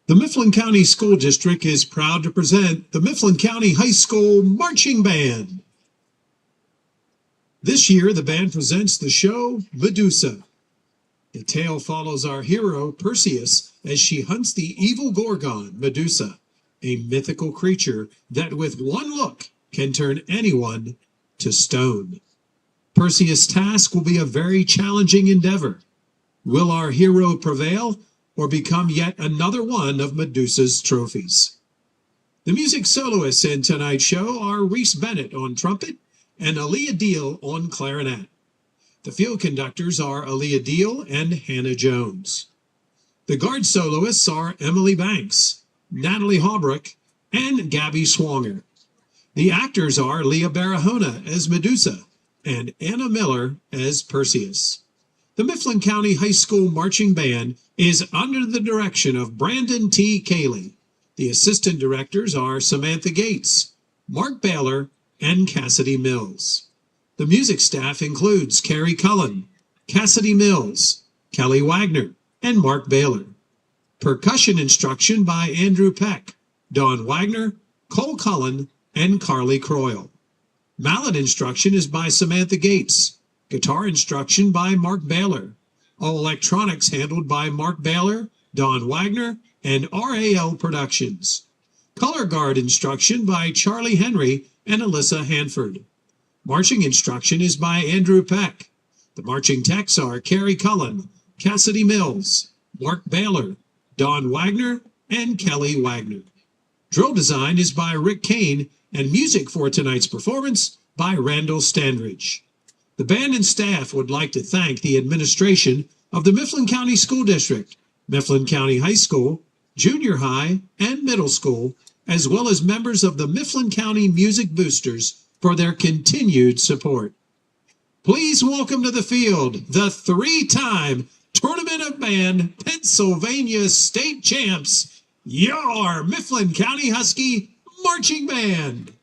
The Mifflin County School District is proud to present the Mifflin County High School Marching Band. This year, the band presents the show Medusa. The tale follows our hero, Perseus, as she hunts the evil Gorgon, Medusa, a mythical creature that with one look can turn anyone to stone. Perseus' task will be a very challenging endeavor. Will our hero prevail or become yet another one of Medusa's trophies? The music soloists in tonight's show are Reese Bennett on trumpet and Aaliyah Deal on clarinet. The field conductors are Aaliyah Deal and Hannah Jones. The guard soloists are Emily Banks, Natalie Hawbrook, and Gabby Swanger. The actors are Leah Barahona as Medusa and Anna Miller as Perseus. The Mifflin County High School Marching Band is under the direction of Brandon T. Cayley. The assistant directors are Samantha Gates, Mark Baylor, and Cassidy Mills. The music staff includes Carrie Cullen, Cassidy Mills, Kelly Wagner, and Mark Baylor. Percussion instruction by Andrew Peck, Don Wagner, Cole Cullen, and Carly Croyle. Mallet instruction is by Samantha Gates. Guitar instruction by Mark Baylor. All electronics handled by Mark Baylor, Don Wagner, and RAL Productions. Color guard instruction by Charlie Henry and Alyssa Hanford. Marching instruction is by Andrew Peck. The marching techs are Carrie Cullen, Cassidy Mills, Mark Baylor, Don Wagner, and Kelly Wagner. Drill design is by Rick Kane, and music for tonight's performance by Randall Standridge. The band and staff would like to thank the administration of the Mifflin County School District, Mifflin County High School, Junior High, and Middle School, as well as members of the Mifflin County Music Boosters for their continued support. Please welcome to the field the three-time Tournament of Band Pennsylvania State Champs, your Mifflin County Husky Marching Band.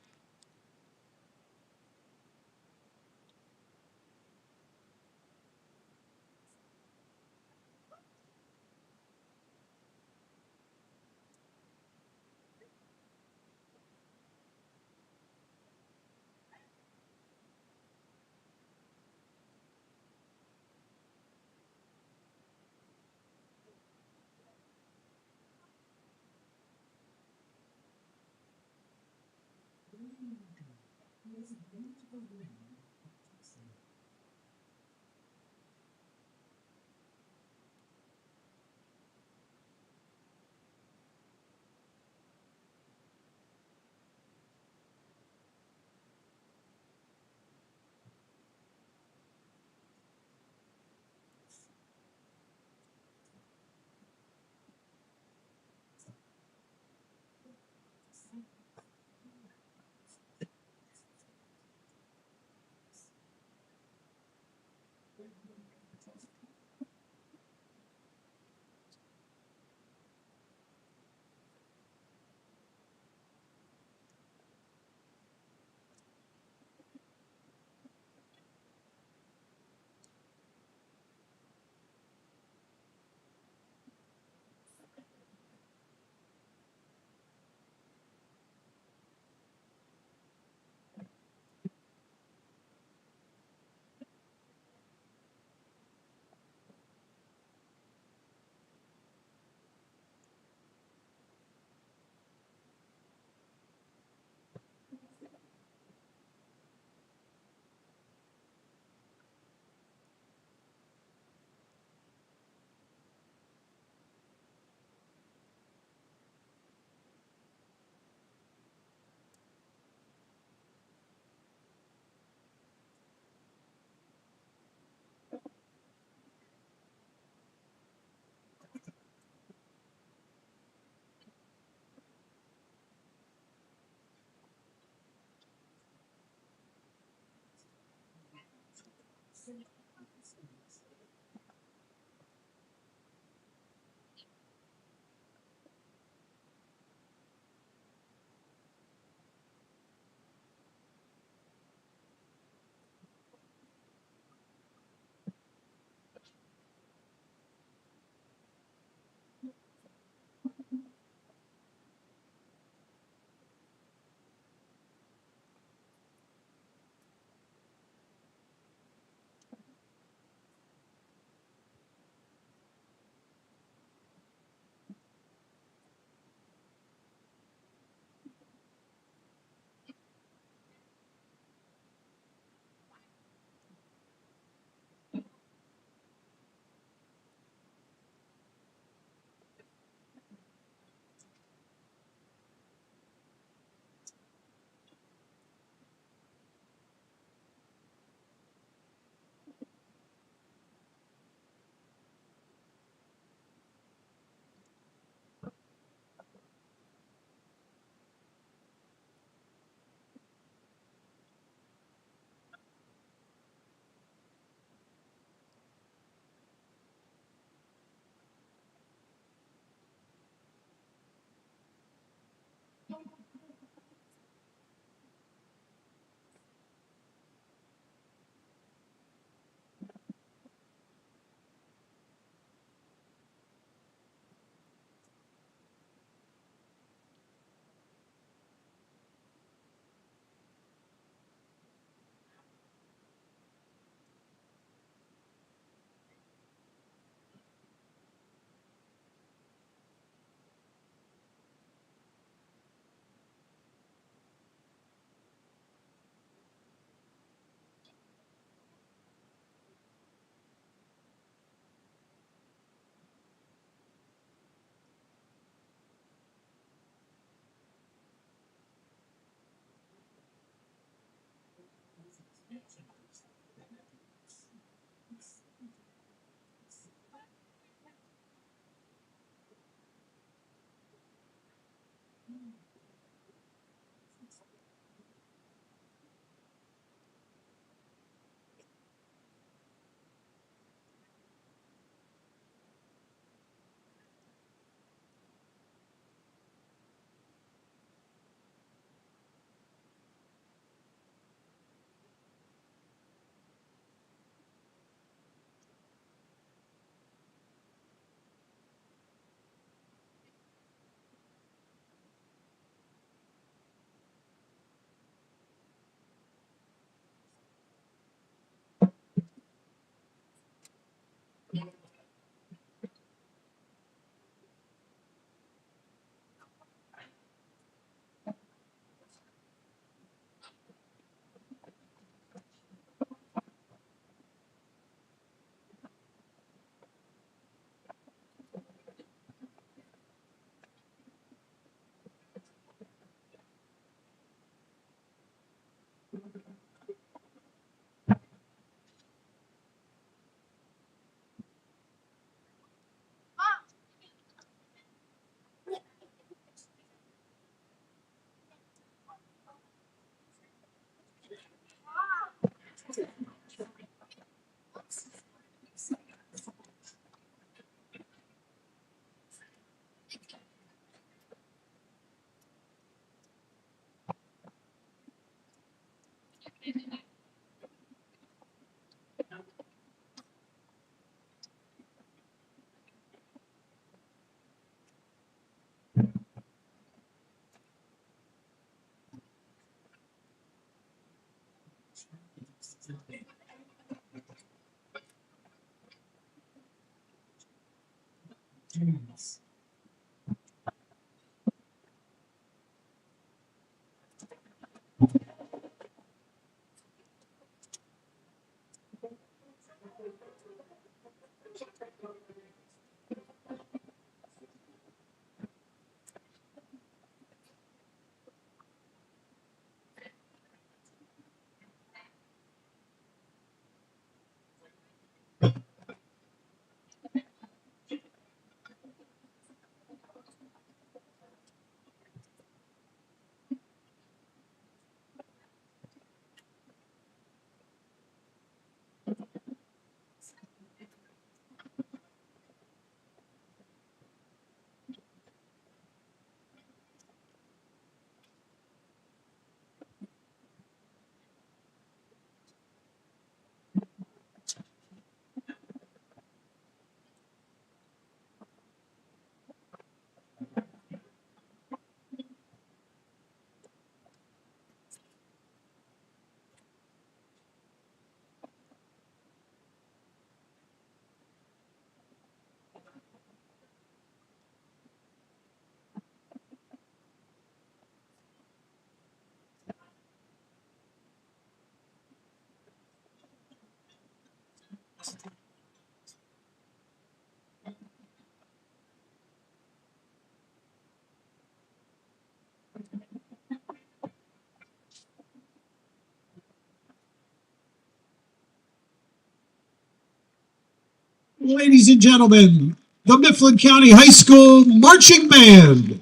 Ladies and gentlemen, the Mifflin County High School Marching Band.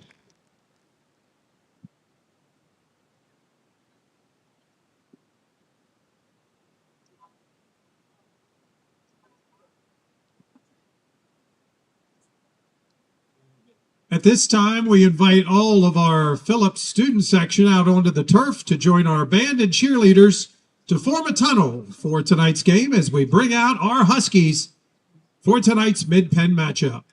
At this time, we invite all of our Phillips student section out onto the turf to join our band and cheerleaders to form a tunnel for tonight's game as we bring out our Huskies for tonight's mid-pen matchup.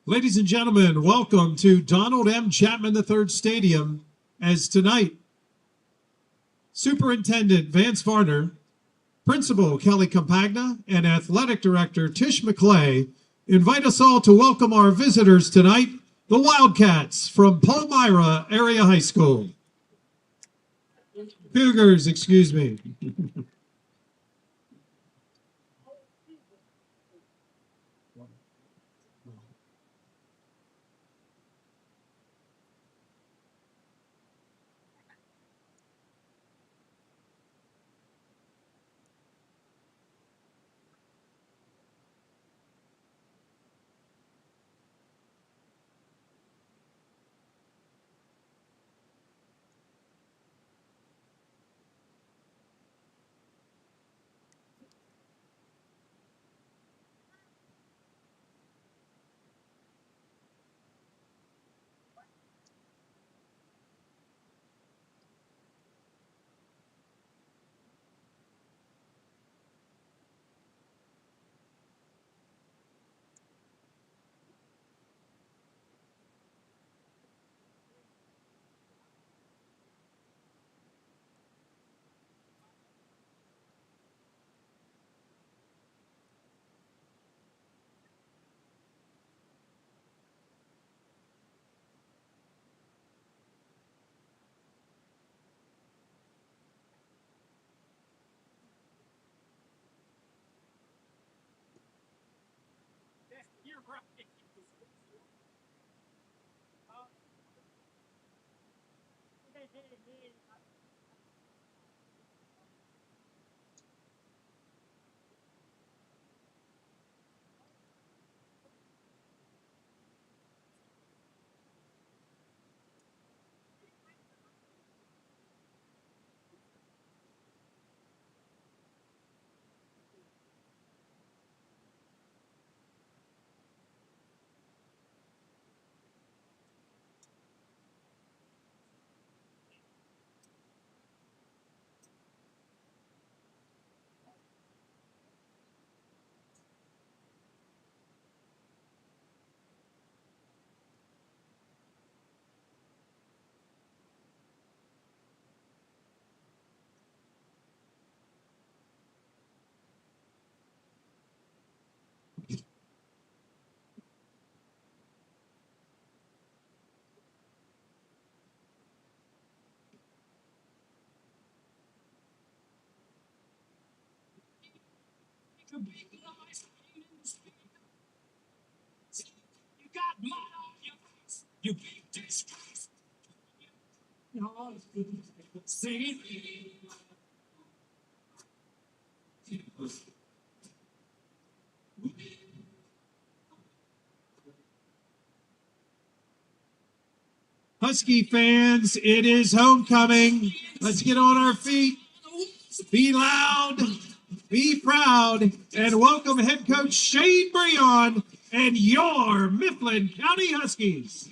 Ladies and gentlemen, welcome to Donald M. Chapman III Stadium, as tonight, Superintendent Vance Varner, Principal Kelly Campagna, and Athletic Director Tish McClay invite us all to welcome our visitors tonight, the Wildcats from Palmyra Area High School. Cougars, excuse me. Husky fans, it is homecoming. Let's get on our feet. Be loud, be proud, and welcome head coach Shane Breon and your Mifflin County Huskies.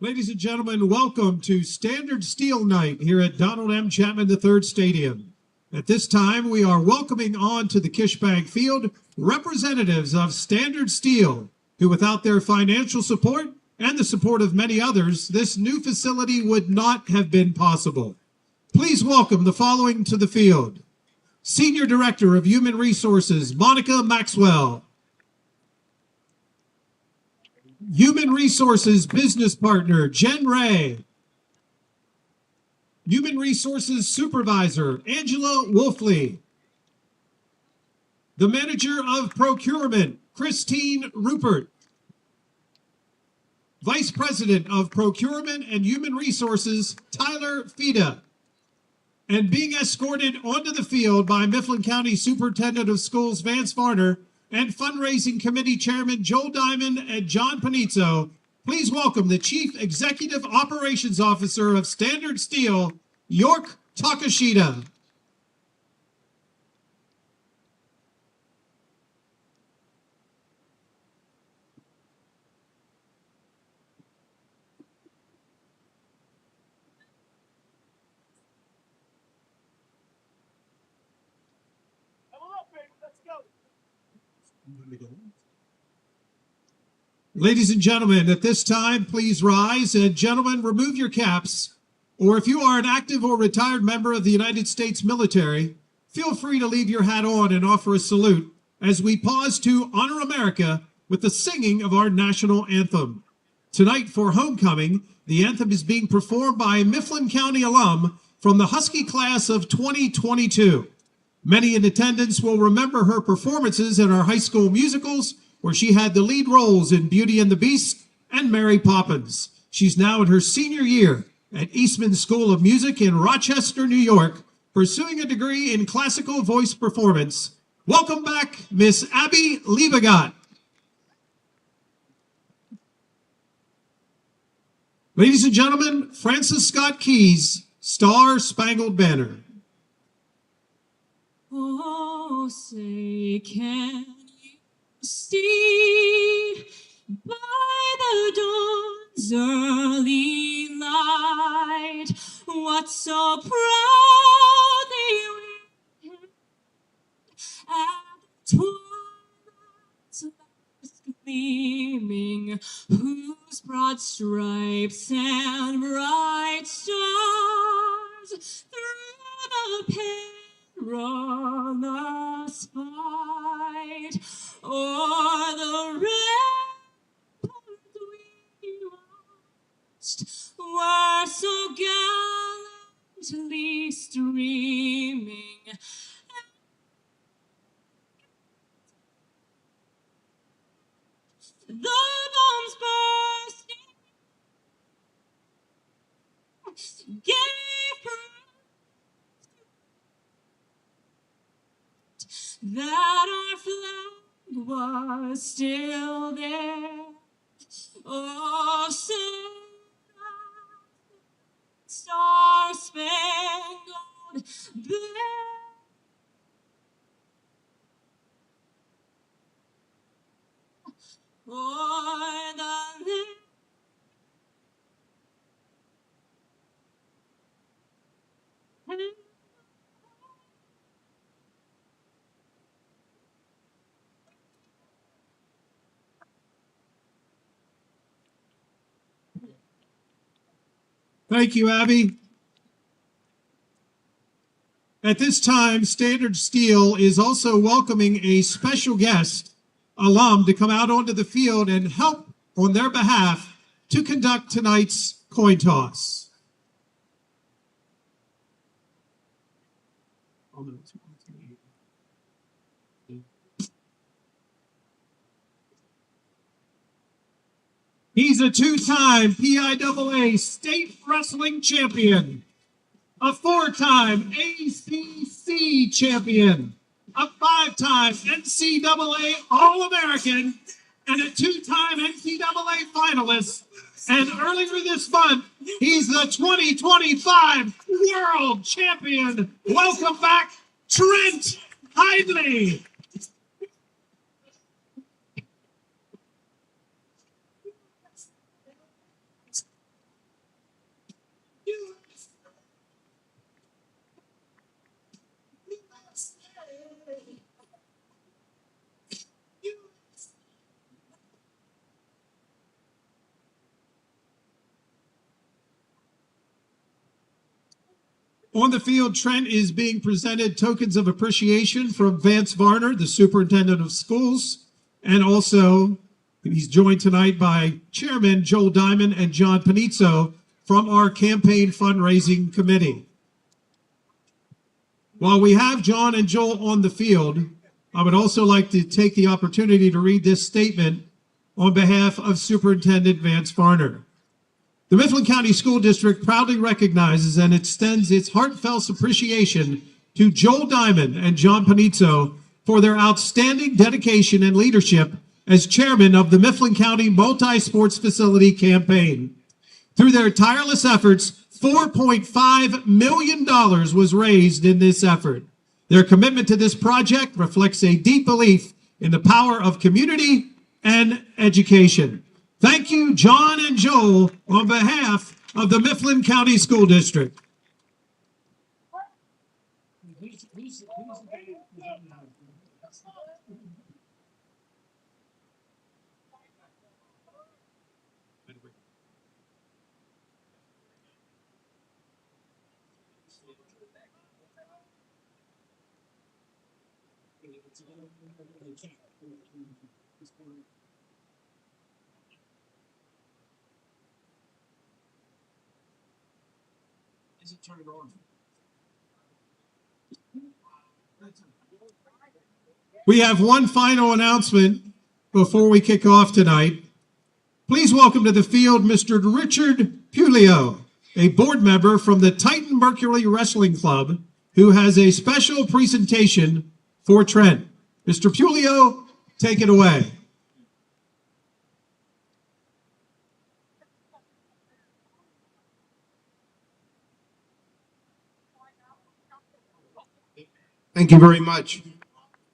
Ladies and gentlemen, welcome to Standard Steel Night here at Donald M. Chapman III Stadium. At this time, we are welcoming on to the Kishbag Field representatives of Standard Steel, who without their financial support and the support of many others, this new facility would not have been possible. Please welcome the following to the field. Senior Director of Human Resources, Monica Maxwell. Human Resources Business Partner, Jen Ray. Human Resources Supervisor, Angela Wolfley. The Manager of Procurement, Christine Rupert. Vice President of Procurement and Human Resources, Tyler Fida. And being escorted onto the field by Mifflin County Superintendent of Schools, Vance Varner, and Fundraising Committee Chairman Joel Diamond and John Panizzo, please welcome the Chief Executive Operations Officer of Standard Steel, York Takashita. Ladies and gentlemen, at this time, please rise, and gentlemen, remove your caps, or if you are an active or retired member of the United States military, feel free to leave your hat on and offer a salute as we pause to honor America with the singing of our national anthem. Tonight for homecoming, the anthem is being performed by a Mifflin County alum from the Husky class of 2022. Many in attendance will remember her performances in our high school musicals, where she had the lead roles in Beauty and the Beast and Mary Poppins. She's now in her senior year at Eastman School of Music in Rochester, New York, pursuing a degree in classical voice performance. Welcome back, Miss Abby Liebegot. Ladies and gentlemen, Francis Scott Key's Star Spangled Banner. Oh, say, can you see by the dawn's early light what so proudly we hailed at the twilight's last gleaming, whose broad stripes and bright stars through the perilous fight o'er the rampart we watched were so gallantly streaming. The bombs bursting gave proof that our flag was still there. Oh, sing Star-Spangled Banner. O'er the land. Thank you, Abby. At this time, Standard Steel is also welcoming a special guest, alum, to come out onto the field and help on their behalf to conduct tonight's coin toss. He's a two-time PIAA state wrestling champion, a four-time ACC champion, a five-time NCAA All-American, and a two-time NCAA finalist. And earlier this month, he's the 2025 World Champion. Welcome back, Trent Hidley. On the field, Trent is being presented tokens of appreciation from Vance Varner, the superintendent of schools, and also he's joined tonight by Chairman Joel Diamond and John Panizzo from our campaign fundraising committee. While we have John and Joel on the field, I would also like to take the opportunity to read this statement on behalf of Superintendent Vance Varner. The Mifflin County School District proudly recognizes and extends its heartfelt appreciation to Joel Diamond and John Panizzo for their outstanding dedication and leadership as chairman of the Mifflin County Multi-Sports Facility Campaign. Through their tireless efforts, $4.5 million was raised in this effort. Their commitment to this project reflects a deep belief in the power of community and education. Thank you, John and Joel, on behalf of the Mifflin County School District. Is it turned on? We have one final announcement before we kick off tonight. Please welcome to the field Mr. Richard Pulio, a board member from the Titan Mercury Wrestling Club, who has a special presentation for Trent. Mr. Pulio, take it away. Thank you very much.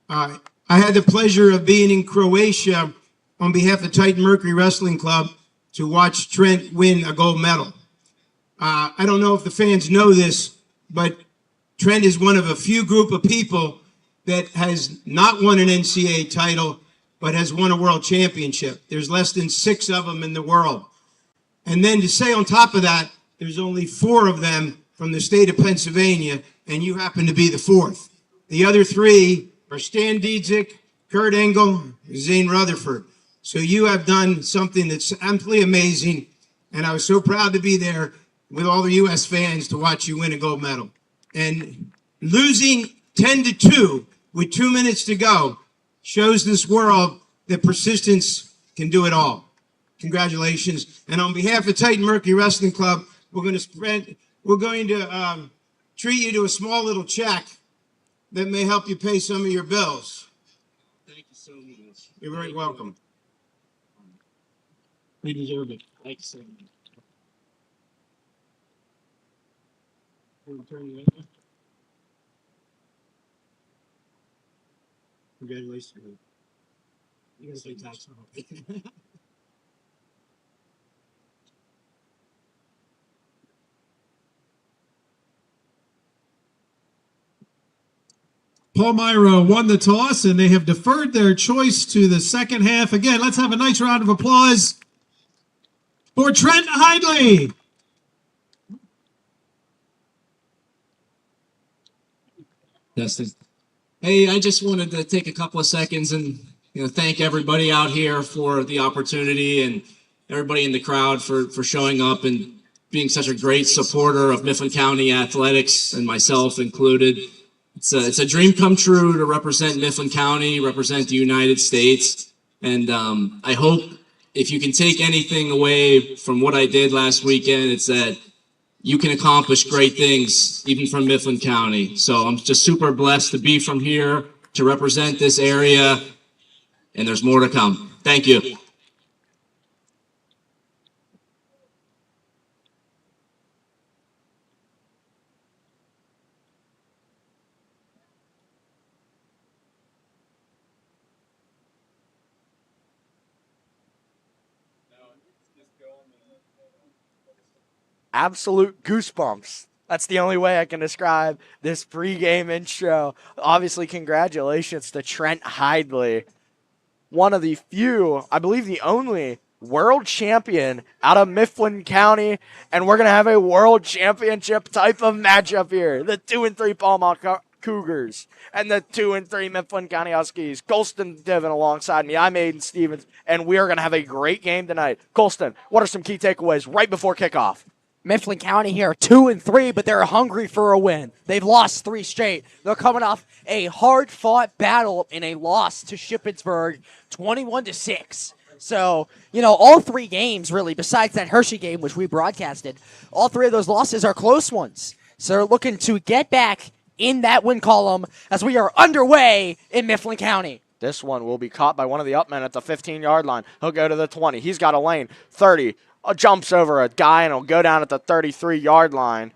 I had the pleasure of being in Croatia on behalf of Titan Mercury Wrestling Club to watch Trent win a gold medal. I don't know if the fans know this, but Trent is one of a few group of people that has not won an NCAA title, but has won a world championship. There's less than 6 of them in the world. And then to say on top of that, there's only 4 of them from the state of Pennsylvania, and you happen to be the 4th. The other 3 are Stan Diedzik, Kurt Engel, Zane Rutherford. So you have done something that's absolutely amazing, and I was so proud to be there with all the U.S. fans to watch you win a gold medal. And losing 10-2 with 2 minutes to go shows this world that persistence can do it all. Congratulations. And on behalf of Titan Mercury Wrestling Club, we're going to treat you to a small little check that may help you pay some of your bills. Thank you so much. You're very welcome. We deserve it. Thank you so much. Congratulations. You guys pay tax on it. Palmyra won the toss, and they have deferred their choice to the second half. Again, let's have a nice round of applause for Trent Hidley. Dustin. Hey, I just wanted to take a couple of seconds and thank everybody out here for the opportunity and everybody in the crowd for showing up and being such a great supporter of Mifflin County athletics, and myself included. It's a dream come true to represent Mifflin County, represent the United States, and I hope if you can take anything away from what I did last weekend, it's that you can accomplish great things even from Mifflin County. So I'm just super blessed to be from here, to represent this area, and there's more to come. Thank you. Absolute goosebumps. That's the only way I can describe this pregame intro. Obviously, congratulations to Trent Hidley, one of the few, I believe the only world champion out of Mifflin County, and we're going to have a world championship type of matchup here. The 2-3 Palmyra Cougars and the 2-3 Mifflin County Huskies. Colston Divin alongside me. I'm Aiden Stevens, and we are going to have a great game tonight. Colston, what are some key takeaways right before kickoff? Mifflin County here, 2-3, but they're hungry for a win. They've lost 3 straight. They're coming off a hard-fought battle in a loss to Shippensburg, 21-6. So, all 3 games, really, besides that Hershey game, which we broadcasted, all 3 of those losses are close ones. So they're looking to get back in that win column as we are underway in Mifflin County. This one will be caught by one of the upmen at the 15-yard line. He'll go to the 20. He's got a lane. 30. Jumps over a guy, and he'll go down at the 33-yard line.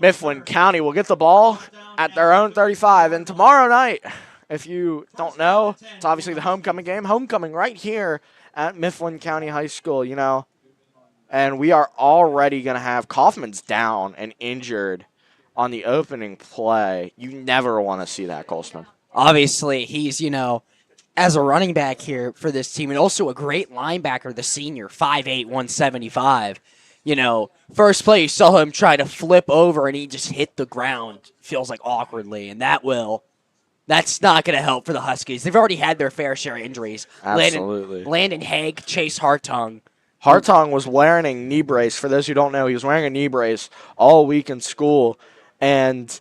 Mifflin County will get the ball at their own 35. And tomorrow night, if you don't know, it's obviously the homecoming game. Homecoming right here at Mifflin County High School, And we are already going to have Kaufman's down and injured on the opening play. You never want to see that, Colston. Obviously, he's, as a running back here for this team, and also a great linebacker, the senior, 5'8", 175. First play, you saw him try to flip over, and he just hit the ground, feels like awkwardly, and that's not going to help for the Huskies. They've already had their fair share of injuries. Absolutely. Landon Haig, Chase Hartung. Hartung was wearing a knee brace. For those who don't know, he was wearing a knee brace all week in school, and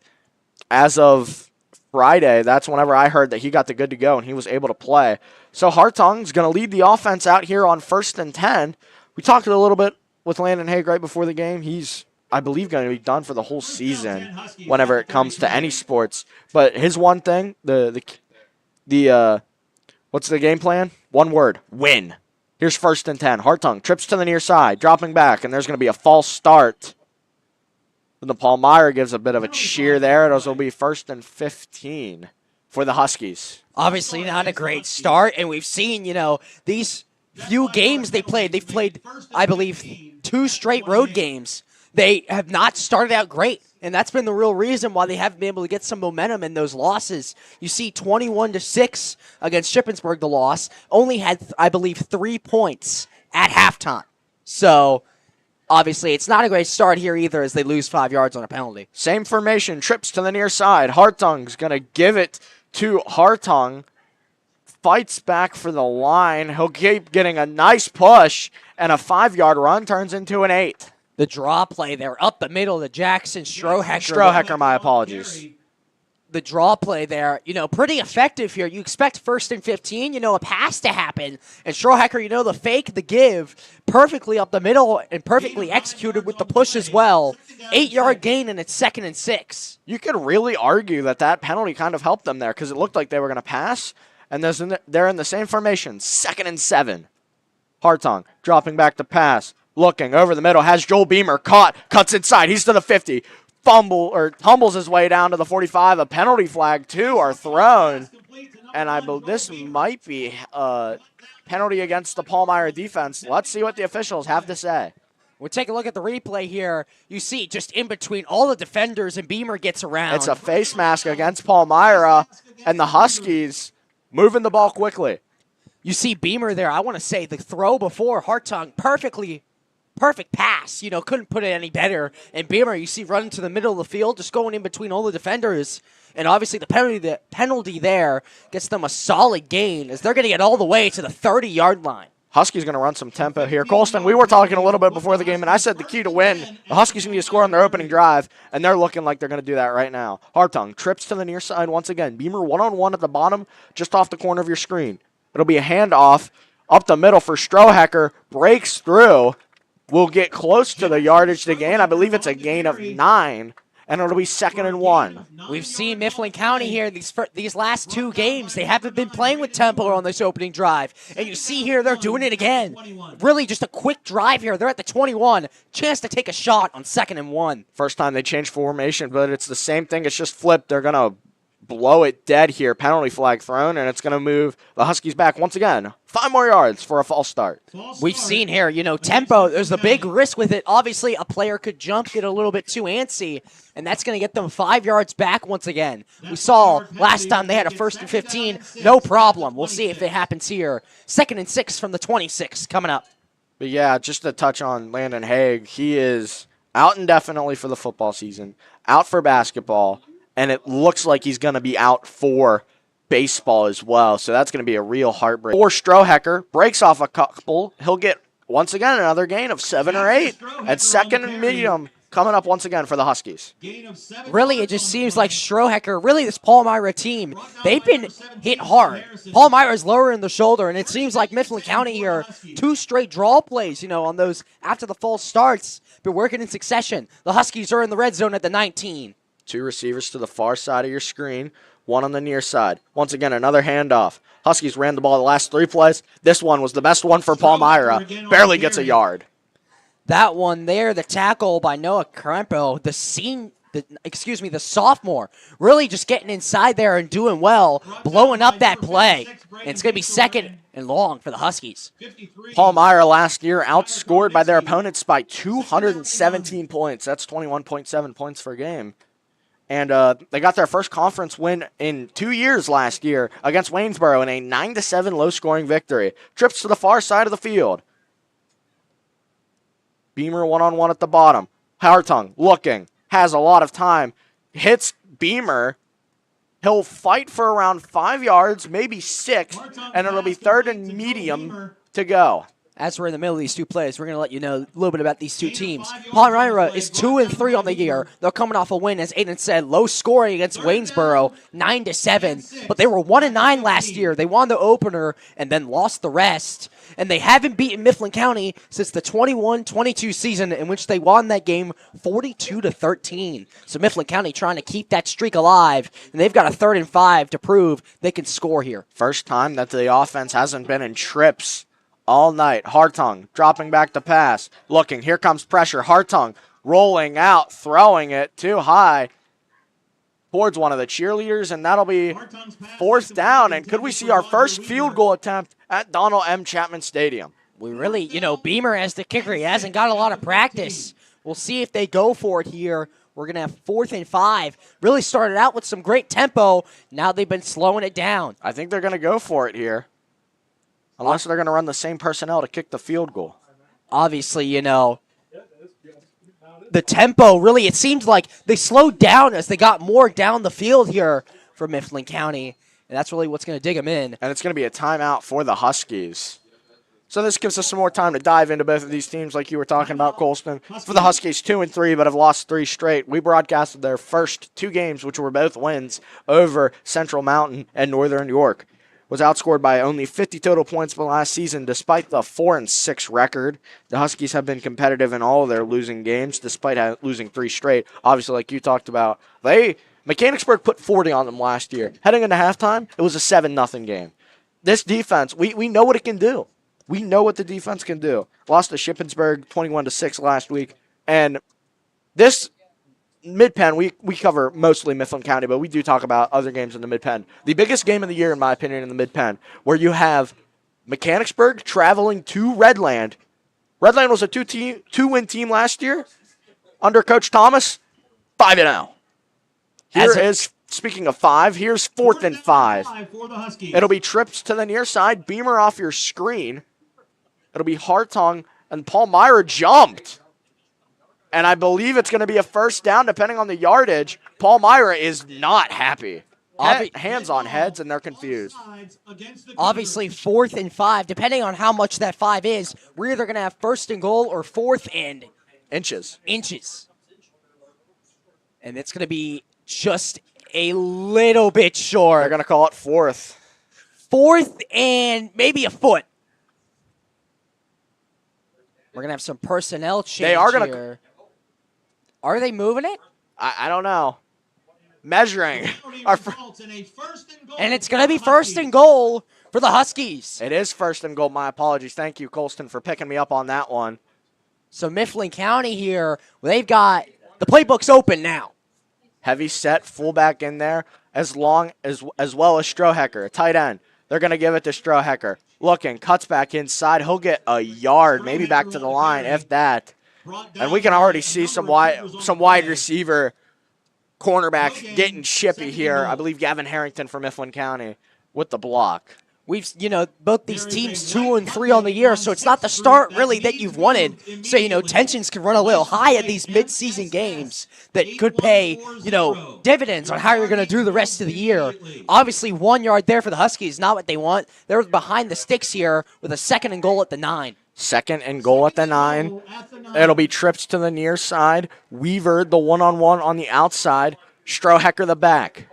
as of Friday, that's whenever I heard that he got the good to go and he was able to play. So Hartung's going to lead the offense out here on 1st and 10. We talked a little bit with Landon Haig right before the game. He's, I believe, going to be done for the whole season whenever it comes to any sports. But his one thing, what's the game plan? One word, win. Here's 1st and 10. Hartung trips to the near side, dropping back, and there's going to be a false start. And the Palmyra gives a bit of a cheer there. It'll be 1st and 15 for the Huskies. Obviously not a great start, and we've seen, these few games they've played, I believe, 2 straight road games. They have not started out great, and that's been the real reason why they haven't been able to get some momentum in those losses. You see 21-6 against Shippensburg, the loss, only had, I believe, 3 points at halftime. So obviously, it's not a great start here either as they lose 5 yards on a penalty. Same formation, trips to the near side. Hartung's going to give it to Hartung. Fights back for the line. He'll keep getting a nice push, and a 5-yard run turns into an 8. The draw play there up the middle to Jackson Strohecker. Strohecker, my apologies. The draw play there, pretty effective here. You expect 1st and 15, a pass to happen. And Strohecker, the fake, the give, perfectly up the middle and perfectly executed with the push as well. 8-yard gain, and it's 2nd and 6. You could really argue that penalty kind of helped them there because it looked like they were going to pass, and they're in the same formation, 2nd and 7. Hartung dropping back to pass, looking over the middle, has Joel Beamer caught, cuts inside, he's to the 50. Tumbles his way down to the 45. A penalty flag, 2 are thrown. And I believe this might be a penalty against the Palmyra defense. Let's see what the officials have to say. We'll take a look at the replay here. You see just in between all the defenders, and Beamer gets around. It's a face mask against Palmyra, and the Huskies moving the ball quickly. You see Beamer there. I want to say the throw before Hartung, perfect pass, couldn't put it any better. And Beamer, you see running to the middle of the field, just going in between all the defenders. And obviously the penalty there gets them a solid gain as they're going to get all the way to the 30-yard line. Huskies going to run some tempo here. Colston, we were talking a little bit before the game, and I said the key to win, the Huskies need to score on their opening drive, and they're looking like they're going to do that right now. Hartung trips to the near side once again. Beamer one-on-one at the bottom, just off the corner of your screen. It'll be a handoff up the middle for Strohecker, breaks through. Will get close to the yardage to gain. I believe it's a gain of 9, and it'll be 2nd and 1. We've seen Mifflin County here these last 2 games. They haven't been playing with tempo on this opening drive. And you see here they're doing it again. Really just a quick drive here. They're at the 21. Chance to take a shot on 2nd and 1. First time they changed formation, but it's the same thing. It's just flipped. They're going to blow it dead here. Penalty flag thrown, and it's going to move the Huskies back once again. 5 more yards for a false start. We've seen here, tempo, there's a big risk with it. Obviously, a player could jump, get a little bit too antsy, and that's going to get them 5 yards back once again. We saw last time they had a 1st and 15, no problem. We'll see if it happens here. 2nd and 6 from the 26 coming up. But yeah, just to touch on Landon Haig, he is out indefinitely for the football season, out for basketball, and it looks like he's going to be out for baseball as well. So that's going to be a real heartbreak. Or Strohecker breaks off a couple. He'll get, once again, another gain of 7 or 8 at 2nd and medium coming up once again for the Huskies. Really, it just seems like Strohecker, really this Palmyra team, they've been hit hard. Palmyra's lowering the shoulder, and it seems like Mifflin County here, 2 straight draw plays, on those after the false starts, been working in succession. The Huskies are in the red zone at the 19. 2 receivers to the far side of your screen, 1 on the near side. Once again, another handoff. Huskies ran the ball the last 3 plays. This one was the best one for Palmyra. Barely gets a yard. That one there, the tackle by Noah Krempo, the sophomore, really just getting inside there and doing well, blowing up that play. And it's going to be 2nd and long for the Huskies. Palmyra last year outscored by their opponents by 217 points. That's 21.7 points per game. And they got their first conference win in 2 years last year against Waynesboro in a 9-7 low-scoring victory. Trips to the far side of the field. Beamer one-on-one at the bottom. Hartung looking. Has a lot of time. Hits Beamer. He'll fight for around 5 yards, maybe 6, and it'll be 3rd and medium to go. As we're in the middle of these 2 plays, we're going to let you know a little bit about these 2 teams. Palmyra is 2-3 on the year. They're coming off a win, as Aiden said, low scoring against Waynesboro, 9-7. But they were 1-9 last year. They won the opener and then lost the rest. And they haven't beaten Mifflin County since the 21-22 season, in which they won that game 42-13. So Mifflin County trying to keep that streak alive, and they've got a 3rd and 5 to prove they can score here. First time that the offense hasn't been in trips all night. Hartung dropping back to pass. Looking. Here comes pressure. Hartung rolling out, throwing it too high towards one of the cheerleaders, and that'll be 4th down. And could we see our first field goal attempt at Donald M. Chapman Stadium? We really, Beamer as the kicker, he hasn't got a lot of practice. We'll see if they go for it here. We're going to have 4th and 5. Really started out with some great tempo. Now they've been slowing it down. I think they're going to go for it here. Unless they're going to run the same personnel to kick the field goal. Obviously, the tempo, really, it seems like they slowed down as they got more down the field here for Mifflin County. And that's really what's going to dig them in. And it's going to be a timeout for the Huskies. So this gives us some more time to dive into both of these teams like you were talking about, Colston. For the Huskies, 2-3, but have lost 3 straight. We broadcasted their first 2 games, which were both wins, over Central Mountain and Northern York. Was outscored by only 50 total points from last season, despite the 4-6 record. The Huskies have been competitive in all of their losing games, despite losing 3 straight. Obviously, like you talked about, Mechanicsburg put 40 on them last year. Heading into halftime, it was a 7-0 game. This defense, we know what it can do. We know what the defense can do. Lost to Shippensburg 21-6 last week, and this Mid-Penn, we cover mostly Mifflin County, but we do talk about other games in the Mid-Penn. The biggest game of the year, in my opinion, in the Mid-Penn, where you have Mechanicsburg traveling to Redland. Redland was a 2-win team last year under Coach Thomas, 5-0. Here is, speaking of 5, here's 4th and 5. It'll be trips to the near side, Beamer off your screen. It'll be Hartung, and Palmyra jumped. And I believe it's going to be a 1st down, depending on the yardage. Palmyra is not happy. Hands on heads, and they're confused. Obviously, 4th and 5, depending on how much that 5 is, we're either going to have 1st and goal or 4th and inches. And it's going to be just a little bit short. They're going to call it 4th. 4th and maybe a foot. We're going to have some personnel change They are going here. Are they moving it? I don't know. Measuring. And it's going to be 1st and goal for the Huskies. It is 1st and goal. My apologies. Thank you, Colston, for picking me up on that one. So Mifflin County here, they've got the playbook's open now. Heavy set, fullback in there. as well as Strohecker, a tight end. They're going to give it to Strohecker. Looking, cuts back inside. He'll get a yard, maybe back to the line, if that. And we can already see some wide receiver cornerback getting chippy here. I believe Gavin Harrington from Mifflin County with the block. We've, both these teams 2-3 on the year, so it's not the start really that you've wanted. So, tensions can run a little high at these mid-season games that could pay, dividends on how you're going to do the rest of the year. Obviously, 1 yard there for the Huskies, not what they want. They're behind the sticks here with a 2nd and goal at the 9. 2nd and goal at the 9. It'll be trips to the near side. Weaver, the one-on-one on the outside. Strohecker, the back.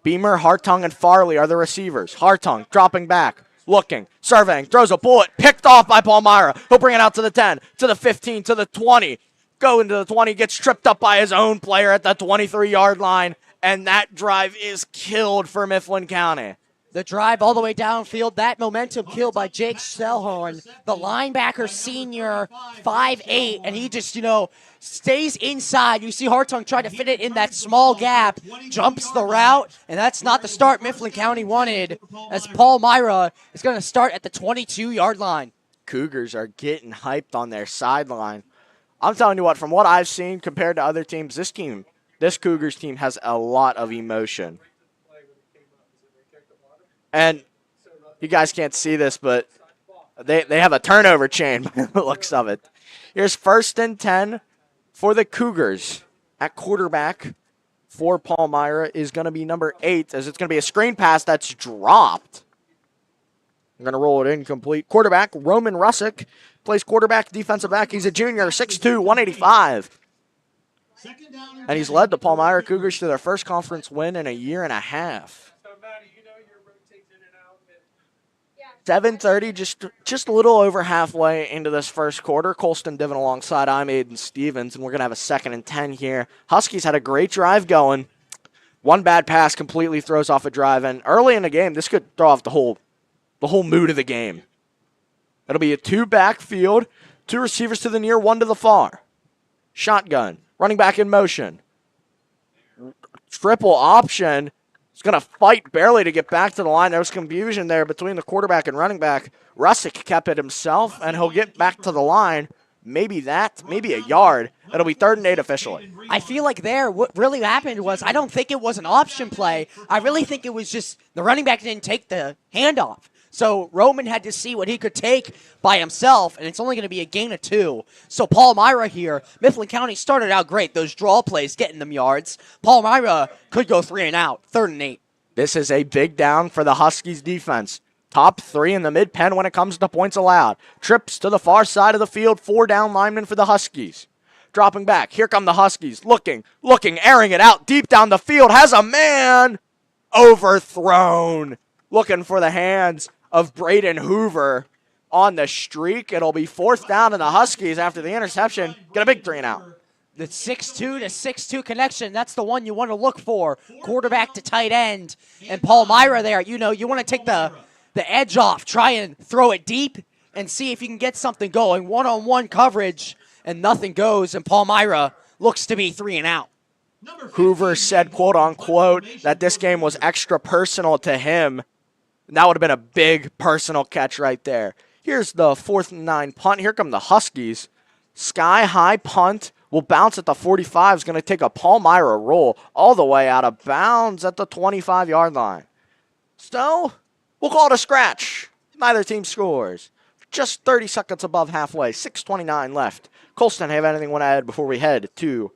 Beamer, Hartung, and Farley are the receivers. Hartung dropping back, looking, surveying, throws a bullet, picked off by Palmyra. He'll bring it out to the 10, to the 15, to the 20. Going to the 20, gets tripped up by his own player at the 23-yard line, and that drive is killed for Mifflin County. The drive all the way downfield, that momentum killed by Jake Selhorn, the linebacker senior, 5'8", and he just, stays inside. You see Hartung try to fit it in that small gap, jumps the route, and that's not the start Mifflin County wanted, as Palmyra is going to start at the 22-yard line. Cougars are getting hyped on their sideline. I'm telling you what, from what I've seen compared to other teams, this Cougars team has a lot of emotion. And you guys can't see this, but they have a turnover chain by the looks of it. Here's 1st and 10 for the Cougars. At quarterback for Palmyra is going to be number 8, as it's going to be a screen pass that's dropped. I'm going to roll it incomplete. Quarterback, Roman Russick, plays quarterback, defensive back. He's a junior, 6'2", 185. And he's led the Palmyra Cougars to their first conference win in a year and a half. 7:30, just a little over halfway into this first quarter. Colston Diven alongside I'm Aiden Stevens, and we're going to have a 2nd and 10 here. Huskies had a great drive going. One bad pass completely throws off a drive, and early in the game, this could throw off the whole mood of the game. It'll be a 2-back field, 2 receivers to the near, 1 to the far. Shotgun, running back in motion. Triple option. He's going to fight barely to get back to the line. There was confusion there between the quarterback and running back. Russick kept it himself, and he'll get back to the line. Maybe a yard. It'll be 3rd and 8 officially. I feel like what really happened was, I don't think it was an option play. I really think it was just the running back didn't take the handoff. So Roman had to see what he could take by himself, and it's only going to be a gain of 2. So Palmyra here, Mifflin County started out great. Those draw plays getting them yards. Palmyra could go 3 and out, 3rd and 8. This is a big down for the Huskies defense. Top 3 in the mid-pen when it comes to points allowed. Trips to the far side of the field, 4 down linemen for the Huskies. Dropping back, here come the Huskies. Looking, airing it out deep down the field. Has a man overthrown. Looking for the hands of Braden Hoover on the streak. It'll be 4th down, and the Huskies, after the interception, get a big 3 and out. The 6'2 to 6'2 connection, that's the one you want to look for. Quarterback to tight end. And Palmyra there, you want to take the edge off, try and throw it deep and see if you can get something going. One-on-one coverage, and nothing goes, and Palmyra looks to be 3 and out. Hoover said, quote unquote, that this game was extra personal to him. And that would have been a big personal catch right there. Here's the 4th and 9 punt. Here come the Huskies. Sky high punt will bounce at the 45. Is going to take a Palmyra roll all the way out of bounds at the 25-yard line. So we'll call it a scratch. Neither team scores. Just 30 seconds above halfway. 6:29 left. Colston, have anything you want to add before we head to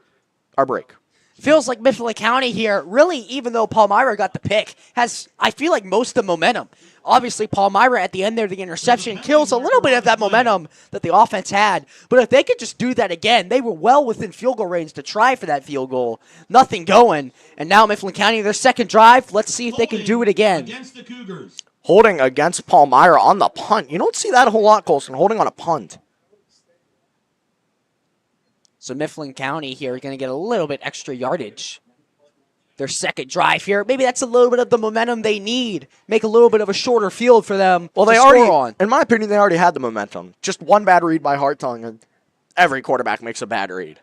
our break? Feels like Mifflin County here, really, even though Palmyra got the pick, has, I feel like, most of the momentum. Obviously, Palmyra at the end there, the interception, kills a little bit of that momentum that the offense had. But if they could just do that again, they were well within field goal range to try for that field goal. Nothing going. And now Mifflin County, their second drive, let's see if they can do it again. Against the Cougars. Holding against Palmyra on the punt. You don't see that a whole lot, Colston, holding on a punt. So Mifflin County here are going to get a little bit extra yardage. Their second drive here, maybe that's a little bit of the momentum they need. Make a little bit of a shorter field for them to score on. In my opinion, they already had the momentum. Just one bad read by Hartung, and every quarterback makes a bad read.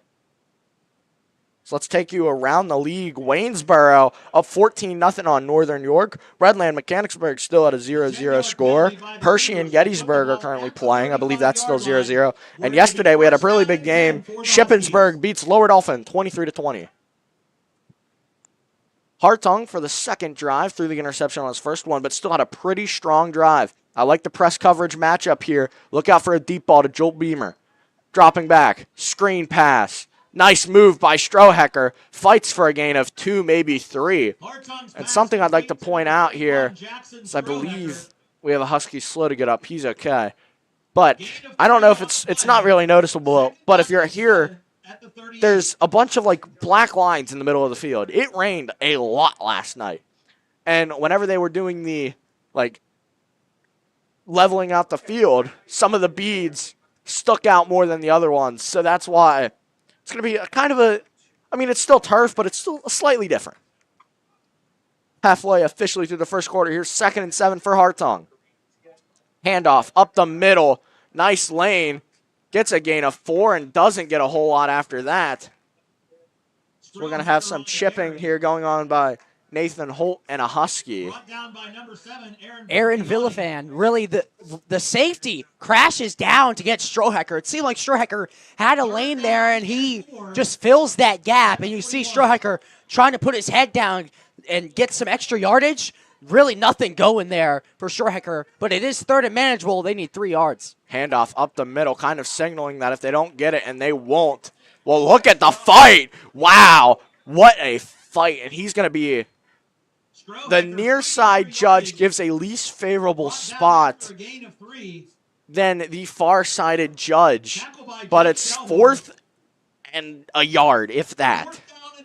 So let's take you around the league. Waynesboro up 14-0 on Northern York. Redland Mechanicsburg still at a 0-0 score. Hershey and Gettysburg are currently playing. I believe that's still 0-0. And yesterday we had a really big game. Shippensburg beats Lower Dolphin 23-20. Hartung for the second drive, threw the interception on his first one, but still had a pretty strong drive. I like the press coverage matchup here. Look out for a deep ball to Joel Beamer. Dropping back, screen pass. Nice move by Strohecker. Fights for a gain of 2, maybe 3. And something I'd like to point out here is I believe we have a Husky slow to get up. He's okay. But I don't know if it's not really noticeable, but if you're here, there's a bunch of like black lines in the middle of the field. It rained a lot last night. And whenever they were doing the like leveling out the field, some of the beads stuck out more than the other ones. So that's why it's going to be a kind of a, I mean, it's still turf, but it's still slightly different. Halfway officially through the first quarter. Here's 2nd and 7 for Hartung. Handoff up the middle. Nice lane. Gets a gain of 4 and doesn't get a whole lot after that. So we're going to have some chipping here going on by Nathan Holt and a Husky. Aaron Villafan, really the safety crashes down to get Strohecker. It seemed like Strohecker had a lane there, and he just fills that gap. And you see Strohecker trying to put his head down and get some extra yardage. Really nothing going there for Strohecker, but it is 3rd and manageable. They need 3 yards. Handoff up the middle, kind of signaling that if they don't get it, and they won't. Well, look at the fight. Wow, what a fight. And he's going to be... The near side judge gives a least favorable spot than the far-sided judge, but it's 4th and a yard, if that.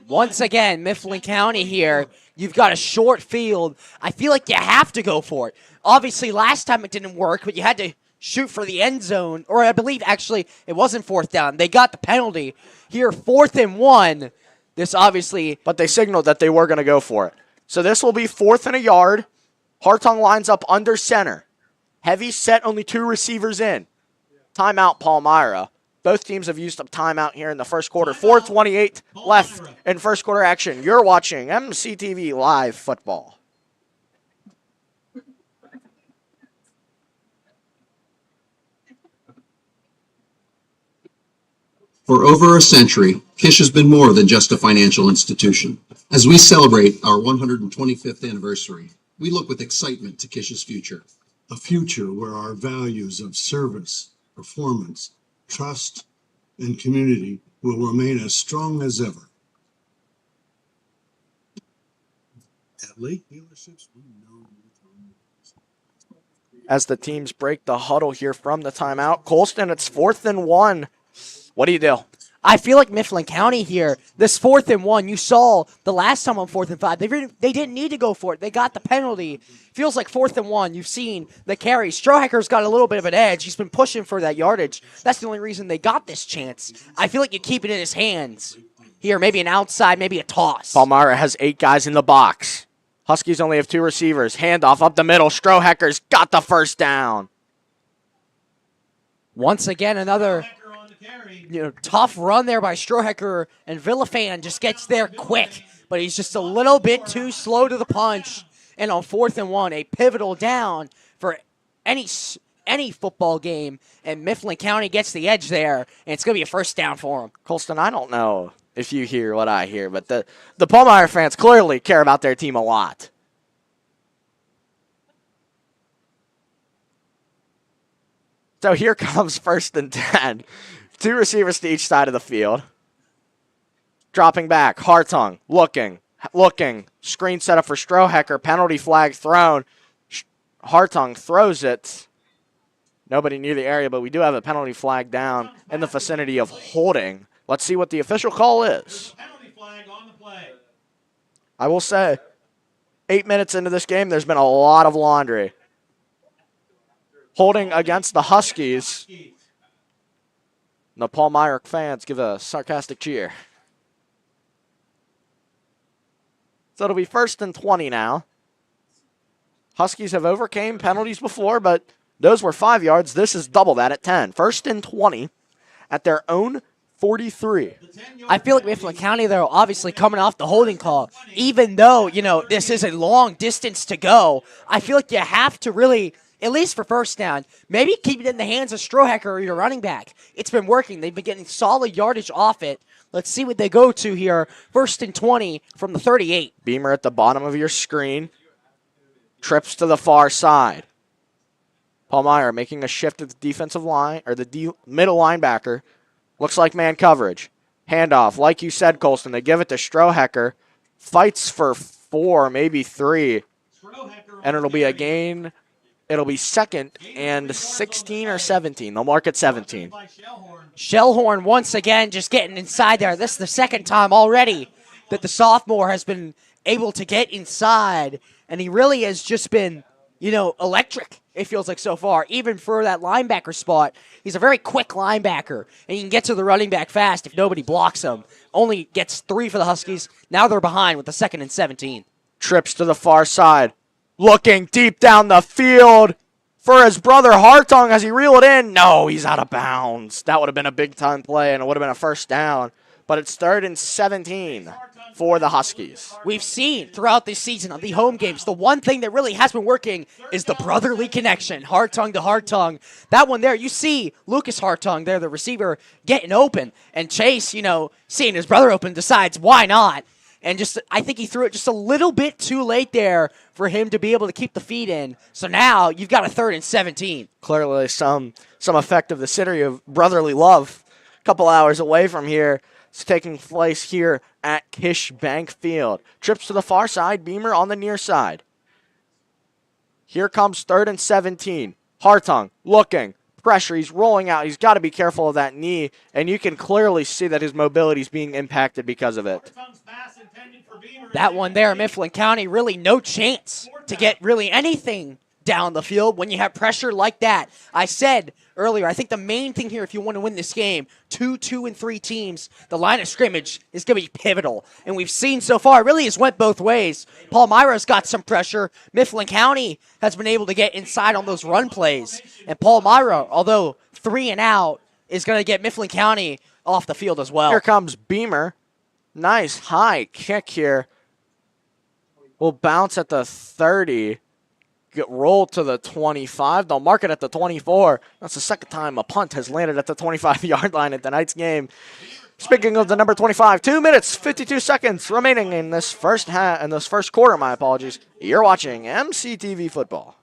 Once again, Mifflin County here. You've got a short field. I feel like you have to go for it. Obviously, last time it didn't work, but you had to shoot for the end zone. Or I believe, actually, it wasn't 4th down. They got the penalty. Here, 4th and 1. This obviously... But they signaled that they were going to go for it. So this will be 4th and a yard. Hartung lines up under center. Heavy set, only 2 receivers in. Timeout, Palmyra. Both teams have used up timeout here in the first quarter. 4:28 left in first quarter action. You're watching MCTV Live Football. For over a century, Kish has been more than just a financial institution. As we celebrate our 125th anniversary, we look with excitement to Kish's future. A future where our values of service, performance, trust, and community will remain as strong as ever. At Lake Dealerships, we know As the teams break the huddle here from the timeout, Colston, it's 4th and 1. What do you do? I feel like Mifflin County here, this 4th and 1, you saw the last time on 4th and 5. They didn't need to go for it. They got the penalty. Feels like 4th and 1. You've seen the carry. Strohecker's got a little bit of an edge. He's been pushing for that yardage. That's the only reason they got this chance. I feel like you keep it in his hands. Here, maybe an outside, maybe a toss. Palmyra has 8 guys in the box. Huskies only have 2 receivers. Handoff up the middle. Strohecker's got the first down. Once again, another tough run there by Strohecker, and Villafan just gets there quick, but he's just a little bit too slow to the punch. And on 4th and 1, a pivotal down for any football game, and Mifflin County gets the edge there, and it's going to be a first down for him. Colston, I don't know if you hear what I hear, but the Palmyra fans clearly care about their team a lot. So here comes 1st and 10. 2 receivers to each side of the field. Dropping back. Hartung looking. Screen set up for Strohecker. Penalty flag thrown. Hartung throws it. Nobody near the area, but we do have a penalty flag down in the vicinity of holding. Let's see what the official call is. Penalty flag on the play. I will say, 8 minutes into this game, there's been a lot of laundry. Holding against the Huskies. The Palmyra fans give a sarcastic cheer. So it'll be 1st and 20 now. Huskies have overcame penalties before, but those were 5 yards. This is double that at 10. 1st and 20 at their own 43. I feel like Mifflin County, though, obviously coming off the holding call, even though, this is a long distance to go, I feel like you have to really, at least for first down, maybe keep it in the hands of Strohecker or your running back. It's been working. They've been getting solid yardage off it. Let's see what they go to here. 1st and 20 from the 38. Beamer at the bottom of your screen. Trips to the far side. Palmyra making a shift at the defensive line, or the middle linebacker. Looks like man coverage. Handoff. Like you said, Colston, they give it to Strohecker. Fights for 4, maybe 3. And it'll be a gain. It'll be 2nd and 16 or 17. They'll mark it 17. Shellhorn once again just getting inside there. This is the second time already that the sophomore has been able to get inside. And he really has just been, electric, it feels like so far. Even for that linebacker spot, he's a very quick linebacker. And he can get to the running back fast if nobody blocks him. Only gets 3 for the Huskies. Now they're behind with the 2nd and 17. Trips to the far side. Looking deep down the field for his brother Hartung as he reeled in. No, he's out of bounds. That would have been a big-time play, and it would have been a first down. But it's 3rd and 17 for the Huskies. We've seen throughout this season on the home games, the one thing that really has been working is the brotherly connection, Hartung to Hartung. That one there, you see Lucas Hartung there, the receiver, getting open. And Chase, seeing his brother open, decides why not. And I think he threw it just a little bit too late there for him to be able to keep the feet in. So now you've got a 3rd and 17. Clearly some effect of the city of brotherly love. A couple hours away from here. It's taking place here at Kish Bank Field. Trips to the far side. Beamer on the near side. Here comes 3rd and 17. Hartung looking. Pressure. He's rolling out. He's got to be careful of that knee. And you can clearly see that his mobility is being impacted because of it. That one there, Mifflin County, really no chance to get really anything down the field when you have pressure like that. I said earlier, I think the main thing here, if you want to win this game, 2, 2, and 3 teams, the line of scrimmage is going to be pivotal. And we've seen so far, it really has went both ways. Palmyra's got some pressure. Mifflin County has been able to get inside on those run plays. And Palmyra, although 3 and out, is going to get Mifflin County off the field as well. Here comes Beamer. Nice high kick here. Will bounce at the 30. Get rolled to the 25. They'll mark it at the 24. That's the second time a punt has landed at the 25-yard line in tonight's game. Speaking of the number 25, 2 minutes, 52 seconds remaining in this first quarter, my apologies. You're watching MCTV football.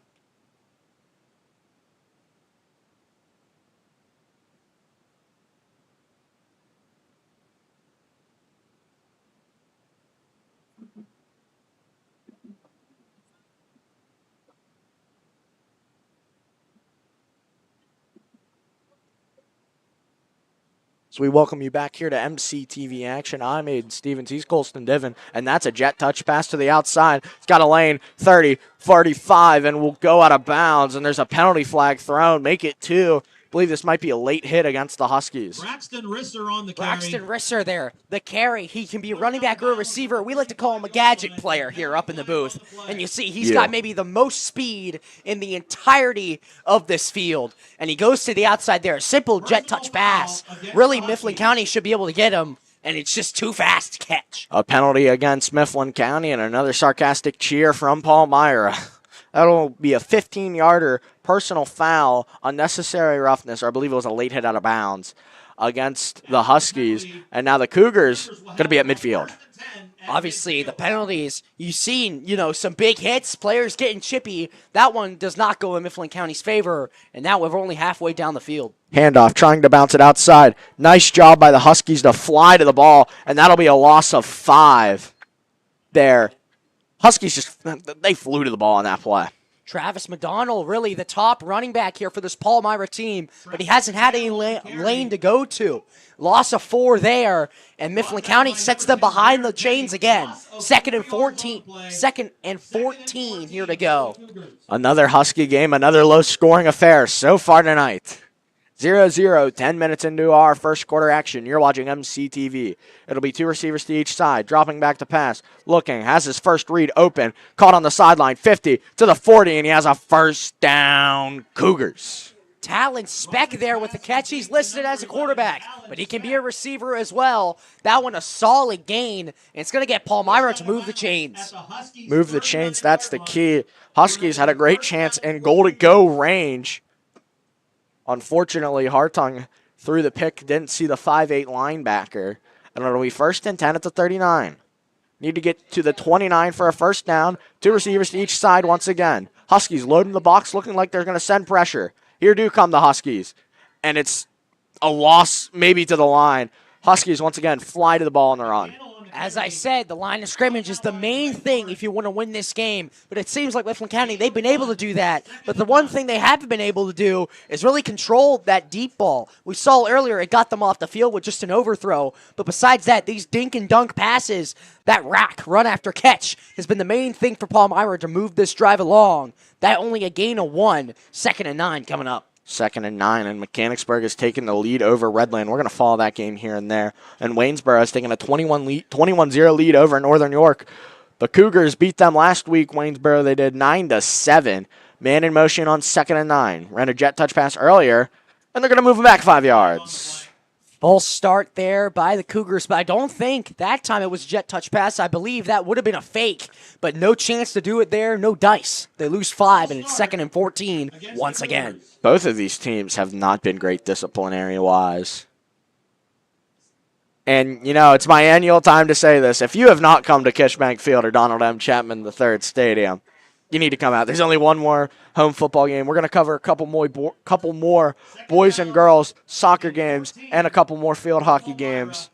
So we welcome you back here to MCTV action. I'm Aiden Stevens. He's Colston Divin, and that's a jet touch pass to the outside. It's got a lane, 30, 45, and will go out of bounds, and there's a penalty flag thrown. Make it 2. I believe this might be a late hit against the Huskies. Braxton Risser on the carry. Braxton Risser there, the carry. He can be a running back or a receiver. We like to call him a gadget player here up in the booth. And you see he's got maybe the most speed in the entirety of this field. And he goes to the outside there. A simple jet touch pass. Really, Mifflin County should be able to get him. And it's just too fast to catch. A penalty against Mifflin County and another sarcastic cheer from Palmyra. That'll be a 15-yarder personal foul, unnecessary roughness, or I believe it was a late hit out of bounds against the Huskies. And now the Cougars going to be at midfield. Obviously, the penalties, you've seen, some big hits, players getting chippy. That one does not go in Mifflin County's favor, and now we're only halfway down the field. Handoff, trying to bounce it outside. Nice job by the Huskies to fly to the ball, and that'll be a loss of 5 there. Huskies they flew to the ball on that play. Travis McDonald, really the top running back here for this Palmyra team, but he hasn't had any lane to go to. Loss of 4 there, and Mifflin County sets them behind the chains again. 2nd and 14 here to go. Another Husky game, another low-scoring affair so far tonight. 0-0, 10 minutes into our first quarter action. You're watching MCTV. It'll be 2 receivers to each side, dropping back to pass. Looking, has his first read open. Caught on the sideline, 50 to the 40, and he has a first down. Cougars. talent spec there with the catch. He's listed as a quarterback, but he can be a receiver as well. That one a solid gain, and it's going to get Palmyra to move the chains. Move the chains, that's the key. Huskies had a great chance in goal-to-go range. Unfortunately, Hartung threw the pick, didn't see the 5'8 linebacker, and it'll be 1st and 10 at the 39. Need to get to the 29 for a first down. 2 receivers to each side once again. Huskies loading the box, looking like they're going to send pressure. Here do come the Huskies, and it's a loss maybe to the line. Huskies once again fly to the ball on the run. As I said, the line of scrimmage is the main thing if you want to win this game. But it seems like Mifflin County, they've been able to do that. But the one thing they haven't been able to do is really control that deep ball. We saw earlier it got them off the field with just an overthrow. But besides that, these dink and dunk passes, that rack, run after catch, has been the main thing for Palmyra to move this drive along. That only a gain of 1, 2nd and 9 coming up. 2nd and 9, and Mechanicsburg has taken the lead over Redland. We're going to follow that game here and there. And Waynesboro has taken a 21-0 lead over Northern York. The Cougars beat them last week, Waynesboro. They did 9-7. Man in motion on 2nd and 9. Ran a jet touch pass earlier, and they're going to move him back 5 yards. Full start there by the Cougars, but I don't think that time it was jet touch pass. I believe that would have been a fake, but no chance to do it there, no dice. They lose 5, and it's 2nd and 14 once again. Both of these teams have not been great disciplinary-wise. And, you know, it's my annual time to say this. If you have not come to Kishbank Field or Donald M. Chapman III Stadium, you need to come out. There's only one more home football game. We're going to cover a couple more boys and girls soccer games and a couple more field hockey games.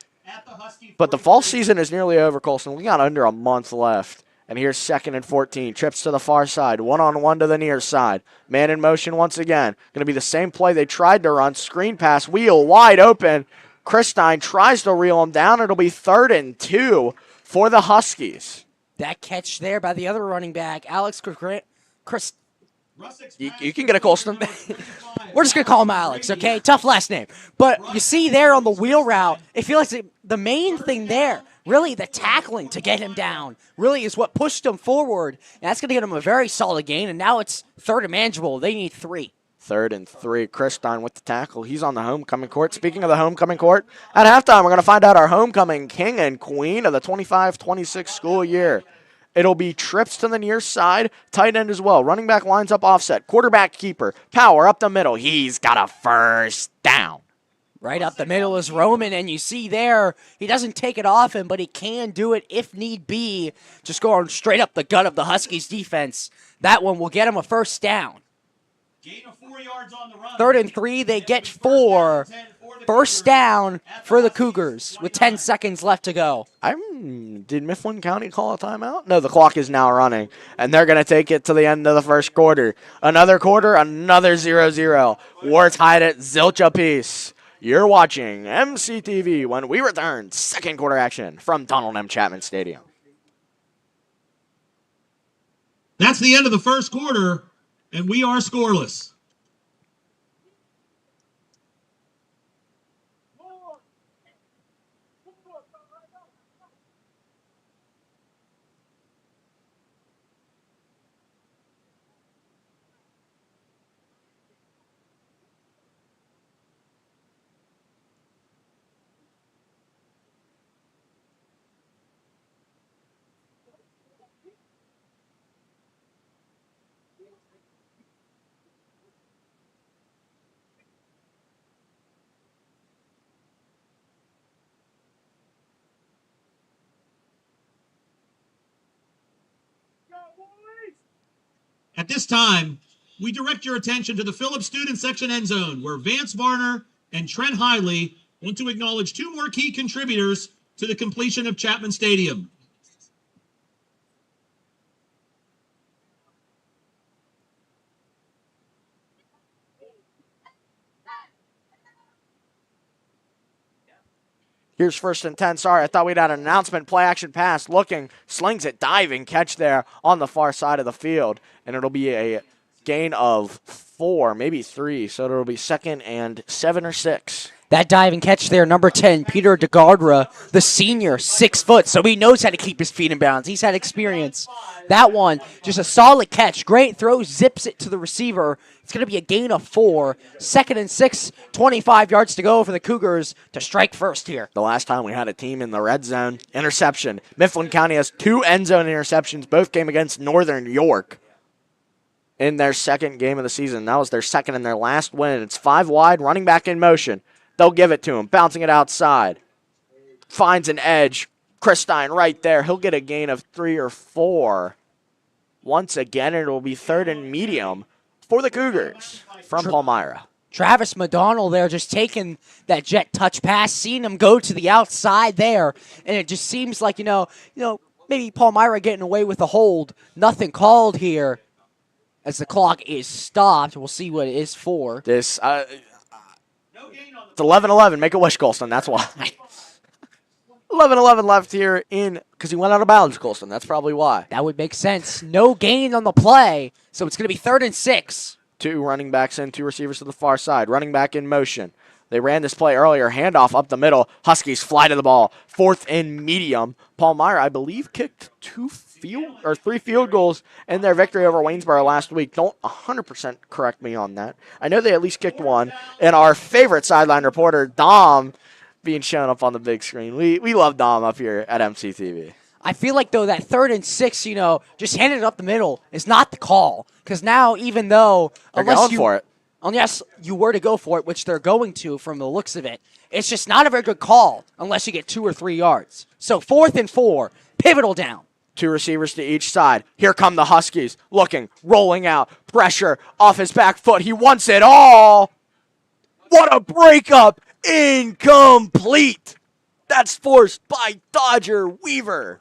But the fall season is nearly over, Colson. We got under a month left. And here's 2nd and 14. Trips to the far side. One-on-one to the near side. Man in motion once again. Going to be the same play they tried to run. Screen pass. Wheel wide open. Christine tries to reel him down. It'll be 3rd and 2 for the Huskies. That catch there by the other running back, Alex Chris. You can get a Colston. We're just going to call him Alex, okay? Tough last name. But you see there on the wheel route, it feels like the main thing there, really the tackling to get him down, really is what pushed him forward. And that's going to get him a very solid gain. And now it's 3rd and manageable. They need 3. 3rd and 3. Christine with the tackle. He's on the homecoming court. Speaking of the homecoming court, at halftime, we're going to find out our homecoming king and queen of the 25-26 school year. It'll be trips to the near side, tight end as well. Running back lines up offset. Quarterback keeper. Power up the middle. He's got a first down. Right up the middle is Roman, and you see there, he doesn't take it off him, but he can do it if need be. Just going straight up the gut of the Huskies defense. That one will get him a first down. Gain of 4 yards on the run. 3rd and 3, they get 4. First down for the Cougars with 10 seconds left to go. Did Mifflin County call a timeout? No, the clock is now running, and they're going to take it to the end of the first quarter. Another quarter, another 0-0. We're tied at zilch apiece. You're watching MCTV when we return 2nd quarter action from Donald M. Chapman Stadium. That's the end of the first quarter, and we are scoreless. At this time, we direct your attention to the Phillips student section end zone, where Vance Varner and Trent Hiley want to acknowledge 2 more key contributors to the completion of Chapman Stadium. Here's 1st and 10. Sorry, I thought we'd had an announcement. Play action pass. Looking, slings it, diving catch there on the far side of the field. And it'll be a gain of 4, maybe 3. So it'll be 2nd and 7 or 6. That diving catch there, number 10, Peter DeGardra, the senior, 6 foot, so he knows how to keep his feet in bounds. He's had experience. That one, just a solid catch. Great throw, zips it to the receiver. It's going to be a gain of 4. 2nd and 6, 25 yards to go for the Cougars to strike first here. The last time we had a team in the red zone, interception. Mifflin County has 2 end zone interceptions. Both came against Northern York in their second game of the season. That was their second and their last win. It's 5 wide, running back in motion. They'll give it to him, bouncing it outside. Finds an edge. Christine right there. He'll get a gain of 3 or 4. Once again, it will be 3rd and medium for the Cougars from Palmyra. Travis McDonald there just taking that jet touch pass, seeing him go to the outside there, and it just seems like, maybe Palmyra getting away with a hold. Nothing called here as the clock is stopped. We'll see what it is for. This, it's 11-11. Make a wish, Colston. That's why. 11-11 left here because he went out of bounds, Colston. That's probably why. That would make sense. No gain on the play, so it's going to be 3rd and 6. 2 running backs in, 2 receivers to the far side. Running back in motion. They ran this play earlier. Handoff up the middle. Huskies fly to the ball. 4th and medium. Palmyra, I believe, kicked 3 field goals in their victory over Waynesboro last week. Don't 100% correct me on that. I know they at least kicked 1. And our favorite sideline reporter, Dom, being shown up on the big screen. We love Dom up here at MCTV. I feel like, though, that 3rd and 6, just handing it up the middle is not the call. Because now, even though, unless you were to go for it, which they're going to from the looks of it, it's just not a very good call unless you get 2 or 3 yards. So 4th and 4, pivotal down. 2 receivers to each side. Here come the Huskies. Looking, rolling out, pressure off his back foot. He wants it all. What a breakup. Incomplete. That's forced by Dodger Weaver.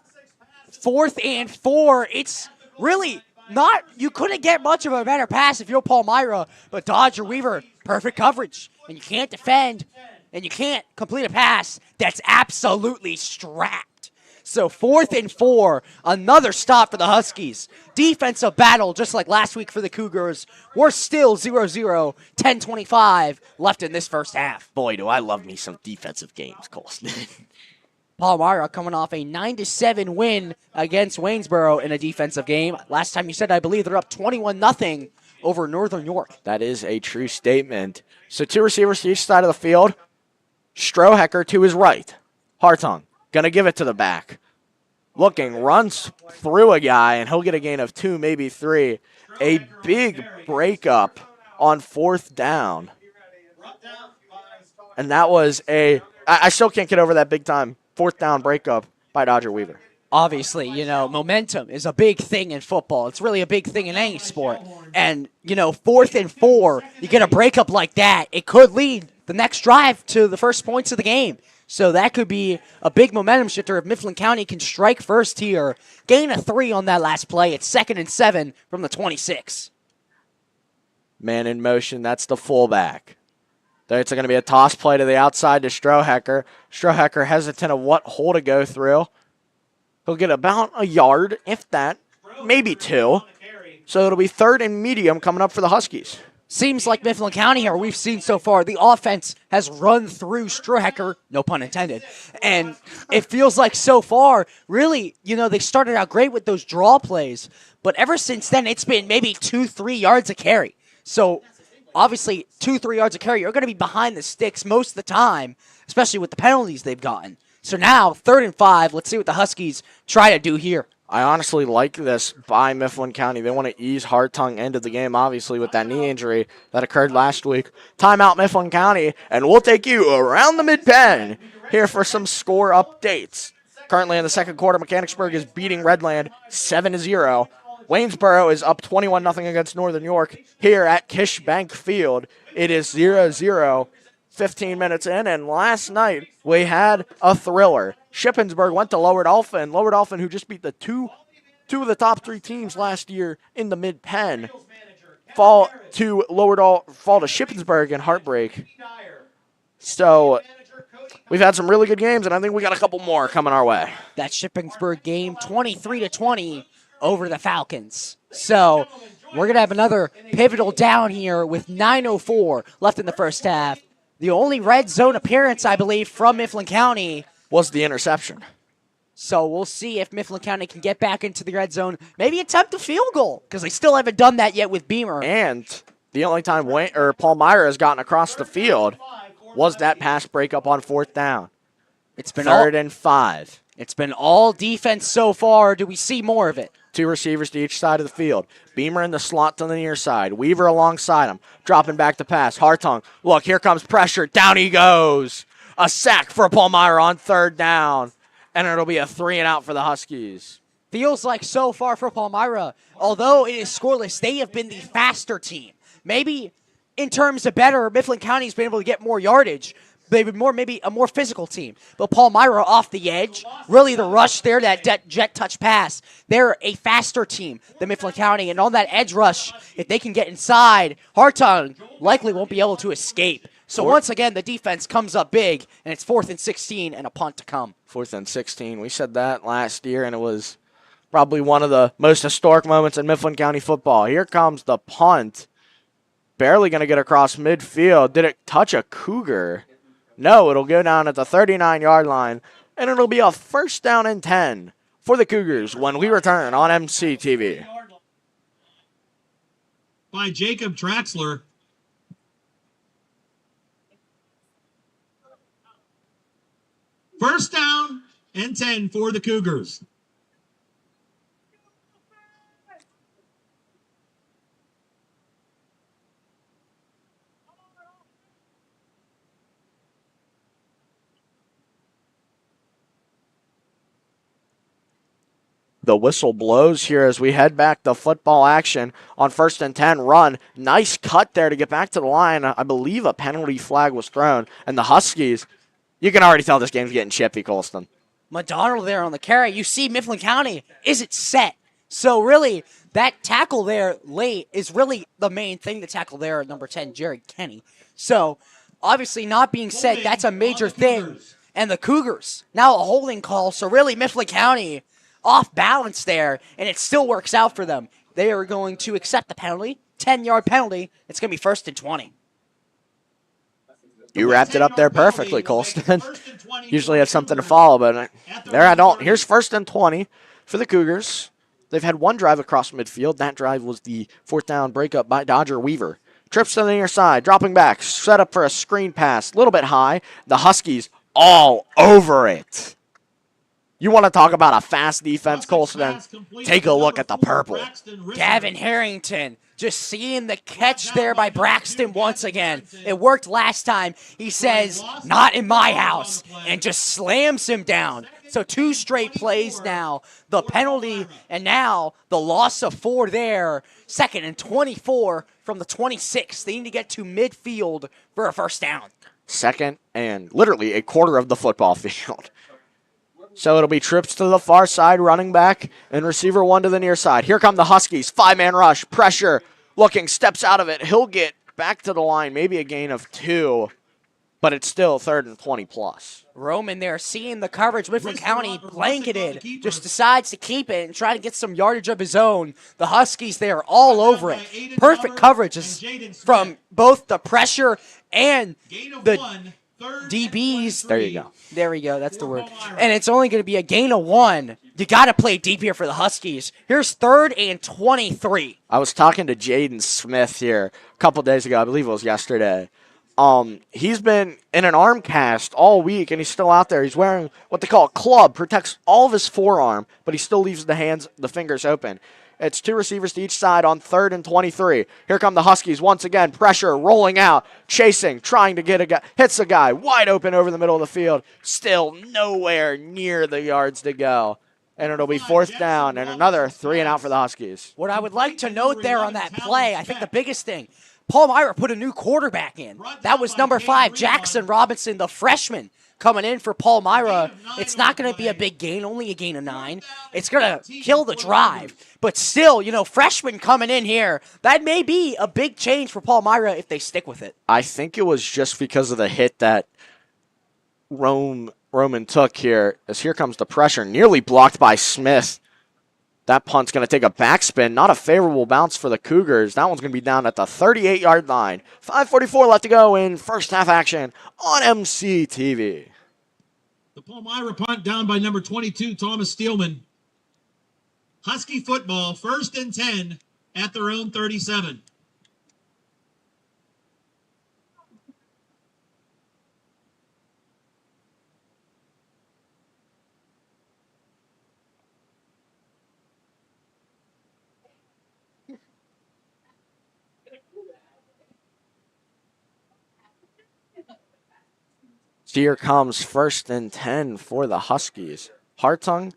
4th and 4. It's really not, you couldn't get much of a better pass if you're Palmyra, but Dodger Weaver, perfect coverage. And you can't defend, and you can't complete a pass that's absolutely strapped. So 4th and 4, another stop for the Huskies. Defensive battle, just like last week for the Cougars. We're still 0-0, 10-25 left in this first half. Boy, do I love me some defensive games, Colston. Palmyra coming off a 9-7 win against Waynesboro in a defensive game. Last time you said, I believe they're up 21-0 over Northern York. That is a true statement. So 2 receivers to each side of the field. Strohecker to his right. Hartung going to give it to the back. Looking, runs through a guy, and he'll get a gain of 2, maybe 3. A big breakup on 4th down. And that was I still can't get over that big time 4th down breakup by Dodger Weaver. Obviously, momentum is a big thing in football. It's really a big thing in any sport. And, 4th and 4, you get a breakup like that, it could lead the next drive to the first points of the game. So that could be a big momentum shifter if Mifflin County can strike first here. Gain of 3 on that last play. It's 2nd and 7 from the 26. Man in motion, that's the fullback. It's going to be a toss play to the outside to Strohecker. Strohecker hesitant of what hole to go through. He'll get about a yard, if that, maybe 2. So it'll be 3rd and medium coming up for the Huskies. Seems like Mifflin County here, we've seen so far, the offense has run through Strohecker, no pun intended. And it feels like so far, really, they started out great with those draw plays. But ever since then, it's been maybe 2-3 yards a carry. So obviously, 2-3 yards a carry, you're going to be behind the sticks most of the time, especially with the penalties they've gotten. So now, 3rd and 5, let's see what the Huskies try to do here. I honestly like this by Mifflin County. They want to ease Hartung into the game, obviously, with that knee injury that occurred last week. Timeout, Mifflin County, and we'll take you around the mid-pen here for some score updates. Currently in the second quarter, Mechanicsburg is beating Redland 7-0. Waynesboro is up 21-0 against Northern York here at Kish Bank Field. It is 0-0, 15 minutes in, and last night we had a thriller. Shippensburg went to Lower Dolphin. Lower Dolphin, who just beat the two of the top 3 teams last year in the mid-pen, fall to Shippensburg in heartbreak. So we've had some really good games, and I think we got a couple more coming our way. That Shippensburg game, 23-20 over the Falcons. So we're going to have another pivotal down here with 9:04 left in the first half. The only red zone appearance, I believe, from Mifflin County. Was the interception. So we'll see if Mifflin County can get back into the red zone. Maybe attempt a field goal, because they still haven't done that yet with Beamer. And the only time Palmyra has gotten across the field was that pass breakup on 4th down. It's been 3rd and 5. It's been all defense so far. Do we see more of it? 2 receivers to each side of the field. Beamer in the slot to the near side. Weaver alongside him. Dropping back to pass. Hartung. Look, here comes pressure. Down he goes. A sack for Palmyra on 3rd down. And it'll be a 3 and out for the Huskies. Feels like so far for Palmyra, although it is scoreless, they have been the faster team. Maybe in terms of better, Mifflin County's been able to get more yardage. They've been maybe a more physical team. But Palmyra off the edge, really the rush there, that jet touch pass. They're a faster team than Mifflin County. And on that edge rush, if they can get inside, Hartung likely won't be able to escape. So once again, the defense comes up big, and it's 4th and 16 and a punt to come. 4th and 16. We said that last year, and it was probably one of the most historic moments in Mifflin County football. Here comes the punt. Barely going to get across midfield. Did it touch a Cougar? No, it'll go down at the 39-yard line, and it'll be a 1st down and 10 for the Cougars when we return on MCTV. By Jacob Traxler. First down and 10 for the Cougars. The whistle blows here as we head back to football action on 1st and 10 run. Nice cut there to get back to the line. I believe a penalty flag was thrown. And the Huskies, you can already tell this game's getting chippy, Colston. McDonald there on the carry. You see Mifflin County isn't set. So really, that tackle there late is really the main thing, the tackle there at number 10, Jared Kenny. So obviously not being set, that's a major thing. And the Cougars, now a holding call. So really Mifflin County off balance there, and it still works out for them. They are going to accept the penalty, 10-yard penalty. It's going to be 1st and 20. You wrapped it up there perfectly, Colston. Usually have something to follow, but there I don't. Here's 1st and 20 for the Cougars. They've had one drive across midfield. That drive was the 4th down breakup by Dodger Weaver. Trips to the near side, dropping back, set up for a screen pass, a little bit high. The Huskies all over it. You want to talk about a fast defense, Colston? Take a look at the purple. Gavin Harrington, just seeing the catch there by Braxton once again. It worked last time. He says, not in my house, and just slams him down. So 2 straight plays now. The penalty, and now the loss of 4 there. 2nd and 24 from the 26. They need to get to midfield for a 1st down. 2nd and literally a quarter of the football field. So it'll be trips to the far side, running back, and receiver 1 to the near side. Here come the Huskies. 5-man rush, pressure, looking, steps out of it. He'll get back to the line, maybe a gain of 2, but it's still 3rd and 20 plus. Roman there, seeing the coverage, Mifflin County blanketed, just decides to keep it and try to get some yardage of his own. The Huskies there all over it. Perfect coverage from both the pressure and the DBs. There you go. There we go. That's the word. And it's only going to be a gain of 1. You got to play deep here for the Huskies. Here's 3rd and 23. I was talking to Jaden Smith here a couple days ago. I believe it was yesterday. He's been in an arm cast all week, and he's still out there. He's wearing what they call a club, protects all of his forearm, but he still leaves the fingers open. It's 2 receivers to each side on 3rd and 23. Here come the Huskies once again. Pressure, rolling out, chasing, trying to get a guy. Hits a guy wide open over the middle of the field. Still nowhere near the yards to go. And it'll be 4th down and another 3 and out for the Huskies. What I would like to note there on that play, I think the biggest thing, Palmyra put a new quarterback in. That was number 5, Jackson Robinson, the freshman, coming in for Palmyra. It's not going to be a big gain, only a gain of 9. It's going to kill the drive. But still, freshman coming in here, that may be a big change for Palmyra if they stick with it. I think it was just because of the hit that Roman took here, as here comes the pressure, nearly blocked by Smith. That punt's going to take a backspin. Not a favorable bounce for the Cougars. That one's going to be down at the 38-yard line. 5:44 left to go in first half action on MCTV. The Palmyra punt down by number 22, Thomas Steelman. Husky football, 1st and 10 at their own 37. Here comes 1st and 10 for the Huskies. Hartung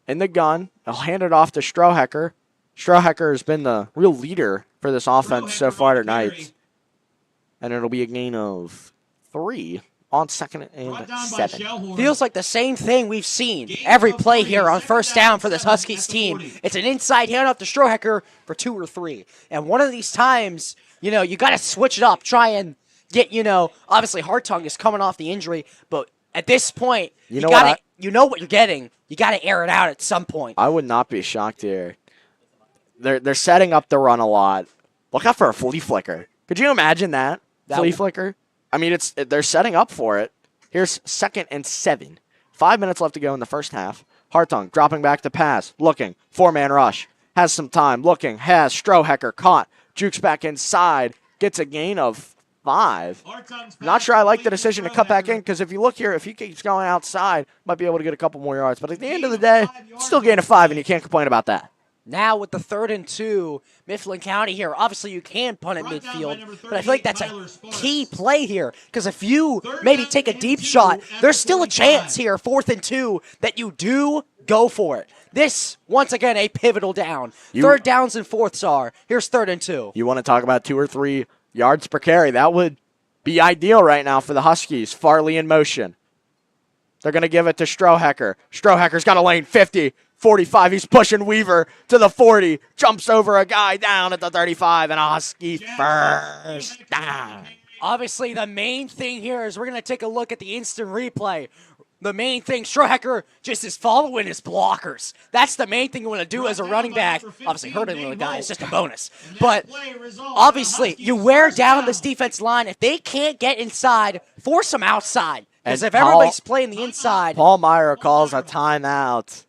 in the gun. He'll hand it off to Strohecker. Strohecker has been the real leader for this offense so far tonight. And it'll be a gain of 3 on 2nd and 7. Feels like the same thing we've seen every play here on 1st down for this Huskies team. It's an inside handoff to Strohecker for 2 or 3. And one of these times, you got to switch it up, try and get, obviously Hartung is coming off the injury, but at this point, you know what you're getting. You got to air it out at some point. I would not be shocked here. They're setting up the run a lot. Look out for a flea flicker. Could you imagine that? Flea flicker? I mean, they're setting up for it. Here's 2nd and 7. 5 minutes left to go in the first half. Hartung dropping back to pass. Looking. 4-man rush. Has some time. Looking. Has Strohecker caught. Jukes back inside. Gets a gain of 5. Not sure I like the decision to cut back in, because if you look here, if he keeps going outside, might be able to get a couple more yards. But at the end of the day, still gain of 5, and you can't complain about that. Now with the 3rd and 2, Mifflin County here. Obviously, you can punt at midfield, but I feel like that's a key play here, because if you maybe take a deep shot, there's still a chance here, 4th and 2, that you do go for it. This, once again, a pivotal down. 3rd downs and 4ths are. Here's 3rd and 2. You want to talk about 2 or 3 yards per carry? That would be ideal right now for the Huskies. Farley in motion. They're going to give it to Strohecker. Strohecker's got a lane, 50, 45. He's pushing Weaver to the 40. Jumps over a guy down at the 35, and a Husky first down. Obviously, the main thing here is we're going to take a look at the instant replay. The main thing, Strohecker just is following his blockers. That's the main thing you want to do as a running back. Obviously, hurting the guy is just a bonus. But obviously, you wear down this defense line. If they can't get inside, force them outside. Because if everybody's playing the inside. Palmyra calls a timeout.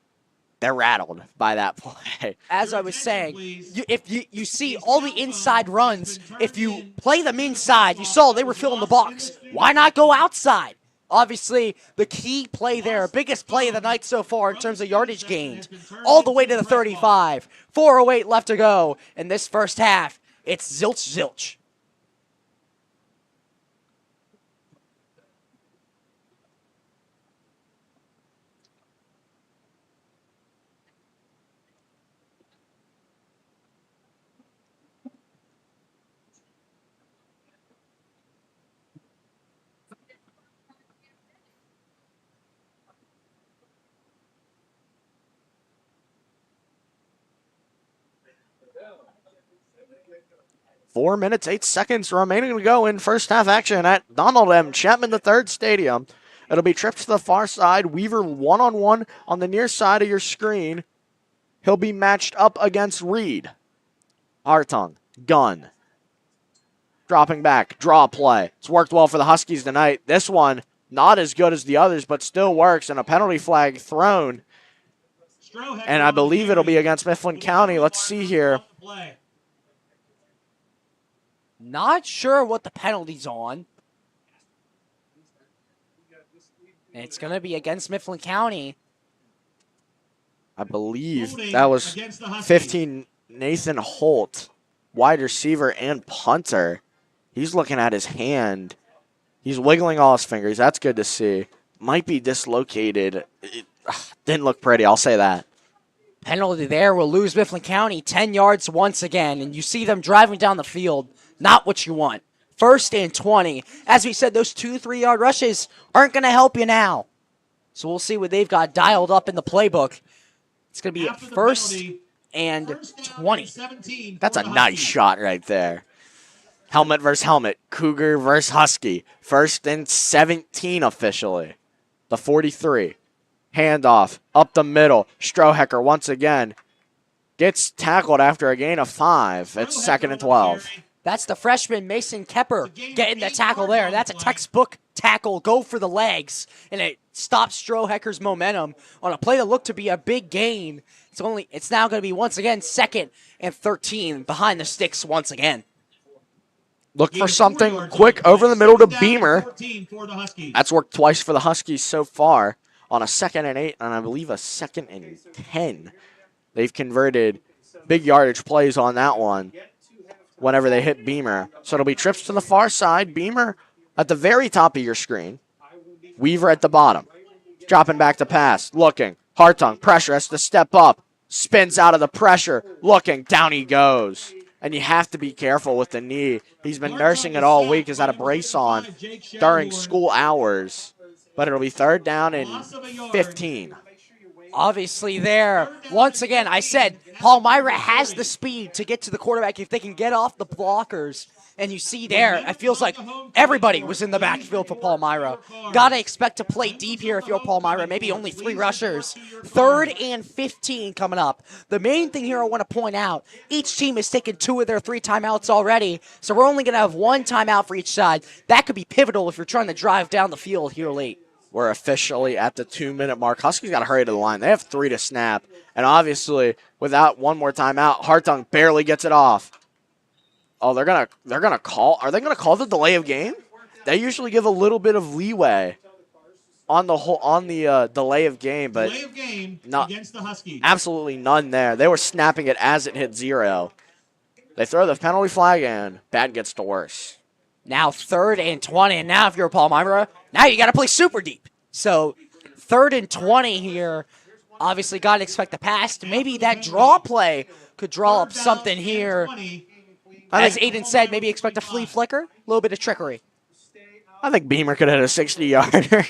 They're rattled by that play. As I was saying, if you see all the inside runs, if you play them inside, you saw they were filling the box. Why not go outside? Obviously, the key play there, biggest play of the night so far in terms of yardage gained, all the way to the 35. 4:08 left to go in this first half. It's zilch. 4 minutes, 8 seconds remaining to go in first half action at Donald M. Chapman III Stadium. It'll be tripped to the far side. Weaver one-on-one on the near side of your screen. He'll be matched up against Reed. Hartung, gun. Dropping back, draw play. It's worked well for the Huskies tonight. This one, not as good as the others, but still works, and a penalty flag thrown. And I believe it'll be against Mifflin County. Let's see here. Not sure what the penalty's on. It's going to be against Mifflin County. I believe that was 15 Nathan Holt, wide receiver and punter. He's looking at his hand. He's wiggling all his fingers. That's good to see. Might be dislocated. It didn't look pretty, I'll say that. Penalty there will lose Mifflin County 10 yards once again, and you see them driving down the field. Not what you want. 1st and 20. As we said, those 2-3 yard rushes aren't going to help you now. So we'll see what they've got dialed up in the playbook. It's going to be 1st and 20. That's a nice shot right there. Helmet versus helmet. Cougar versus Husky. 1st and 17 officially. The 43. Handoff up the middle. Strohecker once again. gets tackled after a gain of 5. It's 2nd and 12. That's the freshman Mason Kepper getting the tackle there. That's a textbook tackle, go for the legs, and it stops Strohecker's momentum on a play that looked to be a big gain. It's now going to be once again 2nd and 13 behind the sticks once again. Look for something quick over the middle to Beamer. That's worked twice for the Huskies so far on a 2nd and 8 and I believe a 2nd and 10. They've converted big yardage plays on that one whenever they hit Beamer. So it'll be trips to the far side. Beamer at the very top of your screen. Weaver at the bottom. Dropping back to pass. Looking. Hartung. Pressure. Has to step up. Spins out of the pressure. Looking. Down he goes. And you have to be careful with the knee. He's been nursing it all week. He's had a brace on during school hours. But it'll be 3rd down and 15. Obviously there, once again, I said Palmyra has the speed to get to the quarterback if they can get off the blockers. And you see there, it feels like everybody was in the backfield for Palmyra. Gotta expect to play deep here if you're Palmyra, maybe only 3 rushers. 3rd and 15 coming up. The main thing here I want to point out, each team has taken 2 of their 3 timeouts already, so we're only going to have 1 timeout for each side. That could be pivotal if you're trying to drive down the field here late. We're officially at the 2-minute mark. Huskies got to hurry to the line. They have 3 to snap. And obviously, without 1 more timeout, Hartung barely gets it off. Oh, they're gonna call. Are they gonna call the delay of game? They usually give a little bit of leeway on the delay of game, but Delay of game not against the Huskies. absolutely none there. They were snapping it as it hit 0. They throw the penalty flag and bad gets to worse. Now 3rd and 20, and now if you're Palmyra, now you got to play super deep. So 3rd and 20 here. Obviously, got to expect the pass. Maybe that draw play could draw up something here. As Aiden said, maybe expect a flea flicker, a little bit of trickery. I think Beamer could hit a 60-yarder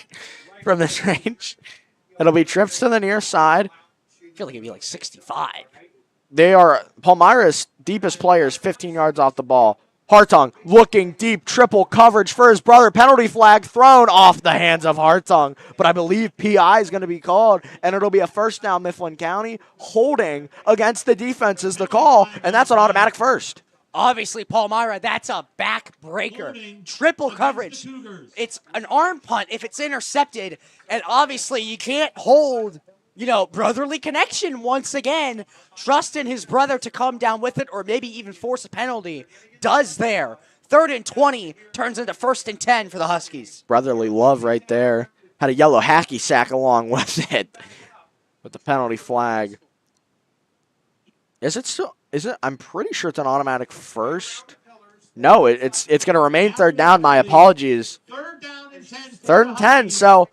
from this range. It'll be trips to the near side. I feel like it'd be like 65. They are Palmyra's deepest players, 15 yards off the ball. Hartung looking deep, triple coverage for his brother. Penalty flag thrown off the hands of Hartung. But I believe PI is going to be called, and it'll be a 1st down Mifflin County. Holding against the defense is the call, and that's an automatic 1st. Obviously, Palmyra, that's a backbreaker. Triple coverage. It's an arm punt if it's intercepted. And obviously, you can't hold, brotherly connection once again. Trust in his brother to come down with it or maybe even force a penalty. Does there. 3rd and 20 turns into 1st and 10 for the Huskies. Brotherly love right there. Had a yellow hacky sack along with it. With the penalty flag. Is it still? Is it? I'm pretty sure it's an automatic 1st. No, it's going to remain 3rd down. My apologies. 3rd and 10. So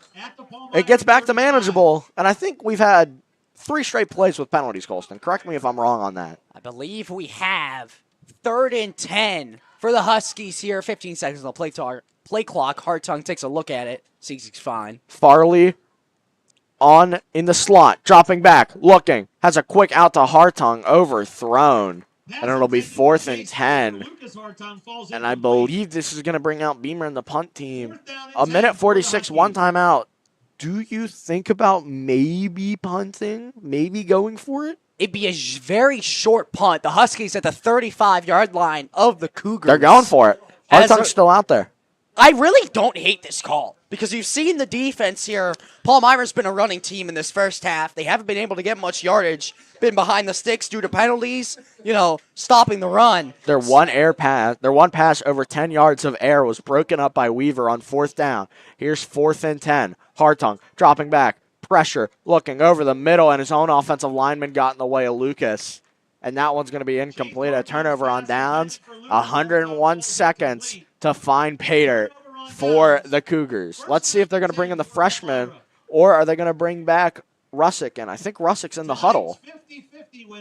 it gets back to manageable. And I think we've had 3 straight plays with penalties, Colston. Correct me if I'm wrong on that. I believe we have 3rd and 10 for the Huskies here. 15 seconds on the play clock. Hartung takes a look at it. Sees he's fine. Farley on in the slot, dropping back, looking, has a quick out to Hartung, overthrown, and it'll be 4th and 10. And I believe this is going to bring out Beamer and the punt team. 1:46, 1 timeout. Do you think about maybe punting, maybe going for it? It'd be a very short punt. The Huskies at the 35-yard line of the Cougars. They're going for it. Hartung's still out there. I really don't hate this call because you've seen the defense here. Palmyra's been a running team in this first half. They haven't been able to get much yardage, been behind the sticks due to penalties, stopping the run. Their one pass over 10 yards of air was broken up by Weaver on 4th down. Here's 4th and 10. Hartung dropping back, pressure, looking over the middle, and his own offensive lineman got in the way of Lucas. And that one's going to be incomplete. A turnover on downs. 101 seconds to find Pater for the Cougars. Let's see if they're going to bring in the freshman or are they going to bring back Russick? And I think Russick's in the huddle.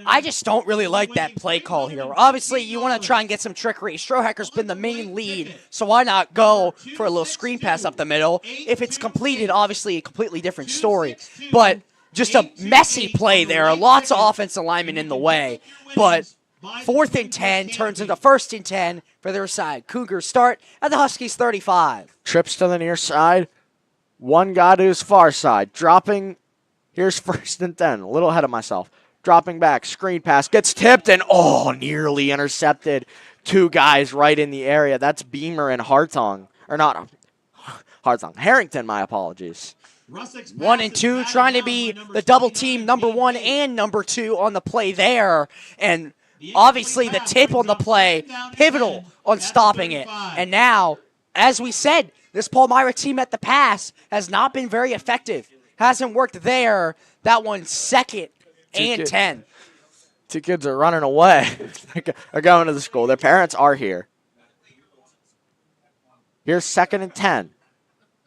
I just don't really like that play call here. Obviously, you want to try and get some trickery. Strohecker's been the main lead, so why not go for a little screen pass up the middle? If it's completed, obviously a completely different story. But just a messy play there. Lots of offensive linemen in the way. But 4th and 10 turns into 1st and 10 for their side. Cougars start at the Huskies 35. Trips to the near side. One guy to his far side. Dropping. Here's 1st and 10. A little ahead of myself. Dropping back, screen pass, gets tipped, and nearly intercepted. 2 guys right in the area. That's Beamer and Hartung. Or not Hartung. Harrington, my apologies. 1 and 2 trying to be the double team number 1 and number 2 on the play there. And obviously the tip on the play, pivotal on stopping it. And now, as we said, this Palmyra team at the pass has not been very effective. Hasn't worked there. That one's 2nd and 10. 2 kids are running away. Are going to the school. Their parents are here. Here's 2nd and 10.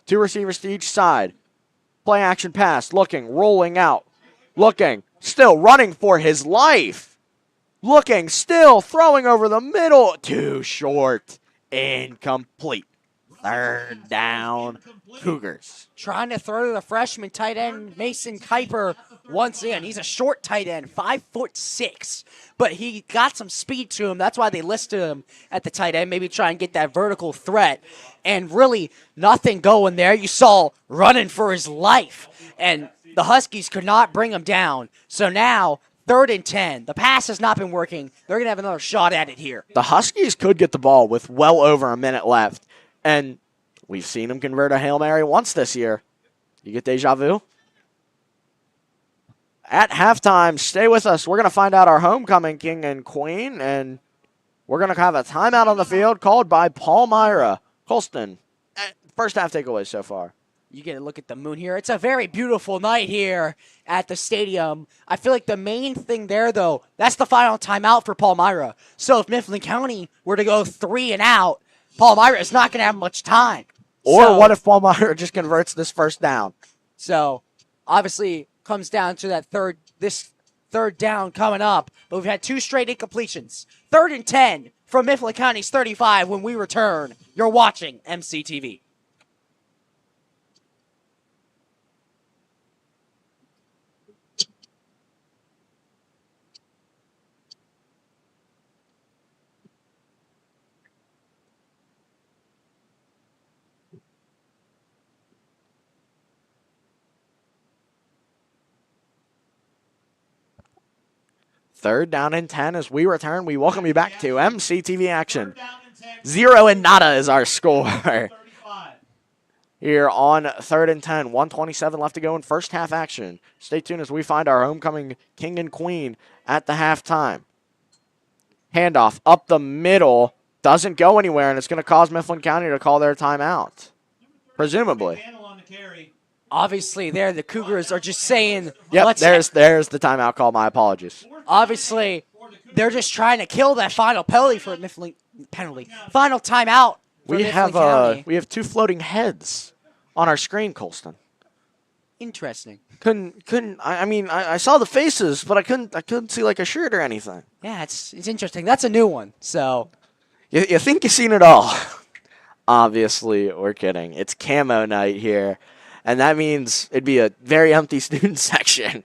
2 receivers to each side. Play action pass. Looking, rolling out. Looking, still running for his life. Looking, still throwing over the middle. Too short. Incomplete. 3rd down, Cougars. Trying to throw to the freshman tight end, Mason Kuiper, once again. He's a short tight end, 5'6", but he got some speed to him. That's why they listed him at the tight end, maybe try and get that vertical threat. And really, nothing going there. You saw running for his life, and the Huskies could not bring him down. So now, 3rd and 10. The pass has not been working. They're going to have another shot at it here. The Huskies could get the ball with well over a minute left. And we've seen him convert a Hail Mary once this year. You get deja vu? At halftime, stay with us. We're going to find out our homecoming king and queen, and we're going to have a timeout on the field called by Palmyra. Colston, first half takeaways so far. You get a look at the moon here. It's a very beautiful night here at the stadium. I feel like the main thing there, though, that's the final timeout for Palmyra. So if Mifflin County were to go 3 and out, Palmyra is not going to have much time. Or what if Palmyra just converts this first down? So, obviously, comes down to that third down coming up. But we've had 2 straight incompletions. 3rd and 10 from Mifflin County's 35 when we return. You're watching MCTV. Third down and 10 as we return. We welcome you back to MCTV action. 0 and nada is our score. Here on 3rd and 10. 1:27 left to go in first half action. Stay tuned as we find our homecoming king and queen at the halftime. Handoff up the middle. Doesn't go anywhere, and it's going to cause Mifflin County to call their timeout. Presumably. Obviously, there the Cougars are just saying, yep, there's the timeout call. My apologies. Obviously, they're just trying to kill that final penalty for Mifflin. Final timeout for Mifflin County. We have 2 floating heads on our screen, Colston. Interesting. I saw the faces, but I couldn't see like a shirt or anything. Yeah, it's interesting. That's a new one. So you think you've seen it all? Obviously, we're kidding. It's camo night here. And that means it'd be a very empty student section.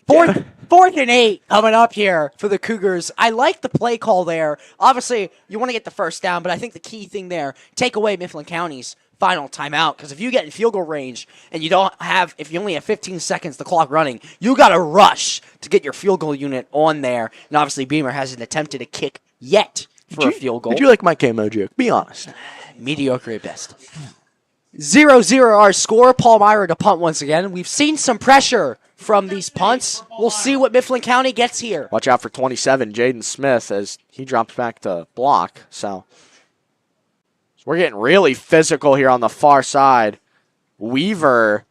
Fourth and 8 coming up here for the Cougars. I like the play call there. Obviously, you want to get the first down, but I think the key thing there, take away Mifflin County's final timeout. Because if you get in field goal range and if you only have 15 seconds, the clock running, you got to rush to get your field goal unit on there. And obviously, Beamer hasn't attempted a kick yet for a field goal. Did you like my camo joke? Be honest. Mediocre at best. 0-0 our score. Palmyra to punt once again. We've seen some pressure from these punts. We'll see what Mifflin County gets here. Watch out for 27, Jaden Smith, as he drops back to block. So we're getting really physical here on the far side. Weaver,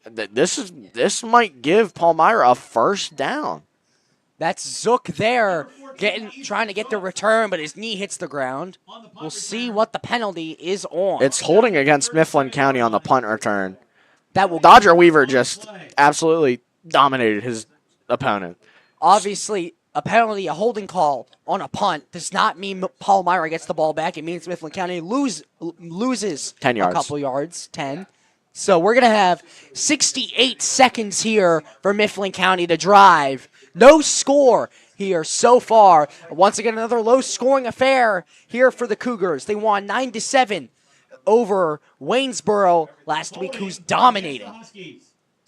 this might give Palmyra a first down. That's Zook there, trying to get the return, but his knee hits the ground. We'll see what the penalty is on. It's holding against Mifflin County on the punt return. Dodger Weaver just absolutely dominated his opponent. Obviously, a penalty, a holding call on a punt does not mean Palmyra gets the ball back. It means Mifflin County loses 10 yards. A couple yards, 10. So we're going to have 68 seconds here for Mifflin County to drive. No score here so far. Once again, another low-scoring affair here for the Cougars. They won 9-7 over Waynesboro last week, who's dominating.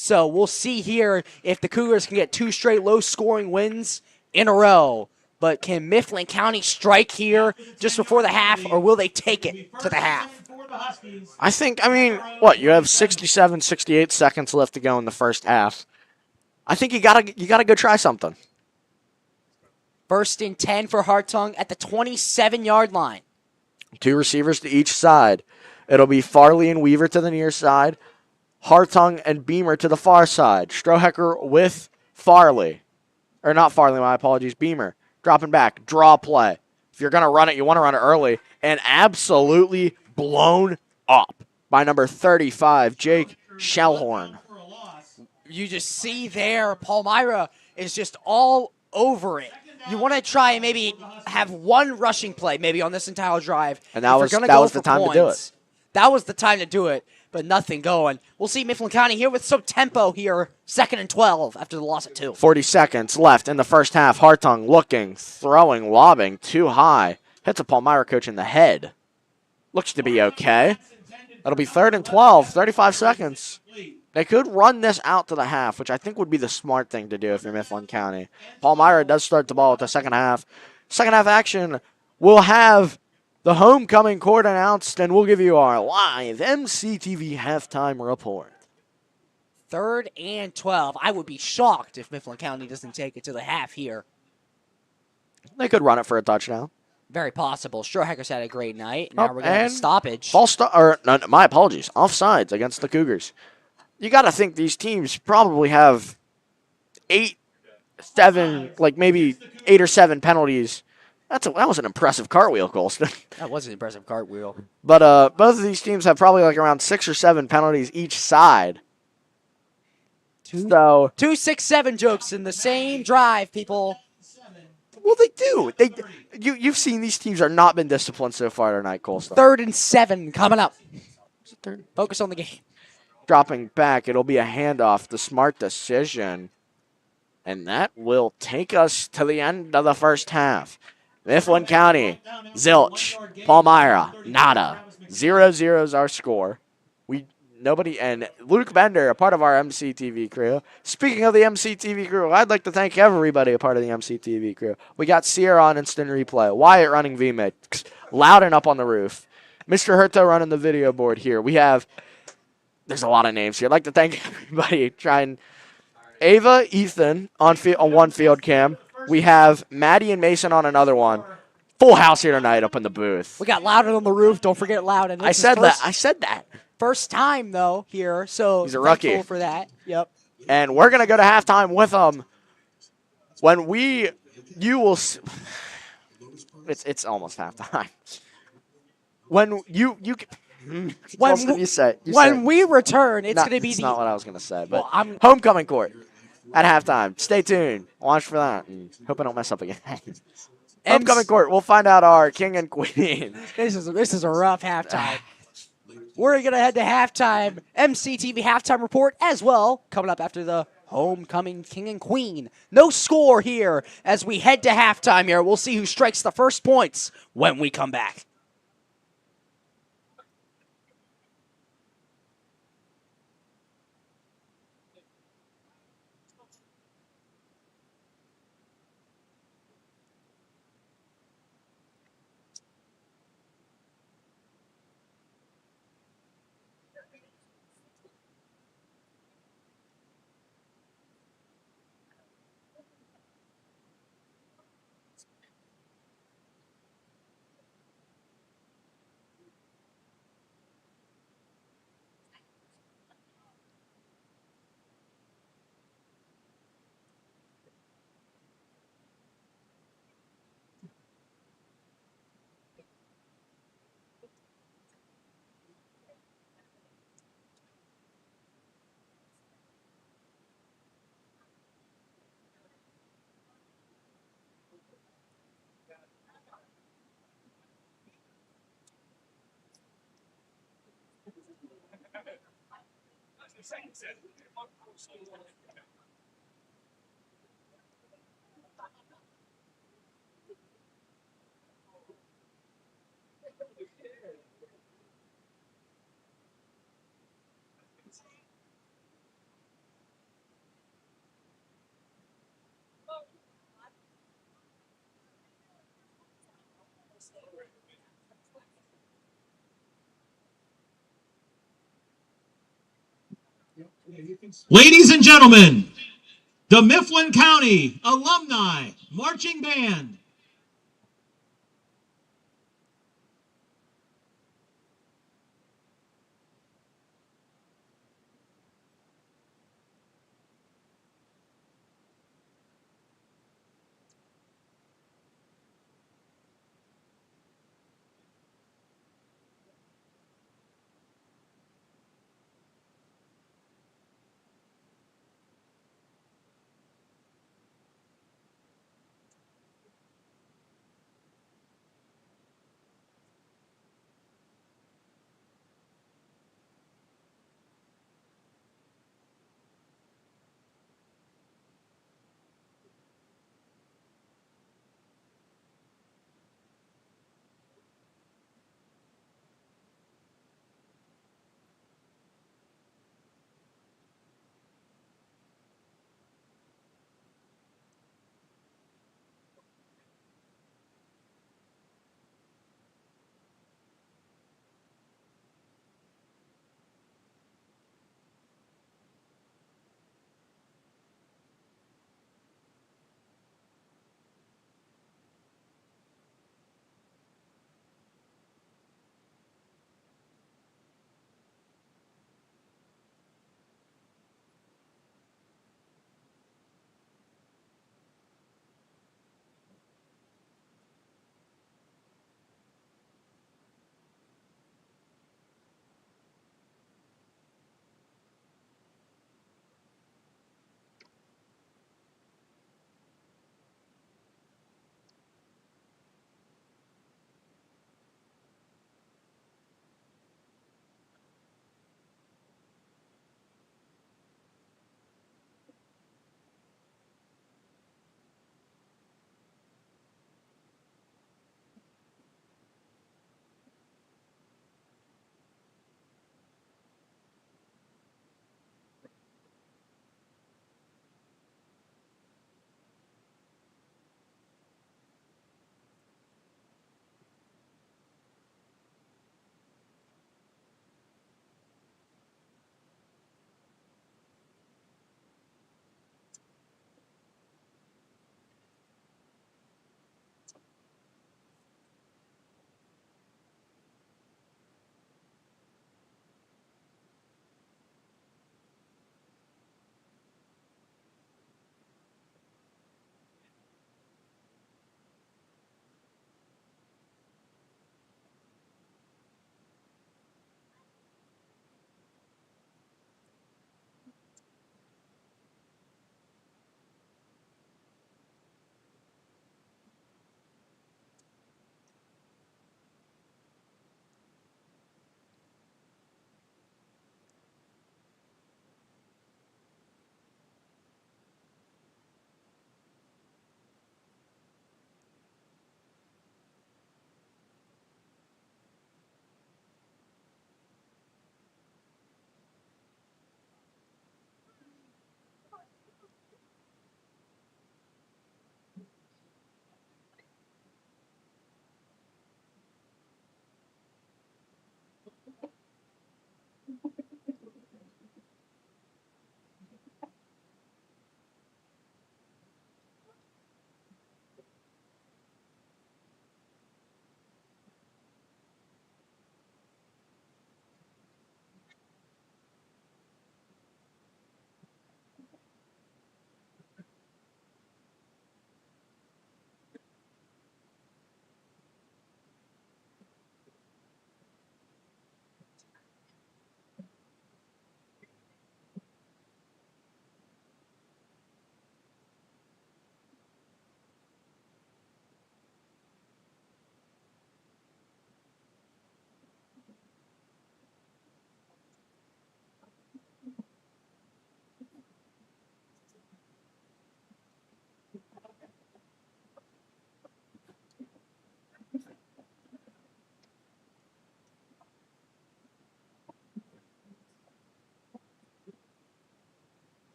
So we'll see here if the Cougars can get 2 straight low-scoring wins in a row. But can Mifflin County strike here just before the half, or will they take it to the half? I think, what, you have 67, 68 seconds left to go in the first half. I think you gotta go try something. 1st and 10 for Hartung at the 27-yard line. 2 receivers to each side. It'll be Farley and Weaver to the near side, Hartung and Beamer to the far side. Strohecker with Farley. Or not Farley, my apologies, Beamer. Dropping back, draw play. If you're going to run it, you want to run it early. And absolutely blown up by number 35, Jake Shellhorn. You just see there, Palmyra is just all over it. You want to try and maybe have one rushing play maybe on this entire drive. And that was the time to do it. That was the time to do it, but nothing going. We'll see Mifflin County here with some tempo here, 2nd and 12 after the loss of 2. 40 seconds left in the first half. Hartung looking, throwing, lobbing, too high. Hits a Palmyra coach in the head. Looks to be okay. That'll be 3rd and 12, 35 seconds. They could run this out to the half, which I think would be the smart thing to do if you're Mifflin County. Palmyra does start the ball with the second half. Second half action will have the homecoming court announced, and we'll give you our live MCTV halftime report. 3rd and 12. I would be shocked if Mifflin County doesn't take it to the half here. They could run it for a touchdown. Very possible. Strohecker's had a great night. Now we're going to stoppage. My apologies. Offsides against the Cougars. You got to think these teams probably have 8 or 7 penalties. That was an impressive cartwheel, Colston. That was an impressive cartwheel. But both of these teams have probably around 6 or 7 penalties each side. So 2, 6, 7 jokes in the same drive, people. Well, they do. You've seen these teams are not been disciplined so far tonight, Colston. 3rd and 7 coming up. Focus on the game. Dropping back, it'll be a handoff. The smart decision. And that will take us to the end of the first half. Mifflin County, zilch. Palmyra, nada. 0-0 is our score. And Luke Bender, a part of our MCTV crew. Speaking of the MCTV crew, I'd like to thank everybody a part of the MCTV crew. We got Sierra on instant replay, Wyatt running VMix, Loudon up on the roof, Mr. Herto running the video board here. There's a lot of names here. I'd like to thank everybody. Ava, Ethan on one field cam. We have Maddie and Mason on another one. Full house here tonight up in the booth. We got Loudon on the roof. Don't forget Loudon. I said that. First time, though, here. So he's a rookie for that. Yep. And we're going to go to halftime with them. It's almost halftime. When we return, it's going to be That's not what I was going to say, but well, homecoming court at halftime. Stay tuned. Watch for that. And hope I don't mess up again. Homecoming court. We'll find out our king and queen. This is a rough halftime. We're going to head to halftime. MCTV halftime report as well, coming up after the homecoming king and queen. No score here as we head to halftime here. We'll see who strikes the first points when we come back. Ladies and gentlemen, the Mifflin County Alumni Marching Band.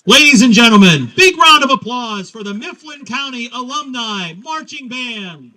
Ladies and gentlemen, big round of applause for the Mifflin County Alumni Marching Band.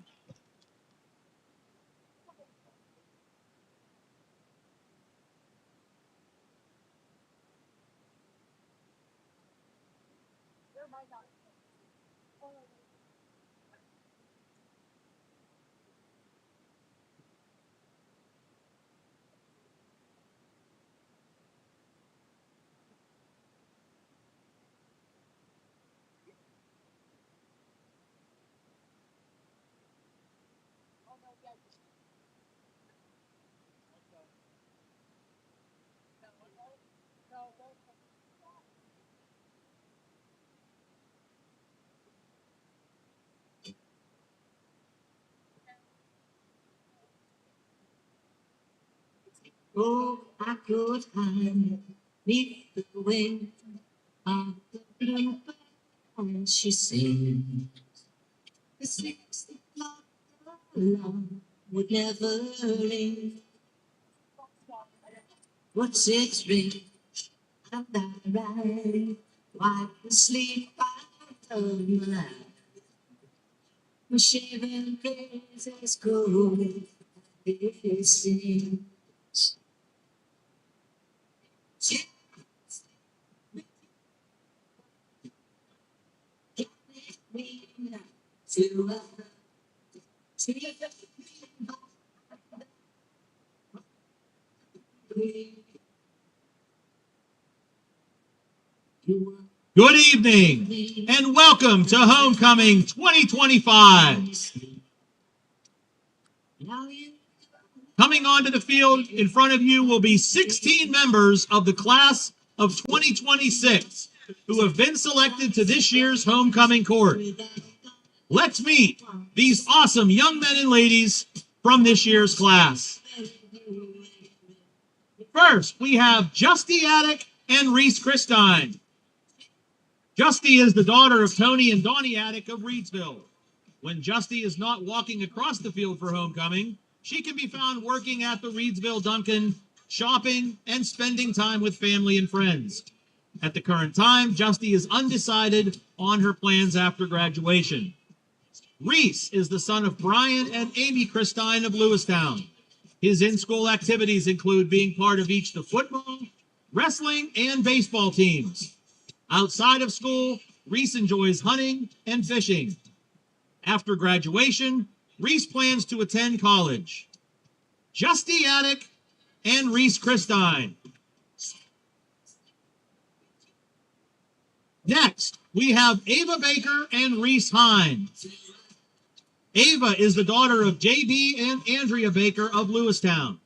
Oh, I could hide neath the wing of the bluebird, and she sings. The 60 o'clock alarm would never ring. What 6 ring? And I ride, wipe the sleep out of my eye. My shaven praises go, they sing. Good evening and welcome to Homecoming 2025. Coming onto the field in front of you will be 16 members of the class of 2026 who have been selected to this year's homecoming court. Let's meet these awesome young men and ladies from this year's class. First, we have Justy Attic and Reese Christine. Justy is the daughter of Tony and Donnie Attic of Reedsville. When Justy is not walking across the field for homecoming, she can be found working at the Reedsville Dunkin', shopping, and spending time with family and friends. At the current time, Justy is undecided on her plans after graduation. Reese is the son of Brian and Amy Christine of Lewistown. His in-school activities include being part of each the football, wrestling, and baseball teams. Outside of school, Reese enjoys hunting and fishing. After graduation, Reese plans to attend college. Justy Attic and Reese Christine. Next, we have Ava Baker and Reese Hines. Ava is the daughter of JB and Andrea Baker of Lewistown.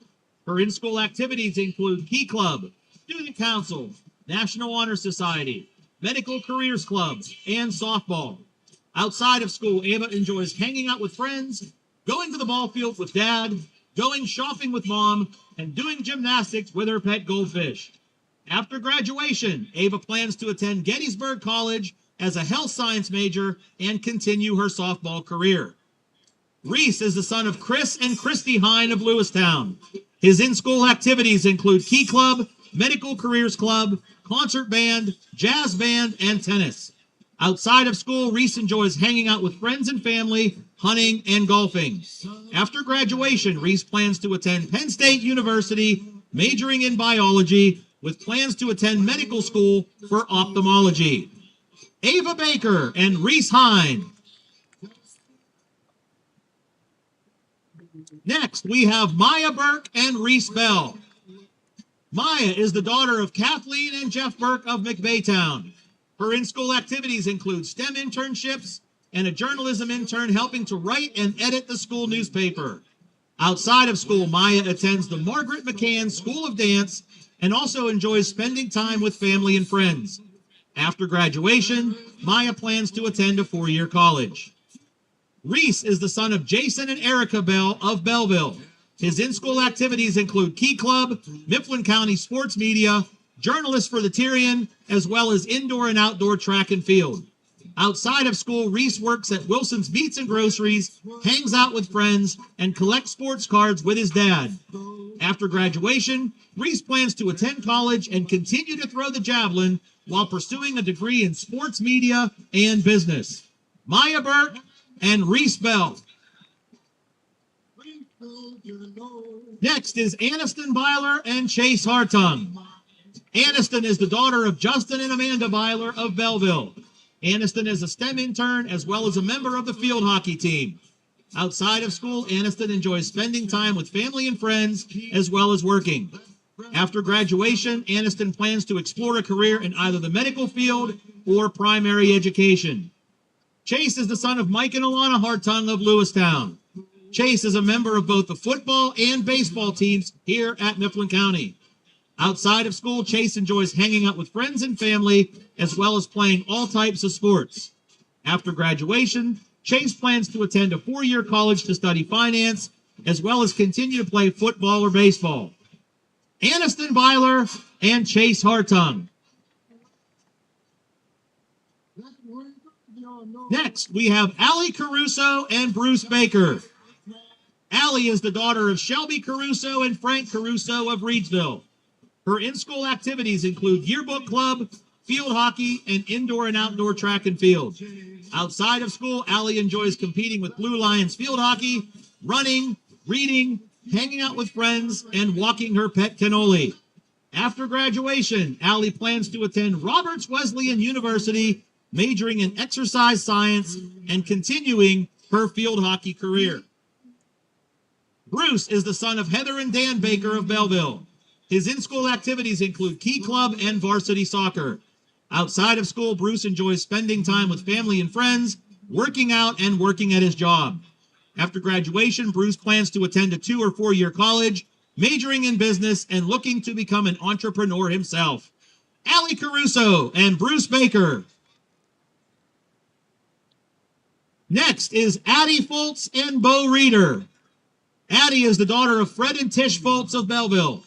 Her in-school activities include Key Club, Student Council, National Honor Society, Medical Careers Club, and softball. Outside of school, Ava enjoys hanging out with friends, going to the ball field with dad, going shopping with mom, and doing gymnastics with her pet goldfish. After graduation, Ava plans to attend Gettysburg College as a health science major and continue her softball career. Reese is the son of Chris and Christy Hine of Lewistown. His in-school activities include Key Club, Medical Careers Club, concert band, jazz band, and tennis. Outside of school, Reese enjoys hanging out with friends and family, hunting, and golfing. After graduation, Reese plans to attend Penn State University, majoring in biology, with plans to attend medical school for ophthalmology. Ava Baker and Reese Hine. Next, we have Maya Burke and Reese Bell. Maya is the daughter of Kathleen and Jeff Burke of McBaytown. Her in-school activities include STEM internships and a journalism intern helping to write and edit the school newspaper. Outside of school, Maya attends the Margaret McCann School of Dance and also enjoys spending time with family and friends. After graduation, Maya plans to attend a 4-year college. Reese is the son of Jason and Erica Bell of Belleville. His in-school activities include Key Club, Mifflin County Sports Media, journalist for the Tyrian, as well as indoor and outdoor track and field. Outside of school, Reese works at Wilson's Meats and Groceries, hangs out with friends, and collects sports cards with his dad. After graduation, Reese plans to attend college and continue to throw the javelin while pursuing a degree in sports media and business. Maya Burke and Reese Bell. Next is Aniston Byler and Chase Hartung. Aniston is the daughter of Justin and Amanda Byler of Belleville. Aniston is a STEM intern as well as a member of the field hockey team. Outside of school, Aniston enjoys spending time with family and friends as well as working. After graduation, Aniston plans to explore a career in either the medical field or primary education. Chase is the son of Mike and Alana Hartung of Lewistown. Chase is a member of both the football and baseball teams here at Mifflin County. Outside of school, Chase enjoys hanging out with friends and family, as well as playing all types of sports. After graduation, Chase plans to attend a 4-year college to study finance, as well as continue to play football or baseball. Aniston Byler and Chase Hartung. Next, we have Allie Caruso and Bruce Baker. Allie is the daughter of Shelby Caruso and Frank Caruso of Reedsville. Her in-school activities include yearbook club, field hockey, and indoor and outdoor track and field. Outside of school, Allie enjoys competing with Blue Lions field hockey, running, reading, hanging out with friends, and walking her pet cannoli. After graduation, Allie plans to attend Roberts Wesleyan University, majoring in exercise science and continuing her field hockey career. Bruce is the son of Heather and Dan Baker of Belleville. His in-school activities include Key Club and varsity soccer. Outside of school, Bruce enjoys spending time with family and friends, working out, and working at his job. After graduation, Bruce plans to attend a 2- or 4-year college, majoring in business and looking to become an entrepreneur himself. Allie Caruso and Bruce Baker. Next is Addie Fultz and Bo Reeder. Addie is the daughter of Fred and Tish Fultz of Belleville.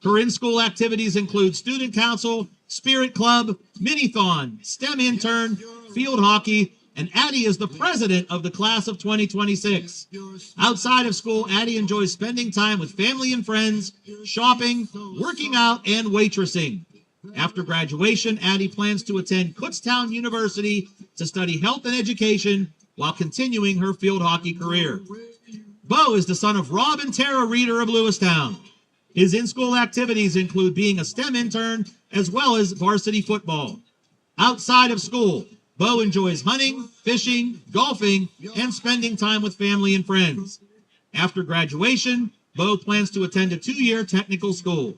Her in-school activities include student council, spirit club, mini-thon, STEM intern, field hockey, and Addie is the president of the class of 2026. Outside of school, Addie enjoys spending time with family and friends, shopping, working out, and waitressing. After graduation, Addie plans to attend Kutztown University to study health and education while continuing her field hockey career. Bo is the son of Rob and Tara Reeder of Lewistown. His in-school activities include being a STEM intern as well as varsity football. Outside of school, Bo enjoys hunting, fishing, golfing, and spending time with family and friends. After graduation, Bo plans to attend a 2-year technical school.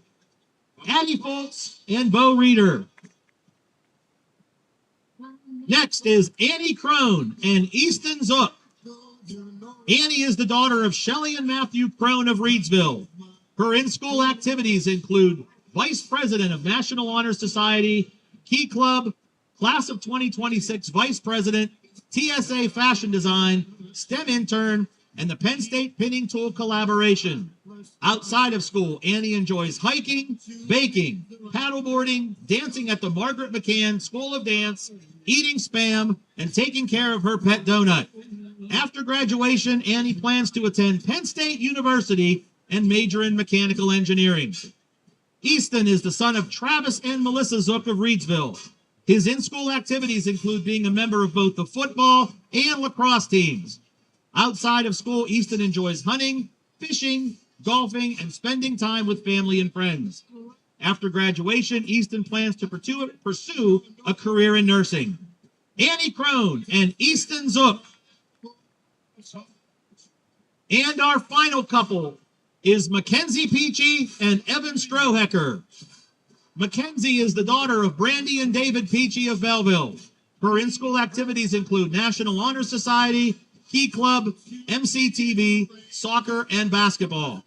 Addie Fultz and Bo Reeder. Next is Annie Crone and Easton Zook. Annie is the daughter of Shelley and Matthew Crone of Reedsville. Her in-school activities include Vice President of National Honor Society, Key Club, Class of 2026 Vice President, TSA Fashion Design, STEM Intern, and the Penn State Pinning Tool Collaboration. Outside of school, Annie enjoys hiking, baking, paddleboarding, dancing at the Margaret McCann School of Dance, eating Spam, and taking care of her pet donut. After graduation, Annie plans to attend Penn State University and major in mechanical engineering. Easton is the son of Travis and Melissa Zook of Reedsville. His in-school activities include being a member of both the football and lacrosse teams. Outside of school, Easton enjoys hunting, fishing, golfing, and spending time with family and friends. After graduation, Easton plans to pursue a career in nursing. Annie Crone and Easton Zook. And our final couple is Mackenzie Peachy and Evan Strohecker. Mackenzie is the daughter of Brandy and David Peachy of Belleville. Her in-school activities include National Honor Society, Key Club, MCTV, soccer, and basketball.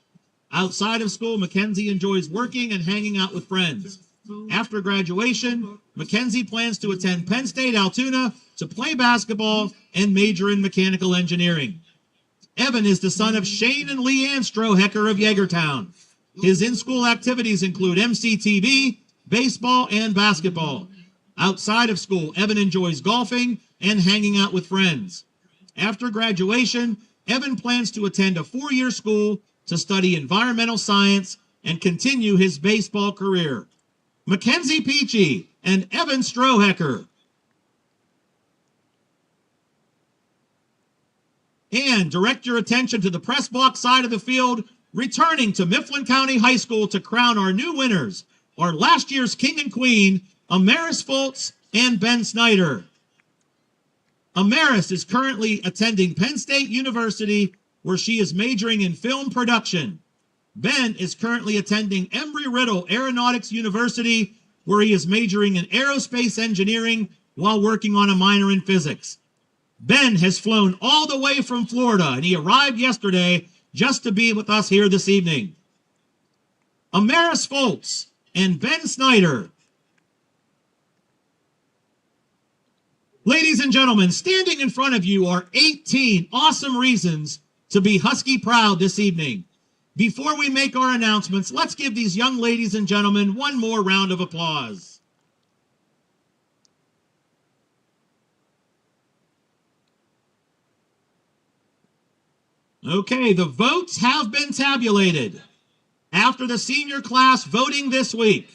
Outside of school, Mackenzie enjoys working and hanging out with friends. After graduation, Mackenzie plans to attend Penn State Altoona to play basketball and major in mechanical engineering. Evan is the son of Shane and Leanne Strohecker of Yeagertown. His in-school activities include MCTV, baseball, and basketball. Outside of school, Evan enjoys golfing and hanging out with friends. After graduation, Evan plans to attend a 4-year school to study environmental science and continue his baseball career. Mackenzie Peachy and Evan Strohecker. And direct your attention to the press box side of the field, returning to Mifflin County High School to crown our new winners, our last year's king and queen, Amaris Foltz and Ben Snyder. Amaris is currently attending Penn State University, where she is majoring in film production. Ben is currently attending Embry-Riddle Aeronautics University, where he is majoring in aerospace engineering while working on a minor in physics. Ben has flown all the way from Florida, and he arrived yesterday just to be with us here this evening. Amaris Foltz and Ben Snyder. Ladies and gentlemen, standing in front of you are 18 awesome reasons to be Husky proud this evening. Before we make our announcements, let's give these young ladies and gentlemen one more round of applause. Okay, the votes have been tabulated. After the senior class voting this week,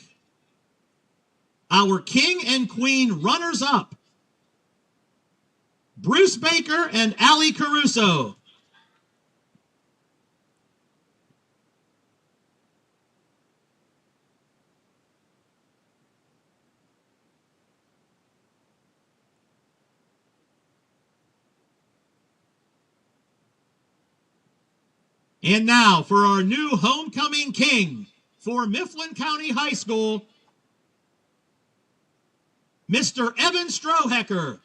our king and queen runners-up, Bruce Baker and Allie Caruso. And now for our new homecoming king for Mifflin County High School, Mr. Evan Strohecker.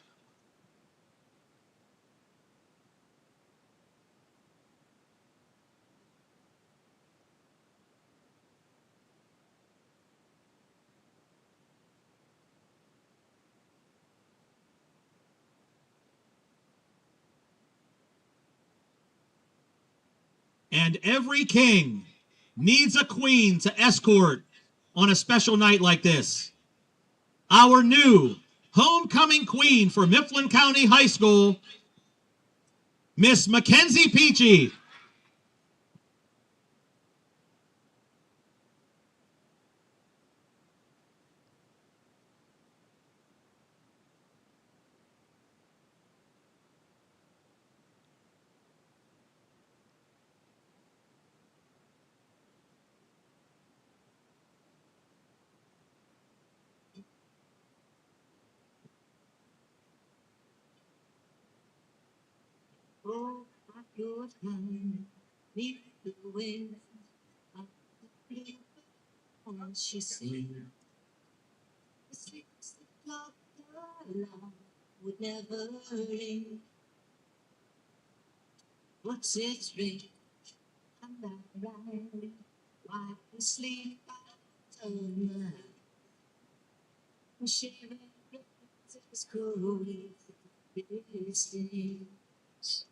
And every king needs a queen to escort on a special night like this. Our new homecoming queen for Mifflin County High School, Miss Mackenzie Peachy. Oh, I could hide neath the wings of the blue one she sings. The six o'clock alarm would never ring. But it's ring, and I ride, wipe the sleep out of my eyes. The shivering is cold, it stings.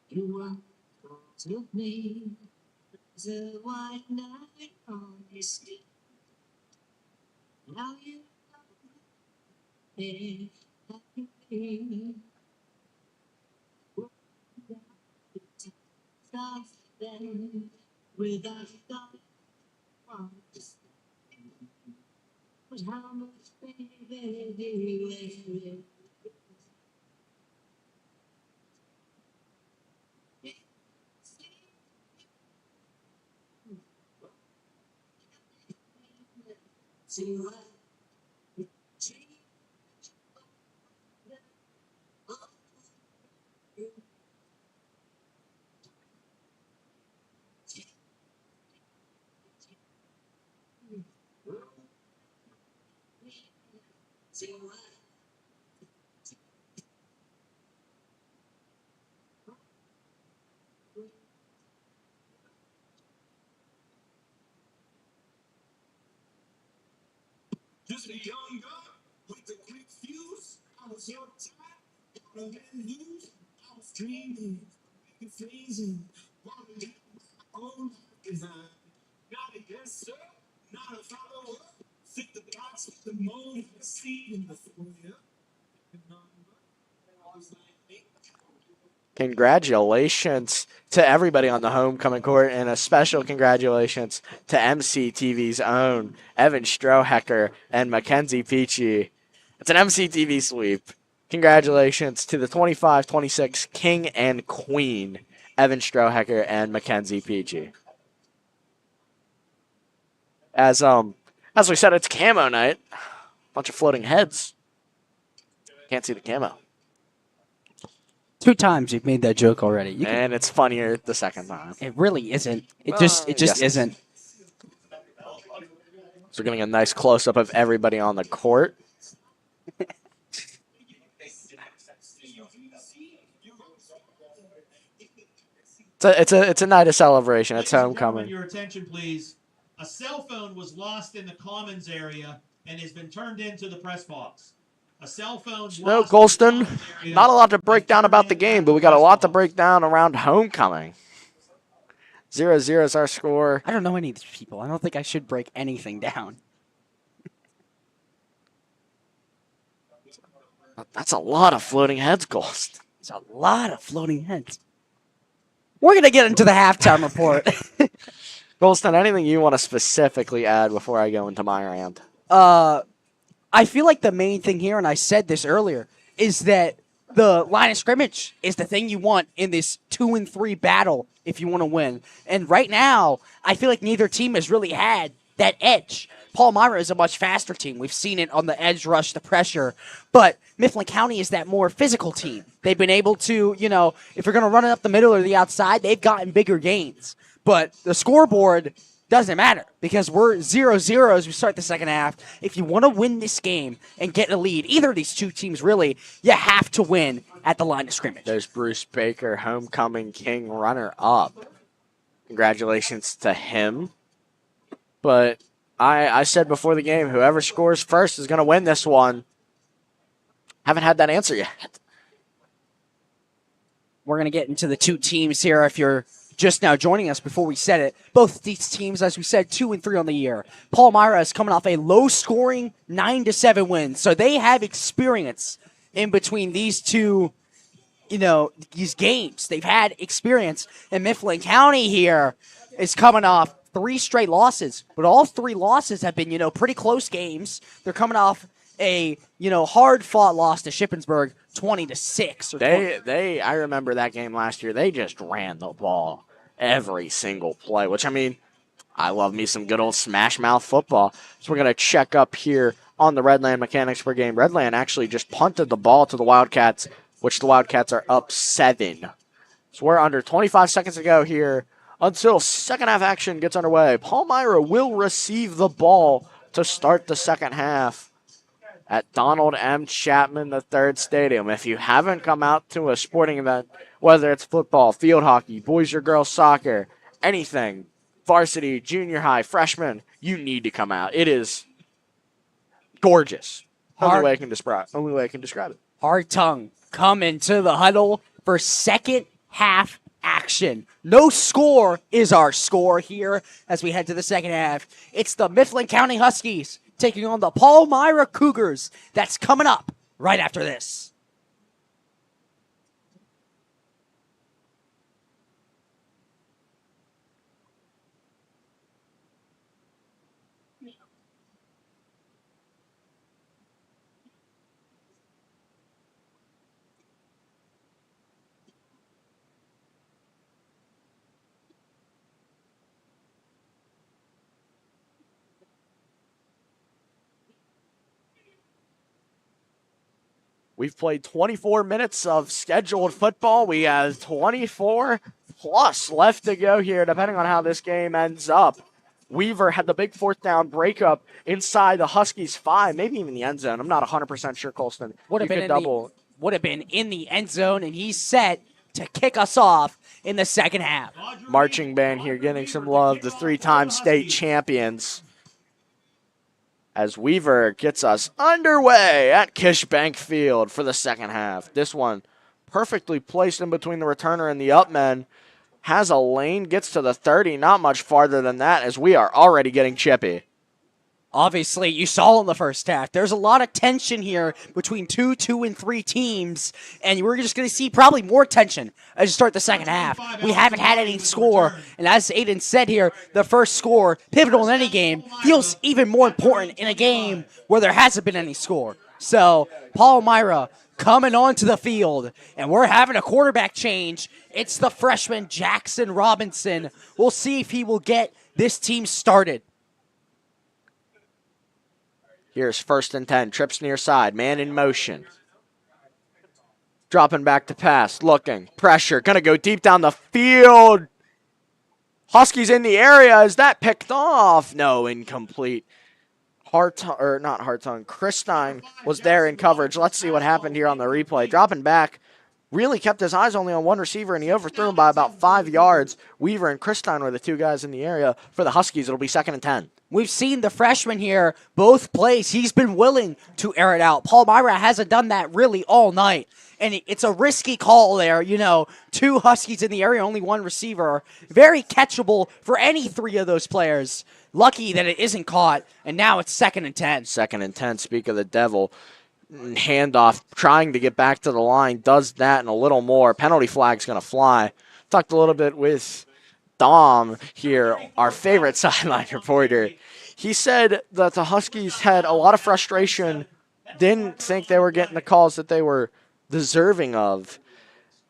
You are took me as a white knight on his skin. Now you know me, happy me. Stop then without thought. But how much baby do you to See what? Just a young gun with a quick fuse. I was your type. Wanna let loose. I was dreaming, making freezing. Wanna get my own life design. Not a yes sir, not a follower. Fit the box with the mold, receiving the foyer. Always like me. Congratulations to everybody on the homecoming court, and a special congratulations to MCTV's own Evan Strohecker and Mackenzie Peachy. It's an MCTV sweep. Congratulations to the 25-26 King and Queen, Evan Strohecker and Mackenzie Peachy. As we said, it's camo night. Bunch of floating heads. Can't see the camo. 2 times you've made that joke already. And it's funnier the second time. It really isn't. It just yes. isn't. So we're getting a nice close-up of everybody on the court. It's a night of celebration. It's Ladies and gentlemen, homecoming. your attention, please. A cell phone was lost in the commons area and has been turned into the press box. A cell phone. No, Golston, not a lot to break down about the game, but we got a lot to break down around homecoming. 0-0 is our score. I don't know any of these people. I don't think I should break anything down. That's a lot of floating heads, Golst. It's a lot of floating heads. We're going to get into the halftime report. Golston, anything you want to specifically add before I go into my rant? I feel like the main thing here, and I said this earlier, is that the line of scrimmage is the thing you want in this 2-3 battle if you want to win. And right now, I feel like neither team has really had that edge. Palmyra is a much faster team. We've seen it on the edge rush, the pressure. But Mifflin County is that more physical team. They've been able to, if you're going to run it up the middle or the outside, they've gotten bigger gains. But the scoreboard doesn't matter because we're 0-0 as we start the second half. If you want to win this game and get a lead, either of these two teams really, you have to win at the line of scrimmage. There's Bruce Baker, homecoming king runner-up. Congratulations to him. But I said before the game, whoever scores first is going to win this one. Haven't had that answer yet. We're going to get into the two teams here if you're just now joining us before we said it. Both these teams, as we said, 2-3 on the year. Palmyra is coming off a low-scoring 9-7 win, so they have experience in between these two, these games. They've had experience. And Mifflin County here is coming off 3 straight losses, but all 3 losses have been, pretty close games. They're coming off a, hard-fought loss to Shippensburg, 20-6. I remember that game last year. They just ran the ball every single play, which, I love me some good old smash mouth football. So we're going to check up here on the Redland mechanics per game. Redland actually just punted the ball to the Wildcats, which the Wildcats are up 7. So we're under 25 seconds to go here until second half action gets underway. Palmyra will receive the ball to start the second half at Donald M. Chapman III Stadium. If you haven't come out to a sporting event, whether it's football, field hockey, boys or girls soccer, anything, varsity, junior high, freshman, you need to come out. It is gorgeous. Only way I can describe it. Hard tongue coming to the huddle for second half action. No score is our score here as we head to the second half. It's the Mifflin County Huskies taking on the Palmyra Cougars. That's coming up right after this. We've played 24 minutes of scheduled football. We have 24 plus left to go here, depending on how this game ends up. Weaver had the big fourth down breakup inside the Huskies 5, maybe even the end zone. I'm not 100% sure, Colston. Would have You been could would have been in the end zone, and he's set to kick us off in the second half. Marching band here getting some love, the 3-time state champions. As Weaver gets us underway at Kish Bank Field for the second half. This one perfectly placed in between the returner and the upmen. Has a lane, gets to the 30, not much farther than that as we are already getting chippy. Obviously, you saw in the first half, there's a lot of tension here between 2 and 3 teams, and we're just going to see probably more tension as you start the second half. We haven't had any score, and as Aiden said here, the first score, pivotal in any game, feels even more important in a game where there hasn't been any score. So, Palmyra coming onto the field, and we're having a quarterback change. It's the freshman Jackson Robinson. We'll see if he will get this team started. Here's 1st and 10, trips near side, man in motion. Dropping back to pass, looking, pressure, gonna go deep down the field. Huskies in the area, is that picked off? No, incomplete. Christine was there in coverage. Let's see what happened here on the replay. Dropping back, really kept his eyes only on one receiver, and he overthrew him by about 5 yards. Weaver and Christine were the 2 guys in the area. For the Huskies, it'll be 2nd and 10. We've seen the freshman here, both plays. He's been willing to air it out. Palmyra hasn't done that really all night. And it's a risky call there. 2 Huskies in the area, only 1 receiver. Very catchable for any 3 of those players. Lucky that it isn't caught, and now it's 2nd and 10. 2nd and 10, speak of the devil. Handoff, trying to get back to the line, does that and a little more. Penalty flag's going to fly. Talked a little bit with Dom here, our favorite sideline reporter. He said that the Huskies had a lot of frustration, didn't think they were getting the calls that they were deserving of.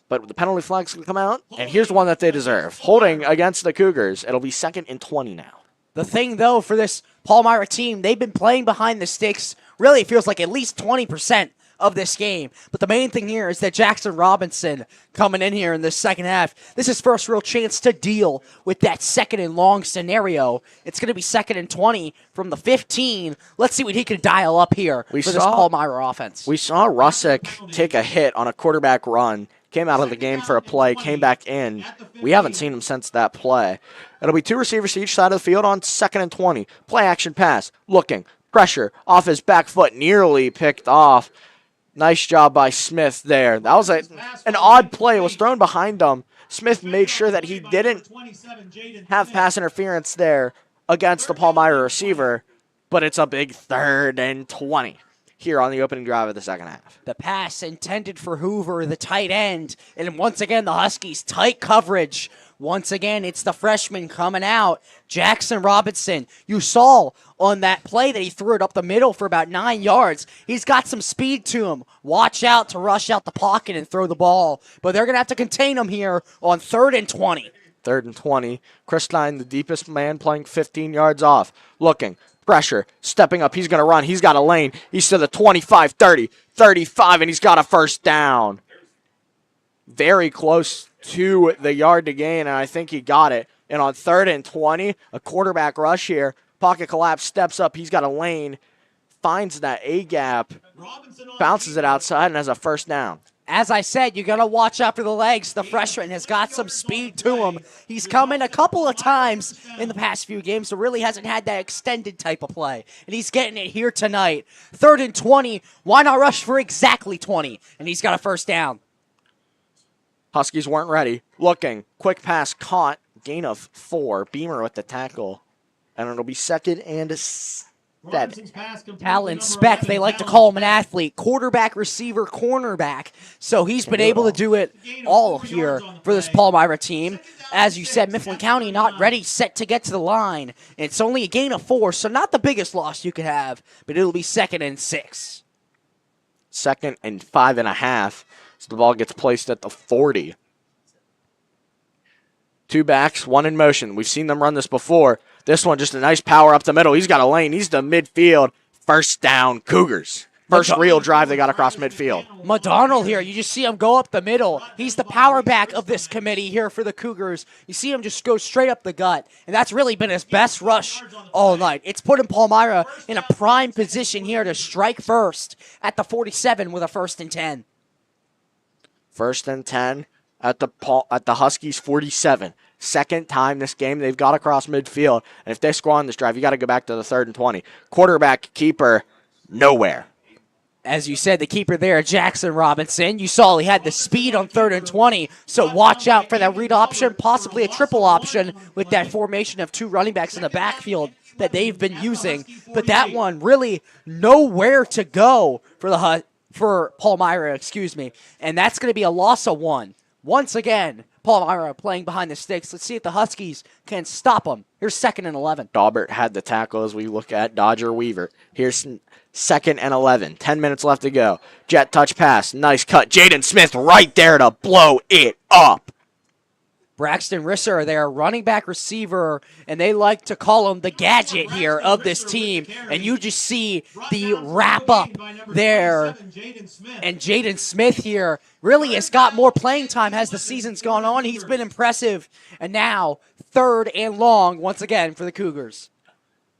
But the penalty flag's going to come out, and here's one that they deserve. Holding against the Cougars. It'll be 2nd and 20 now. The thing, though, for this Palmyra team, they've been playing behind the sticks. Really, it feels like at least 20% of this game. But the main thing here is that Jackson Robinson coming in here in the second half. This is his first real chance to deal with that 2nd and long scenario. It's going to be 2nd and 20 from the 15. Let's see what he can dial up here for this Palmyra offense. We saw Russick take a hit on a quarterback run. Came out of the game for a play, came back in. We haven't seen him since that play. It'll be 2 receivers to each side of the field on 2nd and 20. Play action pass, looking, pressure, off his back foot, nearly picked off. Nice job by Smith there. That was an odd play. It was thrown behind him. Smith made sure that he didn't have pass interference there against the Palmyra receiver, but it's a big 3rd and 20. Here on the opening drive of the second half. The pass intended for Hoover, the tight end. And once again, the Huskies tight coverage. Once again, it's the freshman coming out, Jackson Robinson. You saw on that play that he threw it up the middle for about 9 yards. He's got some speed to him. Watch out to rush out the pocket and throw the ball. But they're going to have to contain him here on 3rd and 20. 3rd and 20. Christine, the deepest man, playing 15 yards off. Looking. Pressure, stepping up, he's going to run, he's got a lane, he's to the 25, 30, 35, and he's got a first down. Very close to the yard to gain, and I think he got it. And on 3rd and 20, a quarterback rush here, pocket collapse, steps up, he's got a lane, finds that A-gap, bounces it outside, and has a first down. As I said, you got to watch out for the legs. The freshman has got some speed to him. He's come in a couple of times in the past few games, so really hasn't had that extended type of play. And he's getting it here tonight. 3rd and 20. Why not rush for exactly 20? And he's got a first down. Huskies weren't ready. Looking. Quick pass caught. Gain of 4. Beamer with the tackle. And it'll be 2nd and 7. Talent spec, they like to call him an athlete. Quarterback, receiver, cornerback. So he's been able to do it all here for this Palmyra team. As you said, Mifflin County not ready, set to get to the line. It's only a gain of 4, so not the biggest loss you could have, but it'll be 2nd and 6. 2nd and 5.5. So the ball gets placed at the 40. 2 backs, 1 in motion. We've seen them run this before. This one just a nice power up the middle. He's got a lane. He's to midfield. First down, Cougars. First real drive they got across midfield. McDonald here, you just see him go up the middle. He's the power back of this committee here for the Cougars. You see him just go straight up the gut, and that's really been his best rush all night. It's putting Palmyra in a prime position here to strike first at the 47 with a 1st and 10. 1st and 10 at the Huskies 47. Second time this game they've got across midfield. And if they score on this drive, you got to go back to the 3rd and 20. Quarterback, keeper, nowhere. As you said, the keeper there, Jackson Robinson. You saw he had the speed on 3rd and 20, so watch out for that read option, possibly a triple option with that formation of 2 running backs in the backfield that they've been using. But that one really nowhere to go for Palmyra, and that's going to be a loss of 1. Once again, Palmyra playing behind the sticks. Let's see if the Huskies can stop them. Here's 2nd and 11. Daubert had the tackle as we look at Dodger Weaver. Here's 2nd and 11. 10 minutes left to go. Jet touch pass. Nice cut. Jaden Smith right there to blow it up. Braxton Risser, their running back receiver, and they like to call him the gadget here of this team. And you just see the wrap up there. And Jaden Smith here really has got more playing time as the season's gone on. He's been impressive. And now 3rd and long once again for the Cougars.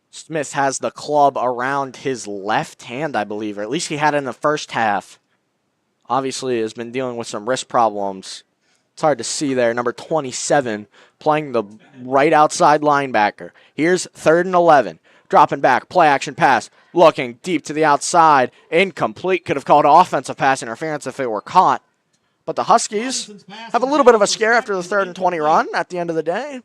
Smith has the club around his left hand, I believe, or at least he had it in the first half. Obviously has been dealing with some wrist problems. It's hard to see there. Number 27 playing the right outside linebacker. Here's 3rd and 11. Dropping back. Play action pass. Looking deep to the outside. Incomplete. Could have called offensive pass interference if it were caught. But the Huskies have a little bit of a scare after the 3rd and 20 run at the end of the day.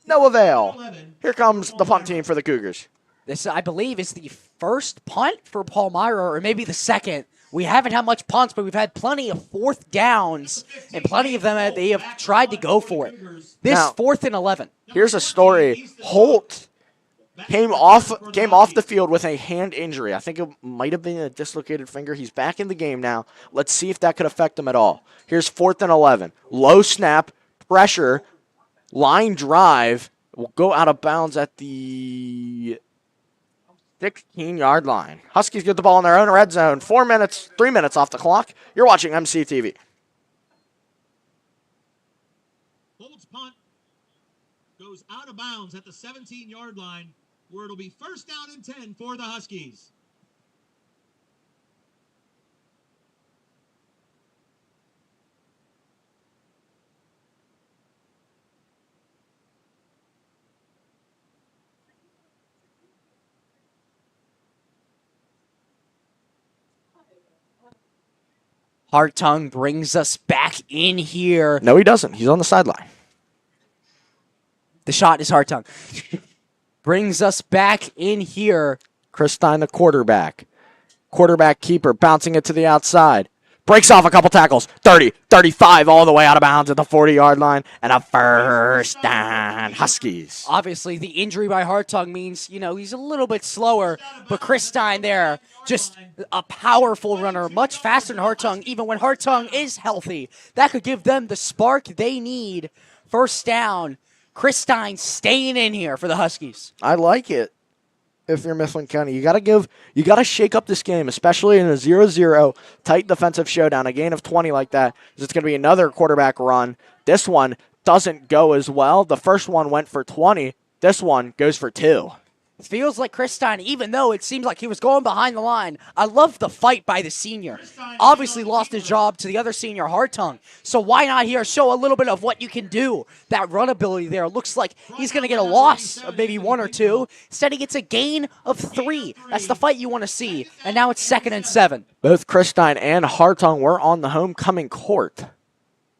No avail. Here comes the punt team for the Cougars. This, I believe, is the first punt for Palmyra, or maybe the second. We haven't had much punts, but we've had plenty of 4th downs, and plenty of them they have tried to go for it. This Now, 4th and 11. Here's a story. Holt came off the field with a hand injury. I think it might have been a dislocated finger. He's back in the game now. Let's see if that could affect him at all. Here's 4th and 11. Low snap, pressure, line drive. Will go out of bounds at the 16-yard line. Huskies get the ball in their own red zone. 3 minutes off the clock. You're watching MCTV. Holt's punt goes out of bounds at the 17-yard line, where it'll be 1st down and 10 for the Huskies. Hartung brings us back in here. No, he doesn't. He's on the sideline. The shot is Hartung. Brings us back in here. Chris Stein, the quarterback. Quarterback keeper bouncing it to the outside. Breaks off a couple tackles. 30, 35, all the way out of bounds at the 40-yard line. And a 1st down. Huskies. Obviously, the injury by Hartung means, he's a little bit slower. But Chris Stein there, just a powerful runner, much faster than Hartung, even when Hartung is healthy. That could give them the spark they need. 1st down. Chris Stein staying in here for the Huskies. I like it. If you're Mifflin County, you got to shake up this game, especially in a 0-0 tight defensive showdown. A gain of 20 like that, it's going to be another quarterback run. This one doesn't go as well. The first one went for 20. This one goes for 2. It feels like Chris Stein, even though it seems like he was going behind the line. I love the fight by the senior. Obviously lost his job to the other senior, Hartung. So why not here show a little bit of what you can do? That run ability there looks like he's going to get a loss of maybe 1 or 2. Instead, he gets a gain of 3. That's the fight you want to see. And now it's 2nd and 7. Both Chris Stein and Hartung were on the homecoming court.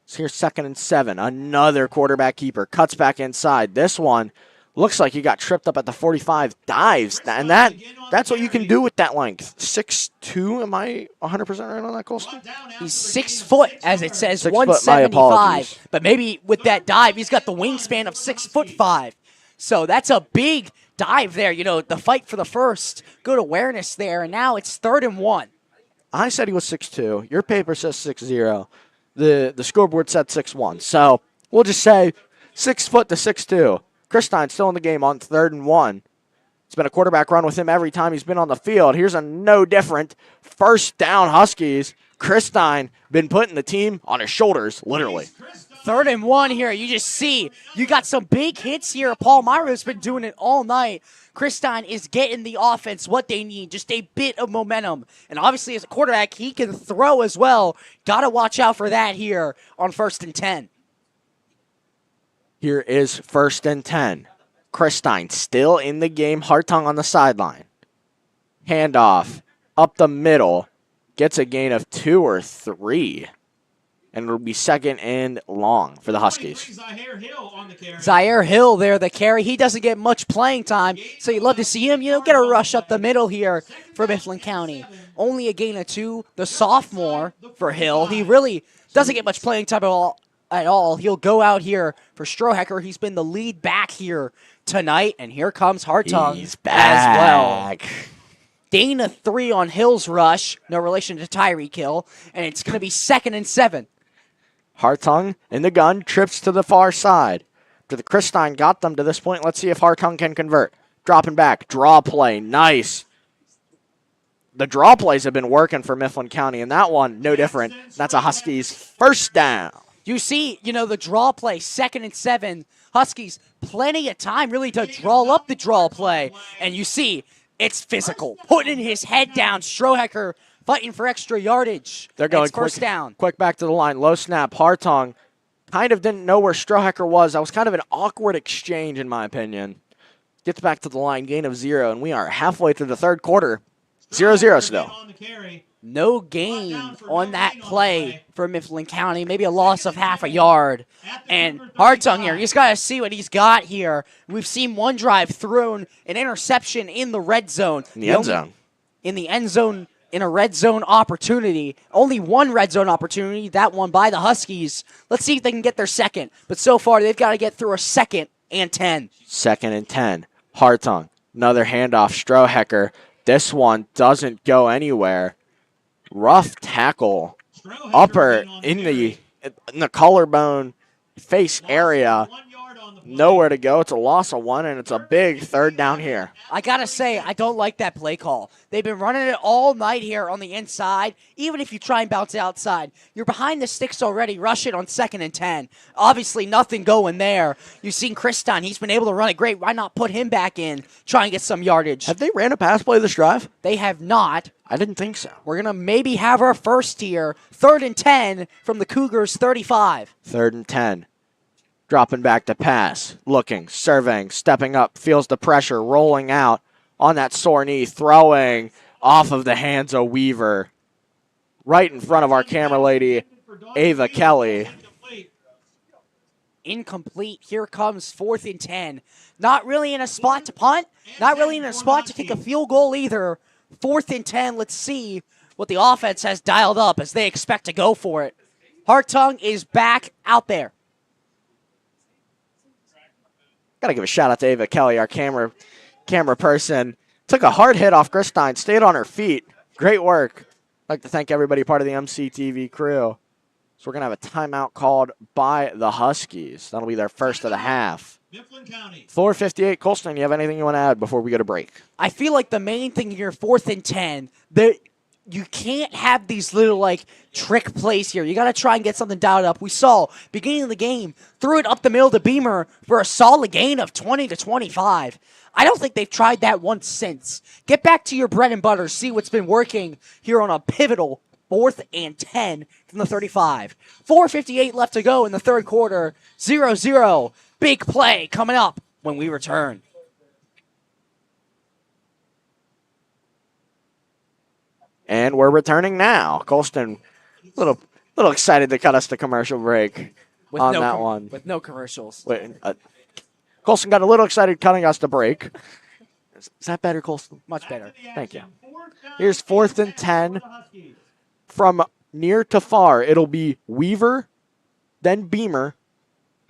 So here's 2nd and 7. Another quarterback keeper cuts back inside. This one looks like he got tripped up at the 45, dives, and that's what you can do with that length. 6'2", am I 100% right on that, Colston? He's 6 foot, as it says, 6 foot, 175. But maybe with that dive, he's got the wingspan of 6'5". So that's a big dive there. The fight for the first, good awareness there, and now it's 3rd and 1. I said he was 6'2". Your paper says 6'0". The scoreboard said 6'1". So we'll just say 6 foot to 6'2". Chris Stein still in the game on 3rd and 1. It's been a quarterback run with him every time he's been on the field. Here's a no different first down Huskies. Christine been putting the team on his shoulders, literally. 3rd and 1 here. You just see you got some big hits here. Palmyra has been doing it all night. Christine is getting the offense what they need, just a bit of momentum. And obviously as a quarterback, he can throw as well. Got to watch out for that here on 1st and 10. Here is 1st and 10. Christine still in the game. Hartung on the sideline. Handoff up the middle. Gets a gain of 2 or 3. And it'll be 2nd and long for the Huskies. Zaire Hill there, the carry. He doesn't get much playing time, so you'd love to see him, get a rush up the middle here for Mifflin County. Only a gain of 2. The sophomore for Hill, he really doesn't get much playing time at all. He'll go out here for Strohecker. He's been the lead back here tonight, and here comes Hartung He's back. as well. Gain of 3 on Hill's rush, no relation to Tyreek Hill, and it's going to be 2nd and 7. Hartung in the gun, trips to the far side. After the Christine got them to this point, let's see if Hartung can convert. Dropping back, draw play, nice. The draw plays have been working for Mifflin County, and that one, no different. That's a Huskies first down. You see, the draw play, 2nd and 7. Huskies, plenty of time really to draw up the draw play. And you see, it's physical. Putting his head down, Strohecker fighting for extra yardage. They're going it's first down. Quick back to the line. Low snap. Hartung kind of didn't know where Strohecker was. That was kind of an awkward exchange, in my opinion. Gets back to the line. Gain of 0, and we are halfway through the 3rd quarter. 0-0 still. No gain on that play for Mifflin County. Maybe a loss of half a yard. And Hartung here, you just got to see what he's got here. We've seen one drive thrown an interception in the red zone. In the end zone. In the end zone. In a red zone opportunity. Only one red zone opportunity, that one by the Huskies. Let's see if they can get their 2nd. But so far, they've got to get through a 2nd and 10. 2nd and 10. Hartung. Another handoff. Strohecker. This one doesn't go anywhere. Rough tackle. Upper in the collarbone face area. Nowhere to go. It's a loss of 1, and it's a big 3rd down here. I got to say, I don't like that play call. They've been running it all night here on the inside. Even if you try and bounce it outside, you're behind the sticks already. Rush it on 2nd and 10. Obviously, nothing going there. You've seen Christine. He's been able to run it great. Why not put him back in, try and get some yardage? Have they ran a pass play this drive? They have not. I didn't think so. We're going to maybe have our first here. 3rd and 10 from the Cougars' 35. 3rd and 10. Dropping back to pass. Looking, surveying, stepping up, feels the pressure, rolling out on that sore knee, throwing off of the hands of Weaver. Right in front of our camera lady, Ava Kelly. Incomplete. Here comes 4th and 10. Not really in a spot to punt. Not really in a spot to kick a field goal either. 4th and 10. Let's see what the offense has dialed up as they expect to go for it. Hartung is back out there. Got to give a shout out to Ava Kelly, our camera person. Took a hard hit off Christine, stayed on her feet. Great work. I'd like to thank everybody part of the MCTV crew. So we're going to have a timeout called by the Huskies. That'll be their first of the half. 4:58. Colston, you have anything you want to add before we go to break? I feel like the main thing here, 4th and 10, you can't have these little, trick plays here. You got to try and get something dialed up. We saw, beginning of the game, threw it up the middle to Beamer for a solid gain of 20 to 25. I don't think they've tried that once since. Get back to your bread and butter. See what's been working here on a pivotal 4th and 10 from the 35. 4:58 left to go in the 3rd quarter. 0-0. Big play coming up when we return. And we're returning now. Colston, little excited to cut us to commercial break on that one. With no commercials. Wait, Colston got a little excited cutting us to break. Is that better, Colston? Much better. Thank you. Here's 4th and 10 from near to far. It'll be Weaver, then Beamer,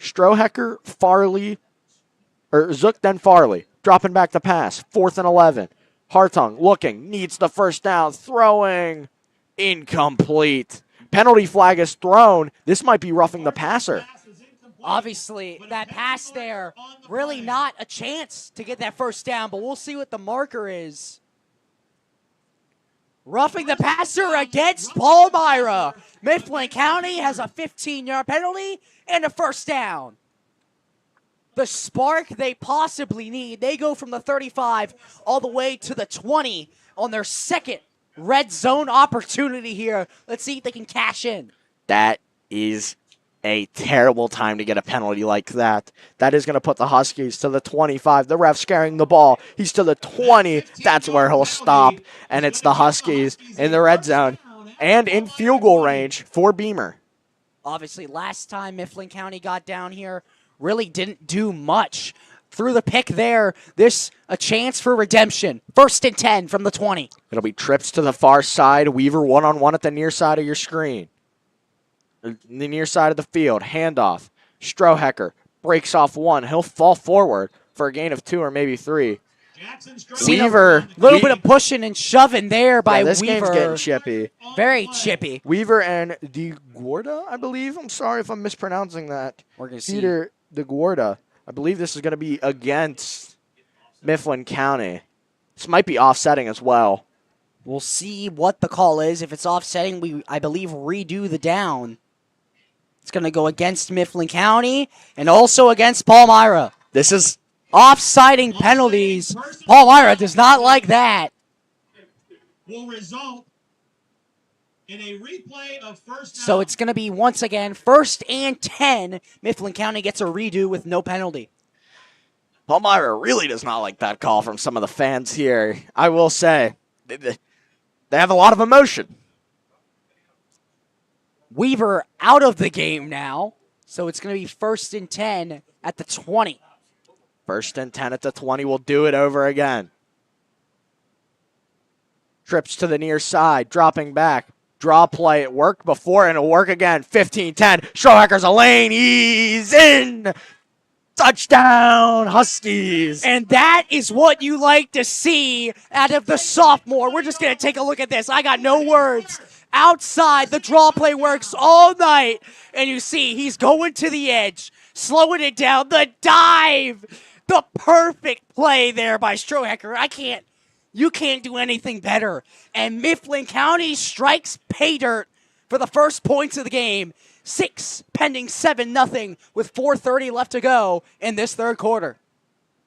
Strohecker, Farley, or Zook, then Farley. Dropping back to pass. 4th and 11. Hartung looking, needs the first down, throwing, incomplete. Penalty flag is thrown. This might be roughing the passer. Obviously, that pass there, really not a chance to get that first down, but we'll see what the marker is. Roughing the passer against Palmyra. Mifflin County has a 15-yard penalty and a first down. The spark they possibly need. They go from the 35 all the way to the 20 on their second red zone opportunity here. Let's see if they can cash in. That is a terrible time to get a penalty like that. That is going to put the Huskies to the 25. The ref's carrying the ball. He's to the 20. That's where he'll stop. And it's the Huskies in the red zone and in field goal range for Beamer. Obviously, last time Mifflin County got down here, really didn't do much. Through the pick there, this a chance for redemption. 1st and 10 from the 20. It'll be trips to the far side. Weaver one-on-one at the near side of your screen. The near side of the field, handoff. Strohecker breaks off one. He'll fall forward for a gain of 2 or maybe 3. Weaver. A little bit of pushing and shoving there by this Weaver. Game's getting chippy. Very chippy. Weaver and DeGuarda, I believe. I'm sorry if I'm mispronouncing that. We're going to see. Peter DeGuarda. I believe this is going to be against Mifflin County. This might be offsetting as well. We'll see what the call is. If it's offsetting, we, I believe, redo the down. It's going to go against Mifflin County and also against Palmyra. This is Offsiding penalties. Palmyra does not like that. Will result in a replay of first down. So it's going to be, once again, 1st and 10. Mifflin County gets a redo with no penalty. Palmyra really does not like that call from some of the fans here. I will say, they have a lot of emotion. Weaver out of the game now. So it's going to be 1st and 10 at the 20. 1st and 10 at the 20. We'll do it over again. Trips to the near side, dropping back. Draw play. It worked before, and it'll work again. 15-10. Strohacker's a lane. He's in. Touchdown, Huskies. And that is what you like to see out of the sophomore. We're just going to take a look at this. I got no words. Outside, the draw play works all night. And you see he's going to the edge, slowing it down. The dive. The perfect play there by Strohecker. You can't do anything better. And Mifflin County strikes pay dirt for the first points of the game. 6 pending 7-0 with 4:30 left to go in this third quarter.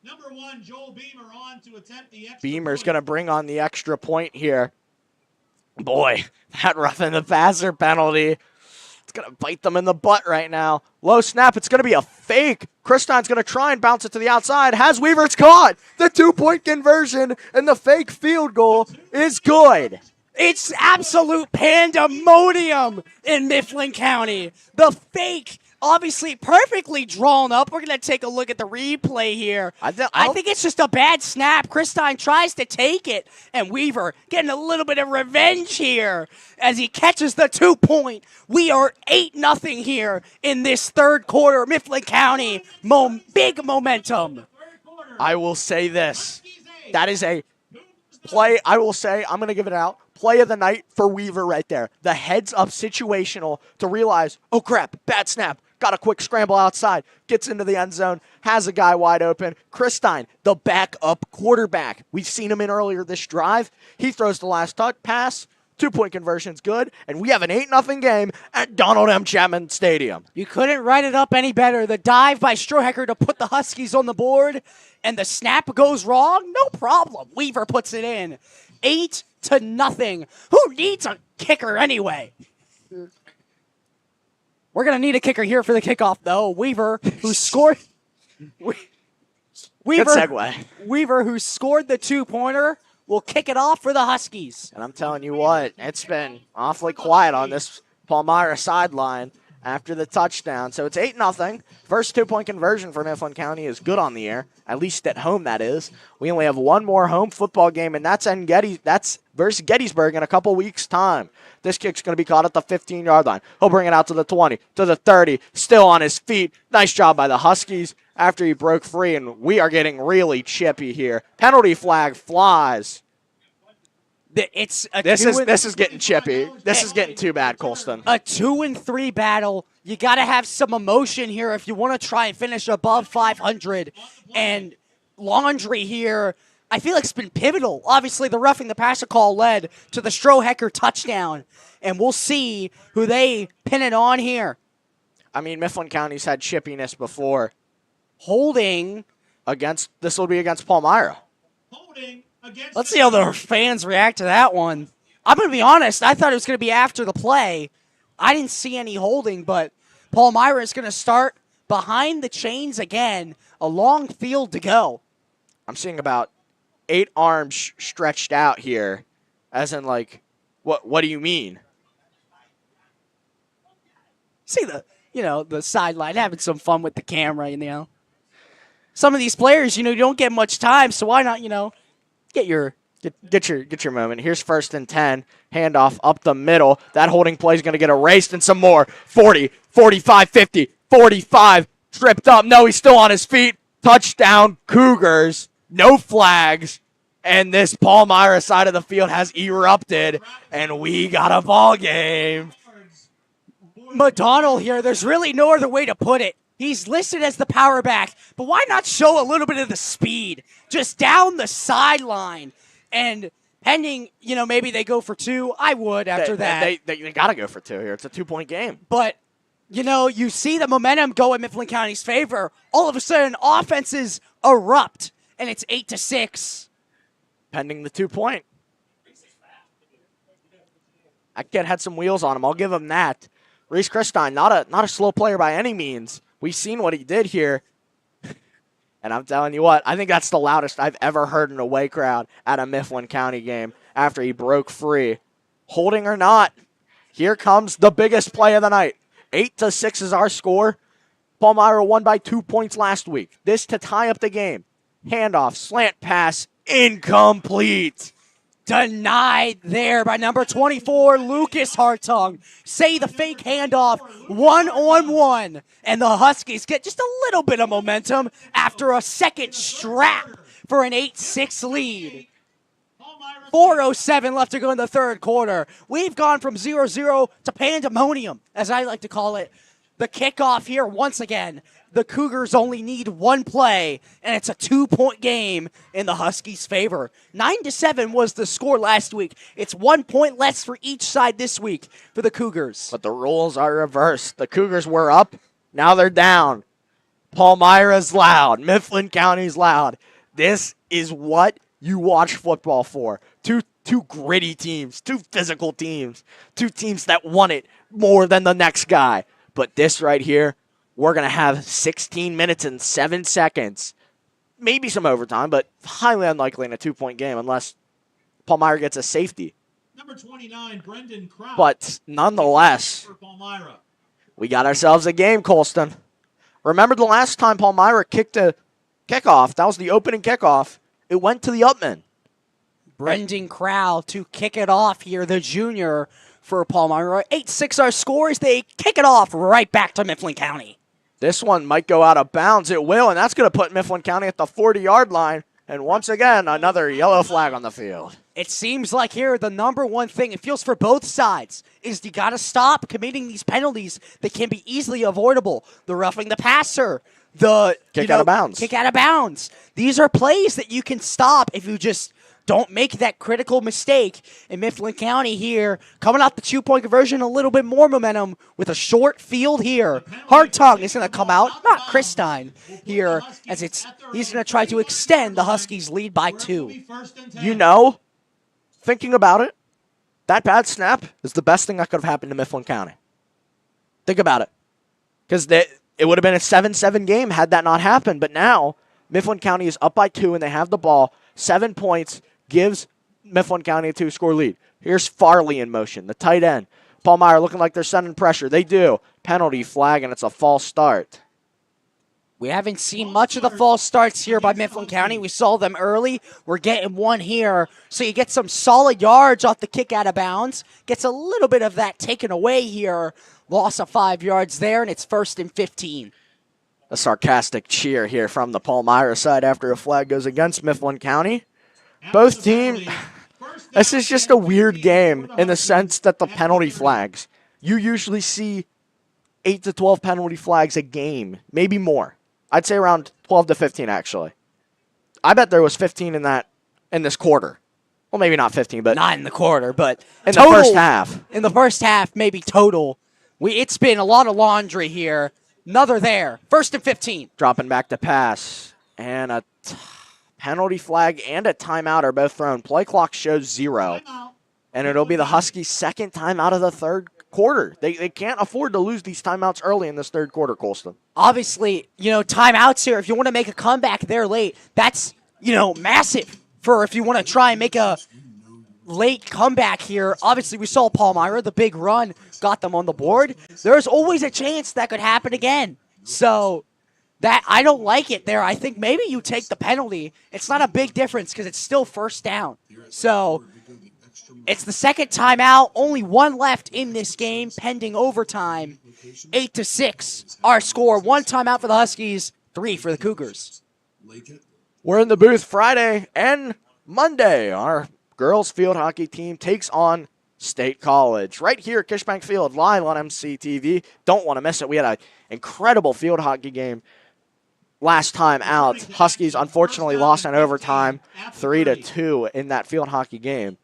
Number 1, Joel Beamer on to attempt the extra Beamer's point. going to bring on the extra point here. Boy, that roughing the passer penalty. It's going to bite them in the butt right now. Low snap. It's going to be a fake. Christine's going to try and bounce it to the outside. Has Weaver. It's caught. The 2-point conversion and the fake field goal is good. It's absolute pandemonium in Mifflin County. The fake, obviously perfectly drawn up. We're going to take a look at the replay here. I think it's just a bad snap. Christine tries to take it, and Weaver getting a little bit of revenge here as he catches the 2-point. We are 8-0 here in this third quarter. Mifflin County, big momentum. I will say this. That is a play. I will say, I'm going to give it out. Play of the night for Weaver right there. The heads-up situational to realize, oh, crap, bad snap. Got a quick scramble outside. Gets into the end zone. Has a guy wide open. Christine, the backup quarterback. We've seen him in earlier this drive. He throws the last pass. 2-point conversion's good. And we have an 8-0 game at Donald M. Chapman Stadium. You couldn't write it up any better. The dive by Strohecker to put the Huskies on the board. And the snap goes wrong. No problem. Weaver puts it in. 8-0. Who needs a kicker anyway? We're going to need a kicker here for the kickoff, though. Weaver, who scored... Good segue. Weaver, who scored the 2-pointer, will kick it off for the Huskies. And I'm telling you what, it's been awfully quiet on this Palmyra sideline after the touchdown. So it's 8-0. First 2-point conversion for Mifflin County is good on the air, at least at home, that is. We only have one more home football game, and that's versus Gettysburg in a couple weeks' time. This kick's going to be caught at the 15-yard line. He'll bring it out to the 20, to the 30, still on his feet. Nice job by the Huskies after he broke free, and we are getting really chippy here. Penalty flag flies. It's a This two is and- this is getting chippy. This is getting too bad, Colston. a 2-3 battle. You got to have some emotion here if you want to try and finish above 500. And Laundry here, I feel like it's been pivotal. Obviously, the roughing the passer call led to the Strohecker touchdown. And we'll see who they pin it on here. I mean, Mifflin County's had chippiness before. Holding. This will be against Palmyra. Holding against Let's see how the fans react to that one. I'm going to be honest. I thought it was going to be after the play. I didn't see any holding, but Palmyra is going to start behind the chains again. A long field to go. I'm seeing about 8 arms stretched out here, as in like, what do you mean? See the sideline having some fun with the camera, Some of these players, you don't get much time, so why not, get your moment. Here's 1st and 10. Handoff up the middle. That holding play is going to get erased and some more. 40, 45, 50, 45. Tripped up. No, he's still on his feet. Touchdown, Cougars. No flags. And this Palmyra side of the field has erupted, and we got a ball game. McDonald here. There's really no other way to put it. He's listed as the power back, but why not show a little bit of the speed just down the sideline? And pending, maybe they go for 2. I would after that. They got to go for 2 here. It's a 2-point game. But, you see the momentum go in Mifflin County's favor. All of a sudden, offenses erupt, and it's 8-6. Pending the 2-point. That kid had some wheels on him. I'll give him that. Reese Christine, not a slow player by any means. We've seen what he did here. And I'm telling you what, I think that's the loudest I've ever heard an away crowd at a Mifflin County game after he broke free. Holding or not, here comes the biggest play of the night. 8-6 is our score. Palmyra won by 2 points last week. This to tie up the game. Handoff, slant pass, incomplete. Denied there by number 24, Lucas Hartung. Say the fake handoff, 1-on-1. And the Huskies get just a little bit of momentum after a second strap for an 8-6 lead. 4:07 left to go in the third quarter. We've gone from 0-0 to pandemonium, as I like to call it. The kickoff here once again. The Cougars only need 1 play, and it's a 2-point game in the Huskies' favor. 9-7 was the score last week. It's 1 point less for each side this week for the Cougars. But the rules are reversed. The Cougars were up. Now they're down. Palmyra's loud. Mifflin County's loud. This is what you watch football for. Two gritty teams, 2 physical teams, 2 teams that want it more than the next guy. But this right here, we're going to have 16 minutes and 7 seconds. Maybe some overtime, but highly unlikely in a 2-point game unless Palmyra gets a safety. Number 29, Brendan Kraut. But nonetheless, For Palmyra. we got ourselves a game, Colston. Remember the last time Palmyra kicked a kickoff? That was the opening kickoff. It went to the Upman. Brendan Crowell to kick it off here, the junior for Palmyra. 8-6 our scores. They kick it off right back to Mifflin County. This one might go out of bounds. It will, and that's going to put Mifflin County at the 40-yard line. And once again, another yellow flag on the field. It seems like here the number one thing, it feels for both sides, is you got to stop committing these penalties that can be easily avoidable. The roughing the passer, the Kick out of bounds. Kick out of bounds. These are plays that you can stop if you just don't make that critical mistake. In Mifflin County here, coming off the 2-point conversion, a little bit more momentum with a short field here. Hartung is going to come out, not Christine here, as he's going to try to extend the Huskies' lead by 2. You know, thinking about it, that bad snap is the best thing that could have happened to Mifflin County. Think about it. Because it would have been a 7-7 game had that not happened. But now, Mifflin County is up by 2 and they have the ball. 7 points gives Mifflin County a 2-score lead. Here's Farley in motion, the tight end. Palmyra looking like they're sending pressure. They do. Penalty flag, and it's a false start. We haven't seen much of the false starts here by Mifflin County. We saw them early. We're getting one here. So you get some solid yards off the kick out of bounds. Gets a little bit of that taken away here. Loss of 5 yards there, and it's 1st and 15. A sarcastic cheer here from the Palmyra side after a flag goes against Mifflin County. Both teams, This is just a weird game in the sense that the penalty flags. You usually see 8 to 12 penalty flags a game, maybe more. I'd say around 12 to 15, actually. I bet there was 15 in this quarter. Well, maybe not 15, but Not in the quarter, but in total, the first half. In the first half, maybe total. It's been a lot of laundry here. Another there. 1st and 15. Dropping back to pass. And a penalty flag and a timeout are both thrown. Play clock shows 0. And it'll be the Huskies' second timeout of the third quarter. They can't afford to lose these timeouts early in this third quarter, Colston. Obviously, timeouts here. If you want to make a comeback there late, that's, massive for if you want to try and make a late comeback here. Obviously, we saw Palmyra, the big run, got them on the board. There's always a chance that could happen again. So that I don't like it there. I think maybe you take the penalty. It's not a big difference because it's still first down. So it's the second timeout. Only one left in this game, pending overtime. 8-6, our score. 1 timeout for the Huskies, 3 for the Cougars. We're in the booth Friday and Monday. Our girls field hockey team takes on State College right here at Kishbank Field, live on MCTV. Don't want to miss it. We had an incredible field hockey game last time out. Huskies unfortunately lost in overtime, 3-2 in that field hockey game.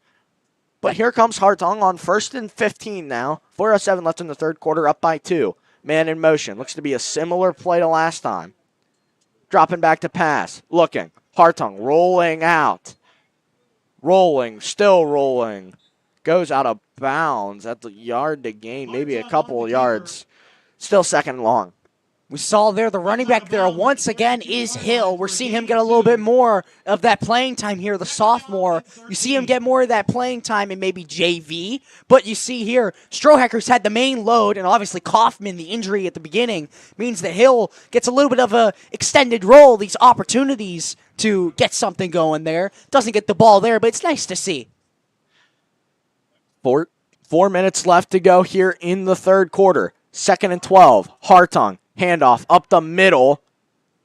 But here comes Hartung on 1st and 15 now. 4:07 left in the third quarter, up by 2. Man in motion. Looks to be a similar play to last time. Dropping back to pass. Looking. Hartung rolling out. Rolling. Still rolling. Goes out of bounds at the yard to gain. Maybe a couple of yards. Still second long. We saw there the running back there once again is Hill. We're seeing him get a little bit more of that playing time here, the sophomore. You see him get more of that playing time in maybe JV. But you see here, Strohecker's had the main load, and obviously Kaufman, the injury at the beginning, means that Hill gets a little bit of a extended role, these opportunities to get something going there. Doesn't get the ball there, but it's nice to see. 4 minutes left to go here in the third quarter. 2nd and 12. Hartung. Handoff up the middle,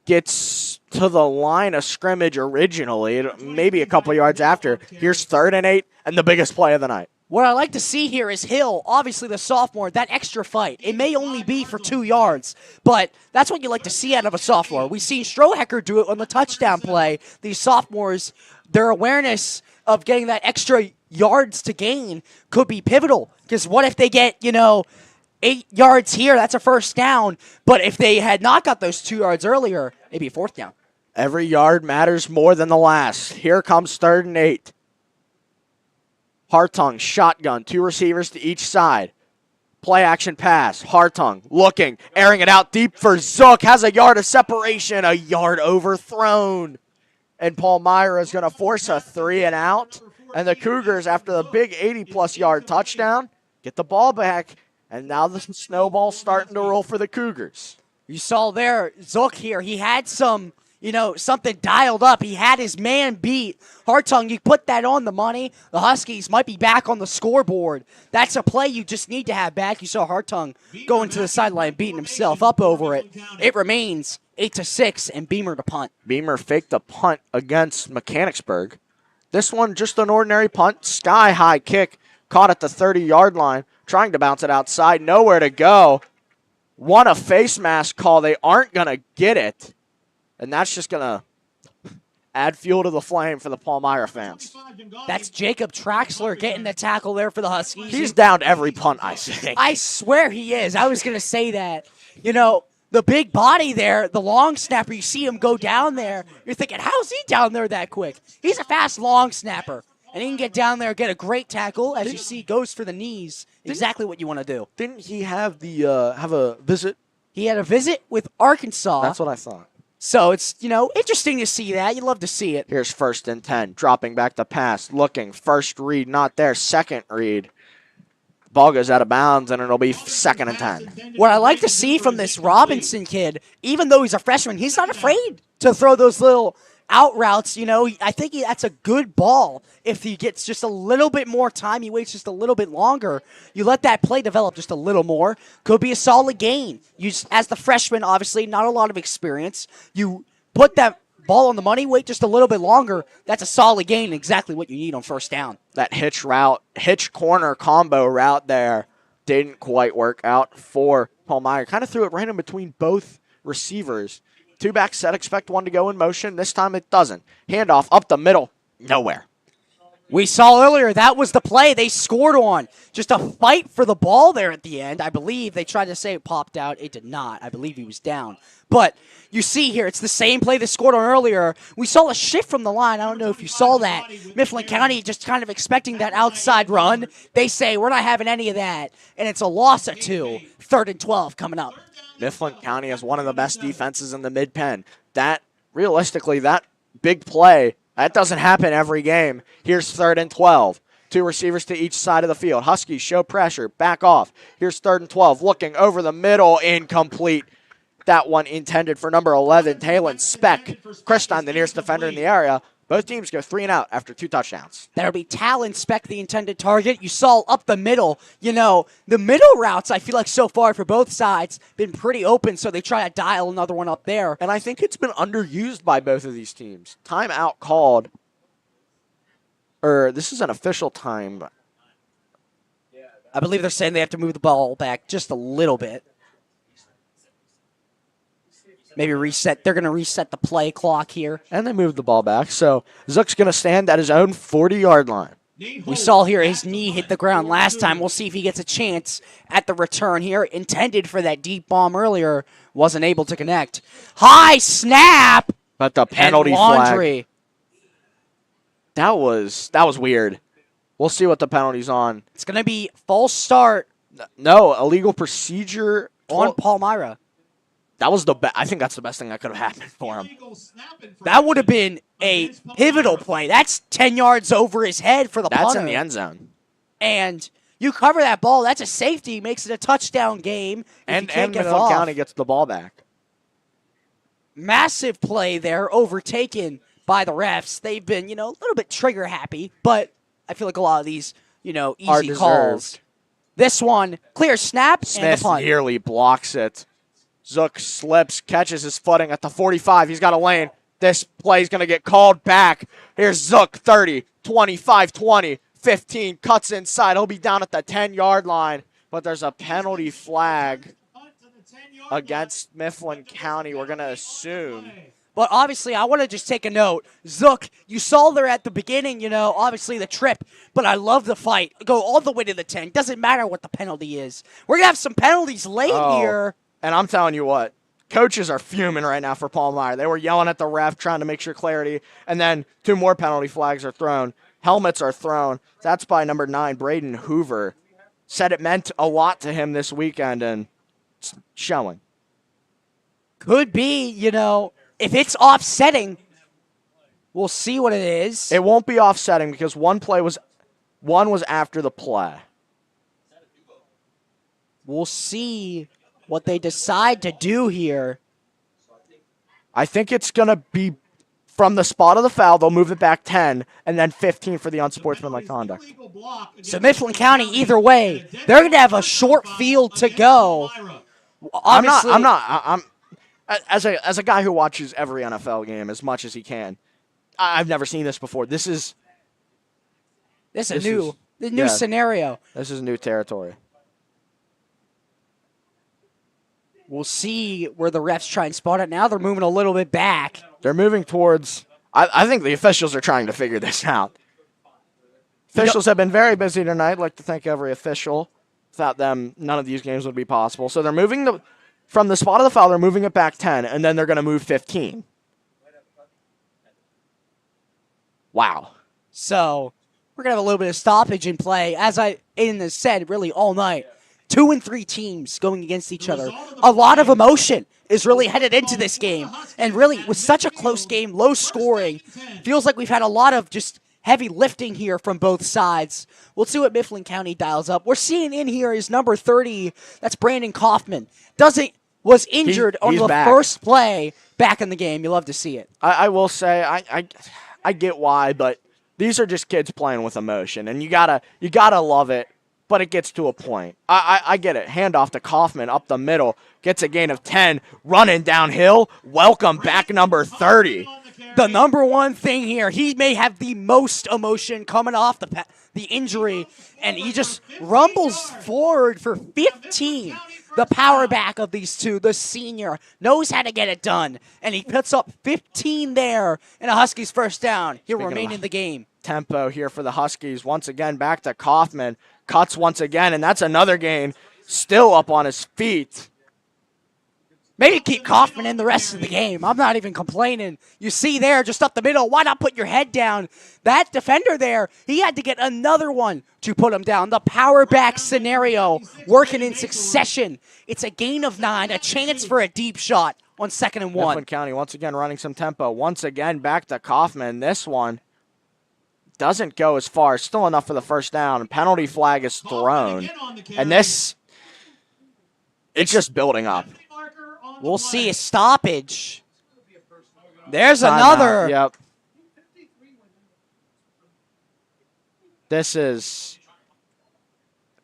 gets to the line of scrimmage originally, maybe a couple yards after. Here's 3rd and 8, and the biggest play of the night. What I like to see here is Hill, obviously the sophomore, that extra fight. It may only be for 2 yards, but that's what you like to see out of a sophomore. We've seen Strohecker do it on the touchdown play. These sophomores, their awareness of getting that extra yards to gain could be pivotal, because what if they get, 8 yards here, that's a first down. But if they had not got those 2 yards earlier, maybe a 4th down. Every yard matters more than the last. Here comes 3rd and 8. Hartung, shotgun, 2 receivers to each side. Play action pass. Hartung looking, airing it out deep for Zook. Has a yard of separation, a yard overthrown. And Palmyra is going to force a 3 and out. And the Cougars, after the big 80-plus yard touchdown, get the ball back. And now the snowball's starting to roll for the Cougars. You saw there, Zook here, he had some, something dialed up. He had his man beat. Hartung, you put that on the money, the Huskies might be back on the scoreboard. That's a play you just need to have back. You saw Hartung going to the sideline, beating himself up over it. It remains 8-6, and Beamer to punt. Beamer faked a punt against Mechanicsburg. This one, just an ordinary punt, sky-high kick, caught at the 30-yard line. Trying to bounce it outside, nowhere to go. Want a face mask call. They aren't going to get it. And that's just going to add fuel to the flame for the Palmyra fans. That's Jacob Traxler getting the tackle there for the Huskies. He's down every punt, I think. I swear he is. I was going to say that. The big body there, the long snapper, you see him go down there. You're thinking, how's he down there that quick? He's a fast long snapper. And he can get down there, get a great tackle. As you see, goes for the knees. Exactly what you want to do. Didn't he have have a visit? He had a visit with Arkansas. That's what I thought. So it's, interesting to see that. You love to see it. Here's 1st and 10. Dropping back the pass. Looking. First read, not there. Second read. Ball goes out of bounds, and it'll be 2nd and 10. What I like to see from this Robinson kid, even though he's a freshman, he's not afraid to throw those little out routes. I think that's a good ball. If he gets just a little bit more time, he waits just a little bit longer, you let that play develop just a little more, could be a solid gain. As the freshman, obviously, not a lot of experience. You put that ball on the money, wait just a little bit longer. That's a solid gain, exactly what you need on first down. That hitch corner combo route there didn't quite work out for Palmyra. Kind of threw it right in between both receivers. Two-back set, expect one to go in motion. This time it doesn't. Handoff up the middle, nowhere. We saw earlier that was the play they scored on. Just a fight for the ball there at the end. I believe they tried to say it popped out. It did not. I believe he was down. But you see here, it's the same play they scored on earlier. We saw a shift from the line. I don't know if you saw that. Mifflin County just kind of expecting that outside run. They say, we're not having any of that. And it's a loss of 2. 3rd and 12 coming up. Mifflin County has one of the best defenses in the mid-pen. Realistically, that big play, that doesn't happen every game. Here's 3rd and 12. 2 receivers to each side of the field. Huskies show pressure, back off. Here's 3rd and 12. Looking over the middle, incomplete. That one intended for number 11, Talon Speck. Christine, the nearest defender in the area. Both teams go 3 and out after 2 touchdowns. That'll be Talon Speck, the intended target. You saw up the middle. You know, the middle routes, I feel like so far for both sides, been pretty open, so they try to dial another one up there. And I think it's been underused by both of these teams. Timeout called. This is an official time. I believe they're saying they have to move the ball back just a little bit. Maybe reset. They're going to reset the play clock here. And they moved the ball back. So Zook's going to stand at his own 40-yard line. We saw here his knee hit the ground last time. We'll see if he gets a chance at the return here. Intended for that deep bomb earlier. Wasn't able to connect. High snap. But the penalty and laundry. flag. That was weird. We'll see what the penalty's on. It's going to be false start. No, illegal procedure on Palmyra. That was I think that's the best thing that could have happened for him. That would have been a pivotal play. That's 10 yards over his head for the punter. That's in the end zone. And you cover that ball. That's a safety. Makes it a touchdown game. And Mifflin County gets the ball back. Massive play there, overtaken by the refs. They've been, a little bit trigger happy, but I feel like a lot of these, easy calls. This one, clear snap, Smith and the punt. nearly blocks it. Zook slips, catches his footing at the 45. He's got a lane. This play's going to get called back. Here's Zook, 30, 25, 20, 15, cuts inside. He'll be down at the 10-yard line, but there's a penalty flag against Mifflin County, we're going to assume. But obviously, I want to just take a note. Zook, you saw there at the beginning, obviously the trip, but I love the fight. Go all the way to the 10. Doesn't matter what the penalty is. We're going to have some penalties late here. And I'm telling you what, coaches are fuming right now for Palmyra. They were yelling at the ref, trying to make sure clarity, and then 2 more penalty flags are thrown. Helmets are thrown. That's by number 9, Braden Hoover. Said it meant a lot to him this weekend, and it's showing. Could be, if it's offsetting, we'll see what it is. It won't be offsetting because one was after the play. We'll see what they decide to do here. I think it's going to be from the spot of the foul. They'll move it back 10, and then 15 for the unsportsmanlike conduct. So Mifflin County, either way, they're going to have a short field to go. Obviously, I'm as a guy who watches every NFL game as much as he can. I've never seen this before. This is a new scenario. This is new territory. We'll see where the refs try and spot it. Now they're moving a little bit back. They're moving towards... I think the officials are trying to figure this out. Officials have been very busy tonight. I'd like to thank every official. Without them, none of these games would be possible. So they're moving from the spot of the foul, they're moving it back 10, and then they're going to move 15. Wow. So we're going to have a little bit of stoppage in play. As I said, really all night. 2 and 3 teams going against each other. A lot of emotion is really headed into this game. And really, with such a close game, low scoring, feels like we've had a lot of just heavy lifting here from both sides. We'll see what Mifflin County dials up. We're seeing in here is number 30. That's Brandon Kaufman. Was injured on the first play back in the game. You love to see it. I will say, I get why, but these are just kids playing with emotion. And you gotta love it. But it gets to a point. I get it. Handoff to Kaufman up the middle. Gets a gain of 10. Running downhill. Welcome back number 30. the number one thing here. He may have the most emotion coming off the injury, and he just rumbles forward for 15. The power back of these two, the senior, knows how to get it done, and he puts up 15 there, and a Huskies first down. He'll remain in the game. Tempo here for the Huskies. Once again, back to Kaufman. Cuts once again, and that's another gain. Still up on his feet. Maybe keep Kaufman in the rest of the game. I'm not even complaining. You see there, just up the middle, why not put your head down? That defender there, he had to get another one to put him down. The power back scenario working in succession. It's a gain of 9, a chance for a deep shot on 2nd and 1. Mifflin County once again running some tempo. Once again, back to Kaufman. This one doesn't go as far. Still enough for the first down. Penalty flag is thrown. And this, it's just building up. We'll see a stoppage. There's Timeout. another. Yep. This is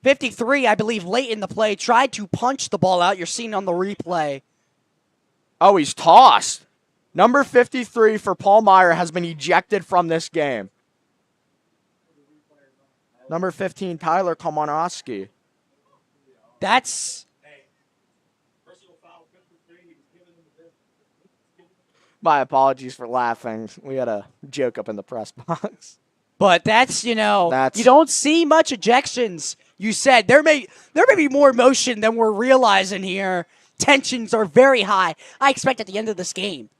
53, I believe, late in the play. Tried to punch the ball out. You're seeing on the replay. Oh, he's tossed. Number 53 for Palmyra has been ejected from this game. Number 15, Tyler Komanowski. That's... My apologies for laughing. We had a joke up in the press box. But that's, you That's- don't see much ejections. You said there may be more emotion than we're realizing here. Tensions are very high. I expect at the end of this game,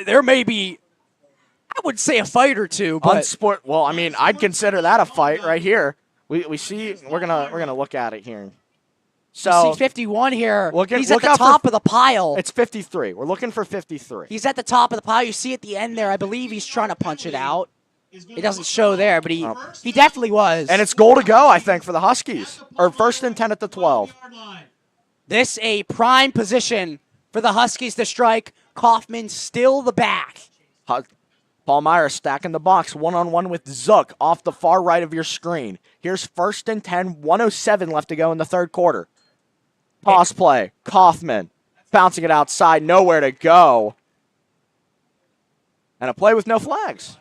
there may be, I would say, a fight or two. But Well, I mean, I'd consider that a fight right here. We see we're gonna look at it here. So see 51 here. He's at look the out top for- of the pile. It's 53. We're looking for 53. He's at the top of the pile. You see at the end there, I believe he's trying to punch it out. It doesn't show there, but he definitely was. And it's goal to go, I think, for the Huskies. Or 1st and 10 at the 12. This a prime position for the Huskies to strike. Kaufman still the back. Palmyra stacking the box one-on-one with Zook off the far right of your screen. Here's 1st and 10, 1:07 left to go in the third quarter. Toss play, Kaufman bouncing it outside, nowhere to go. And a play with no flags.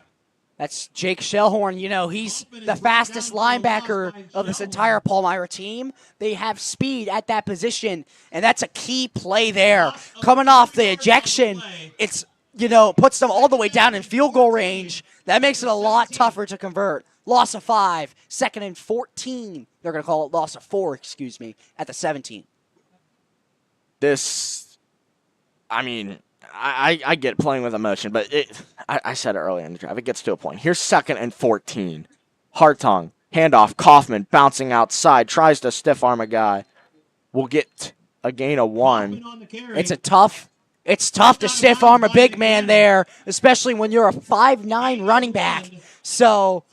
That's Jake Shellhorn. He's the fastest linebacker of this entire Palmyra team. They have speed at that position, and that's a key play there. Coming off the ejection, it's, puts them all the way down in field goal range. That makes it a lot tougher to convert. Loss of 5, 2nd and 14. They're going to call it loss of 4, at the 17. This, I mean, I get playing with emotion, but I said it earlier in the drive. It gets to a point. Here's 2nd and 14. Hartung, handoff, Kaufman bouncing outside, tries to stiff arm a guy. We'll get a gain of 1. It's tough to stiff arm a big man there, especially when you're a 5'9" running back. So,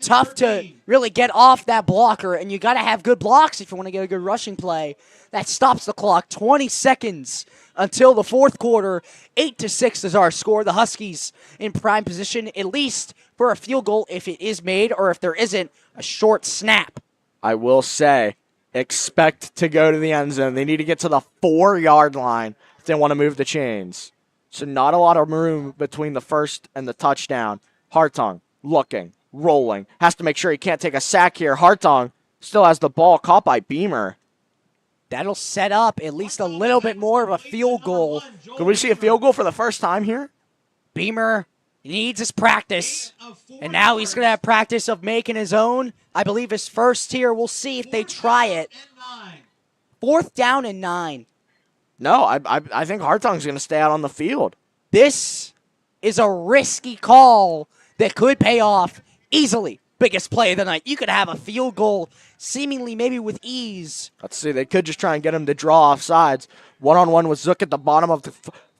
tough to really get off that blocker, and you got to have good blocks if you want to get a good rushing play. That stops the clock. 20 seconds until the fourth quarter. 8-6 is our score. The Huskies in prime position, at least for a field goal if it is made, or if there isn't, a short snap. I will say, expect to go to the end zone. They need to get to the 4-yard line if they want to move the chains. So not a lot of room between the first and the touchdown. Hartung looking, rolling. Has to make sure he can't take a sack here. Hartung still has the ball, caught by Beamer. That'll set up at least a little bit more of a field goal. Could we see a field goal for the first time here? Beamer needs his practice, and now he's going to have practice of making his own. I believe his first here. We'll see if they try it. 4th down and 9. No, I think Hartung's going to stay out on the field. This is a risky call that could pay off easily. Biggest play of the night. You could have a field goal seemingly maybe with ease. Let's see. They could just try and get him to draw off sides. One-on-one with Zook at the bottom of the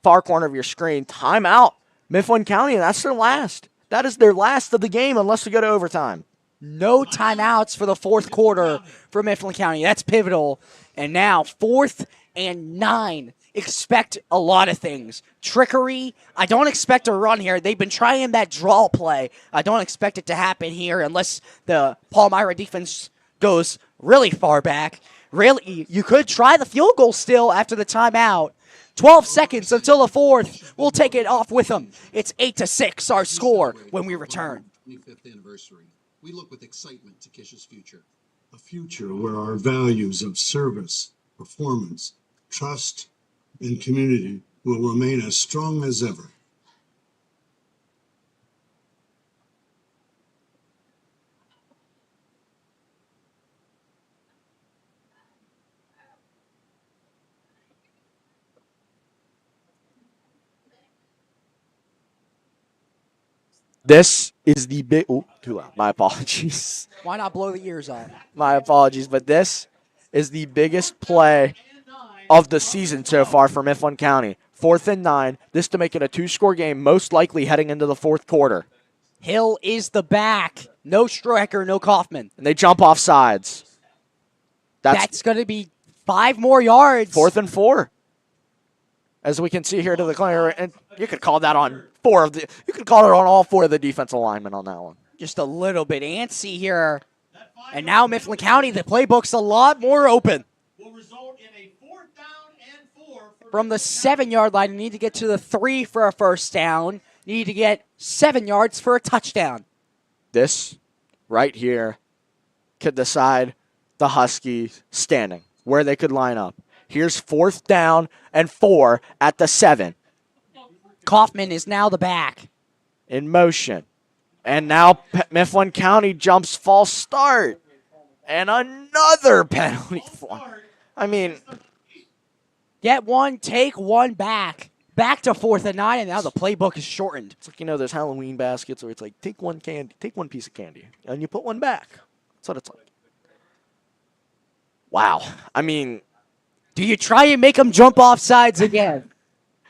far corner of your screen. Timeout. Mifflin County, and that's their last. That is their last of the game unless we go to overtime. No timeouts for the fourth quarter for Mifflin County. That's pivotal. And now 4th and 9. Expect a lot of things. Trickery. I don't expect a run here. They've been trying that draw play. I don't expect it to happen here unless the Palmyra defense goes really far back. Really, you could try the field goal still after the timeout. 12 seconds until the fourth. We'll take it off with them. It's 8-6, our score when we return. 25th anniversary. We look with excitement to Kish's future. A future where our values of service, performance, trust, and community will remain as strong as ever. This is the big. Oh, too loud. My apologies. Why not blow the ears out? My apologies, but this is the biggest play of the season so far for Mifflin County. 4th and 9. This to make it a 2-score game, most likely heading into the fourth quarter. Hill is the back. No Striker, no Kaufman. And they jump off sides. That's going to be 5 more yards. 4th and 4. As we can see here to the clear, and you could call that on you could call it on all 4 of the defensive linemen on that one. Just a little bit antsy here. And now Mifflin County, the playbook's a lot more open. Will result in a 4th down and 4 From the 7-yard line, you need to get to the 3 for a first down. You need to get 7 yards for a touchdown. This right here could decide the Huskies standing, where they could line up. Here's 4th down and 4 at the 7. Kaufman is now the back. In motion. And now Mifflin County jumps false start. And another penalty flag. I mean, get one, take one back. Back to 4th and 9, and now the playbook is shortened. It's like, those Halloween baskets where it's like, take one piece of candy, and you put one back. That's what it's like. Wow. I mean, do you try and make them jump off sides again?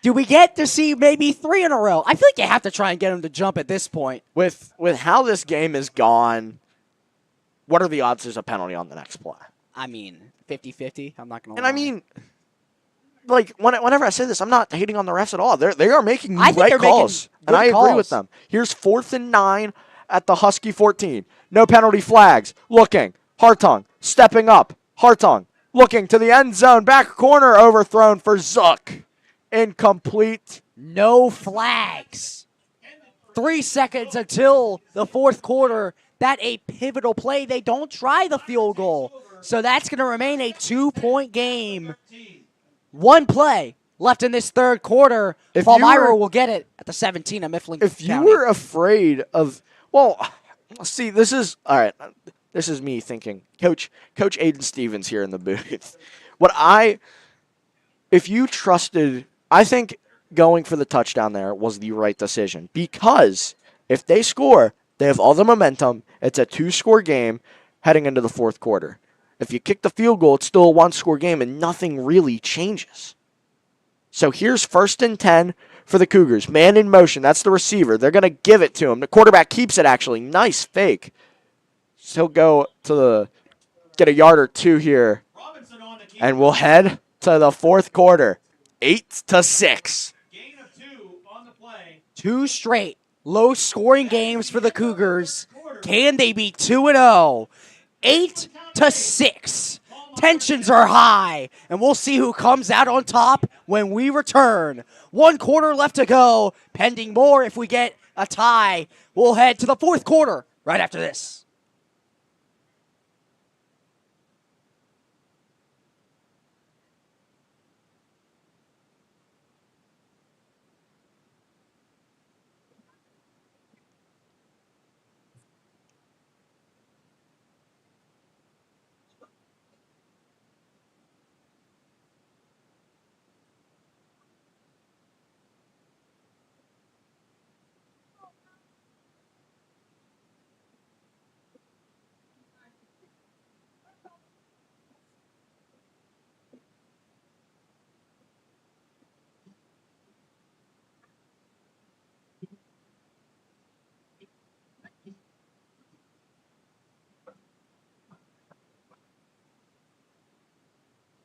Do we get to see maybe 3 in a row? I feel like you have to try and get them to jump at this point. With how this game is gone, what are the odds there's a penalty on the next play? I mean, 50-50. I'm not going to lie. And I mean, like, whenever I say this, I'm not hating on the refs at all. They are making right calls, and I agree with them. Here's 4th and 9 at the Husky 14. No penalty flags. Looking. Hartung. Stepping up. Hartung. Looking to the end zone. Back corner overthrown for Zook. Incomplete. No flags. 3 seconds until the fourth quarter. That a pivotal play. They don't try the field goal. So that's going to remain a 2-point game. 1 play left in this third quarter. Palmyra will get it at the 17 of Mifflin County. If you were afraid of, well, see, this is, all right, this is me thinking. Coach Aiden Stevens here in the booth. If you trusted, I think going for the touchdown there was the right decision. Because if they score, they have all the momentum. It's a 2-score game heading into the fourth quarter. If you kick the field goal, it's still a 1-score game, and nothing really changes. So here's 1st and 10 for the Cougars. Man in motion. That's the receiver. They're going to give it to him. The quarterback keeps it, actually. Nice fake. So he'll go to get a yard or 2 here. And we'll head to the fourth quarter. 8-6. Gain of 2 on the play. 2 straight low-scoring games for the Cougars. Can they be 2-0? 8-6. Tensions are high, and we'll see who comes out on top when we return. 1 quarter left to go. Pending more, if we get a tie, we'll head to the fourth quarter right after this.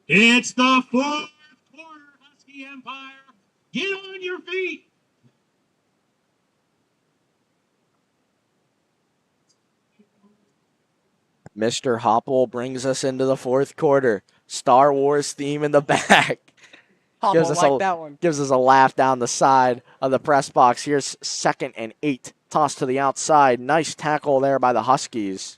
It's the fourth quarter, Husky Empire. Get on your feet. Mr. Hopple brings us into the fourth quarter. Star Wars theme in the back. I Gives don't us like a that one. gives us a laugh down the side of the press box. Here's 2nd and 8. Toss to the outside. Nice tackle there by the Huskies.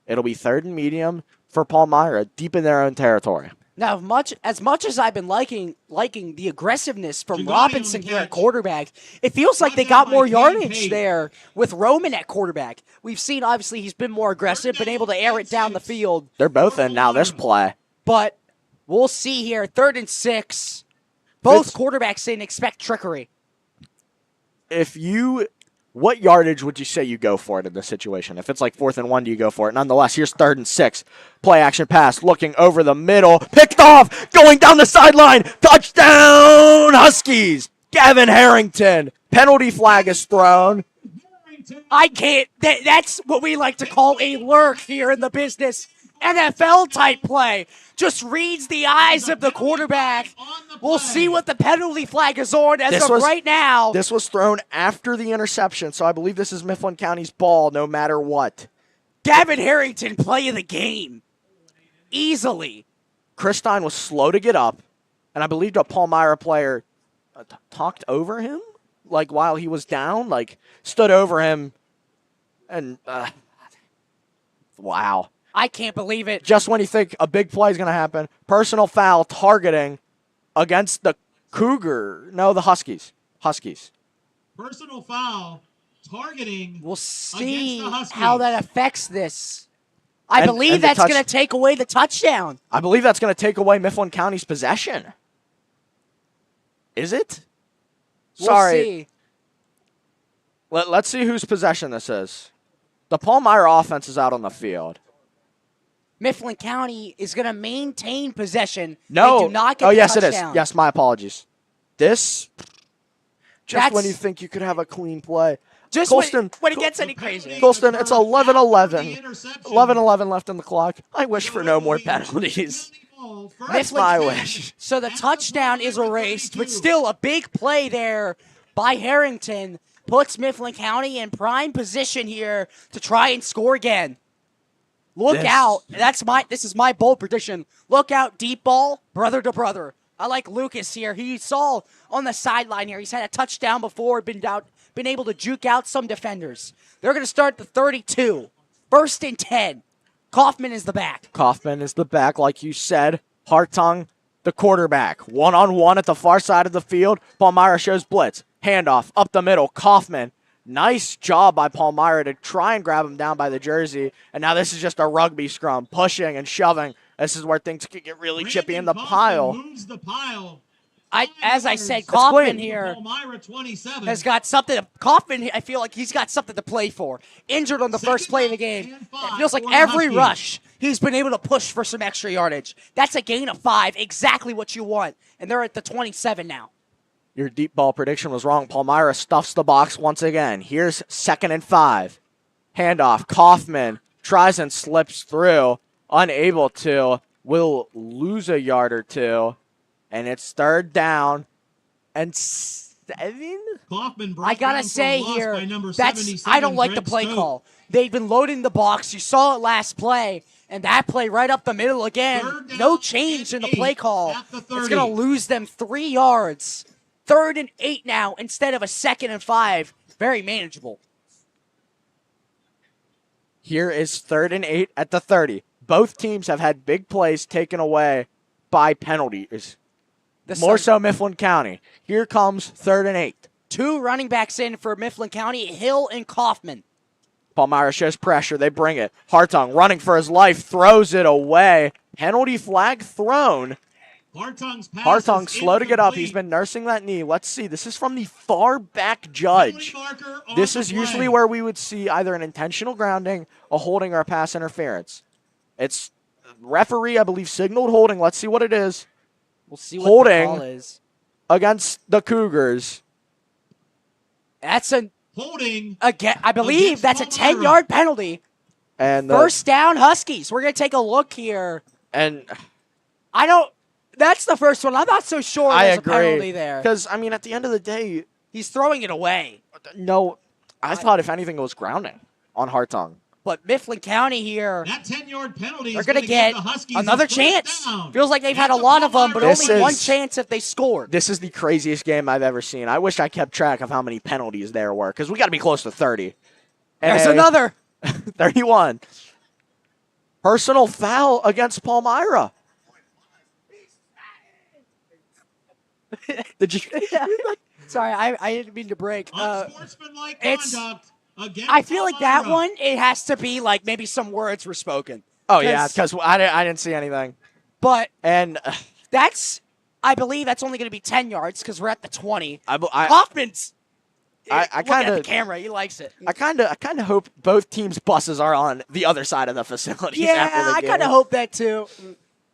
It'll be 3rd and medium for Palmyra, deep in their own territory. Now, as much as I've been liking the aggressiveness from Jagani Robinson on the here at catch. quarterback, it feels like they got more yardage there with Roman at quarterback. We've seen, obviously, he's been more aggressive, been able to air it down the field. They're both in now this play. But we'll see here, 3rd and 6. Both quarterbacks saying expect trickery. What yardage would you say you go for it in this situation? If it's like 4th and 1, do you go for it? Nonetheless, here's 3rd and 6. Play action pass, looking over the middle. Picked off, going down the sideline. Touchdown, Huskies. Gavin Harrington. Penalty flag is thrown. I can't. That's what we like to call a lurk here in the business. NFL type play. Just reads the eyes of the quarterback. We'll see what the penalty flag is on right now. This was thrown after the interception, so I believe this is Mifflin County's ball no matter what. Gavin Harrington play of the game. Easily. Chris Stein was slow to get up, and I believe a Palmyra player talked over him, like while he was down, like stood over him, and wow. I can't believe it. Just when you think a big play is going to happen, personal foul targeting against the the Huskies. Personal foul targeting. We'll see against the Huskies. how that affects this. I believe and the that's going to take away the touchdown. I believe that's going to take away Mifflin County's possession. Is it? Sorry. We'll see. Let's see whose possession this is. The Palmyra offense is out on the field. Mifflin County is going to maintain possession. No. They do not get oh, the yes, touchdown. it is. Yes, my apologies. Just That's- when you think you could have a clean play. Just Colston, when it gets any crazier. Colston, it's 11-11. 11-11 left in the clock. I wish for no more penalties. That's my wish. So the touchdown is erased, but still a big play there by Harrington puts Mifflin County in prime position here to try and score again. Look out. This is my bold prediction. Look out, deep ball, brother to brother. I like Lucas here. He saw on the sideline here. He's had a touchdown before, been able to juke out some defenders. They're going to start the 32. 1st and 10. Kaufman is the back. Kaufman is the back, like you said. Hartung, the quarterback. One-on-one at the far side of the field. Palmyra shows blitz. Handoff up the middle. Kaufman. Nice job by Palmyra to try and grab him down by the jersey. And now this is just a rugby scrum. Pushing and shoving. This is where things could get really chippy in the pile. Moves the pile. As I said, Kaufman here Palmyra 27. has got something. Kaufman, I feel like he's got something to play for. Injured on the first play of the game. It feels like every rush he's been able to push for some extra yardage. That's a gain of 5, exactly what you want. And they're at the 27 now. Your deep ball prediction was wrong. Palmyra stuffs the box once again. Here's 2nd and 5. Handoff. Kaufman tries and slips through. Unable to. Will lose a yard or two. And it's 3rd down and 7. Kaufman brought I gotta down for say loss here, by number I don't 77, like the Greg play Stoke. call. They've been loading the box. You saw it last play, and that play right up the middle again. 3rd down No change in and the play 8 call. at the It's 30. gonna lose them 3 yards. 3rd and 8 now instead of a 2nd and 5. Very manageable. Here is 3rd and 8 at the 30. Both teams have had big plays taken away by penalties. More so Mifflin County. Here comes 3rd and 8. 2 running backs in for Mifflin County, Hill and Kaufman. Palmyra shows pressure. They bring it. Hartung running for his life. Throws it away. Penalty flag thrown. Hartung slow to get up. He's been nursing that knee. Let's see. This is from the far back judge. This is usually where we would see either an intentional grounding, a holding, or a pass interference. It's referee, I believe, signaled holding. Let's see what it is. We'll see what the call is. Against the Cougars. That's a holding. Again, I believe that's a Palmyra. 10-yard penalty. And 1st down Huskies. We're going to take a look here. And that's the first one. I'm not so sure there's a penalty there. Because, I mean, at the end of the day, he's throwing it away. no, I thought if anything it was grounding on Hartung. But Mifflin County here, That 10-yard penalty they're is going to give get the Huskies another a first chance. down. Feels like they've had At a the lot of them, but Palmyra only one is- chance if they scored. This is the craziest game I've ever seen. I wish I kept track of how many penalties there were because we got to be close to 30. There's And another. 31. Personal foul against Palmyra. Did you? Sorry, I didn't mean to break. Unsportsmanlike it's- conduct against I feel like that Palmyra. one, it has to be like maybe some words were spoken. Oh yeah, because I didn't see anything. But And I believe that's only going to be 10 yards because we're at the 20. I Hoffman's I looking at kinda- the camera. He likes it. I kind of hope both teams' buses are on the other side of the facilities. Yeah, after the I game. kind of hope that too.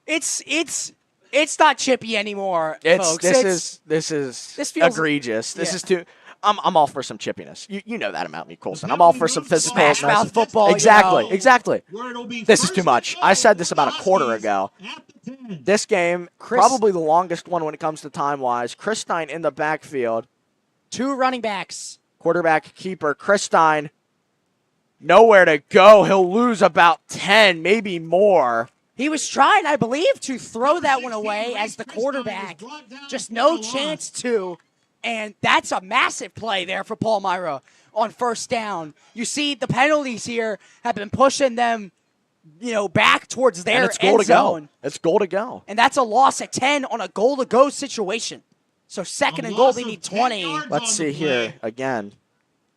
It's not chippy anymore, folks. This is This feels- egregious. This yeah. is too. I'm all for some chippiness. You know that about me, Colson. I'm all for some physical. Smash mouth football, Exactly, you know. exactly. Where it'll be This is first too much. and I said goal this for about the a quarter Huskies ago. at the 10. This game, probably the longest one when it comes to time-wise. Christine in the backfield. 2 running backs. Quarterback keeper, Christine. Nowhere to go. He'll lose about 10, maybe more. He was trying, I believe, to throw Number that one 16, away Grace as the Christine, quarterback. was brought down Just for no a loss. chance to. And that's a massive play there for Palmyra on first down. You see the penalties here have been pushing them, back towards their And it's goal end to zone. go. It's goal to go. And that's a loss at 10 on a goal-to-go situation. So second A and goal, loss they of need 10 20. yards Let's on see the here play. again.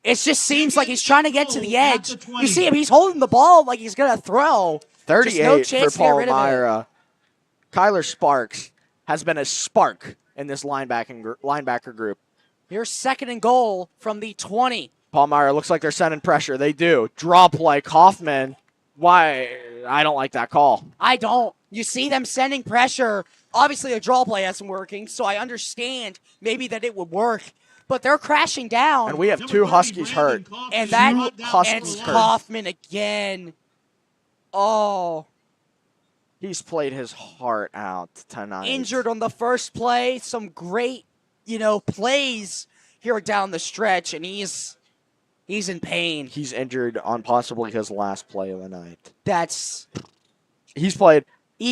It just seems like he's trying to get to the At edge. the 20. You see him, he's holding the ball like he's going to throw. 38 Just no chance for to get rid of it. Palmyra. Kyler Sparks has been a spark in this linebacker group. Here's second and goal from the 20. Palmyra looks like they're sending pressure. They do. Draw play. Kaufman. Why? I don't like that call. I don't. You see them sending pressure. Obviously, a draw play hasn't working, so I understand maybe that it would work. But they're crashing down. And we have Number 2 30, Huskies Brandon hurt. Kaufman, And that brought down Huskies and for a it's loss. hurt. Kaufman again. Oh, He's played his heart out tonight. injured on the first play. Some great, plays here down the stretch, and he's in pain. He's injured on possibly his last play of the night. He's Played.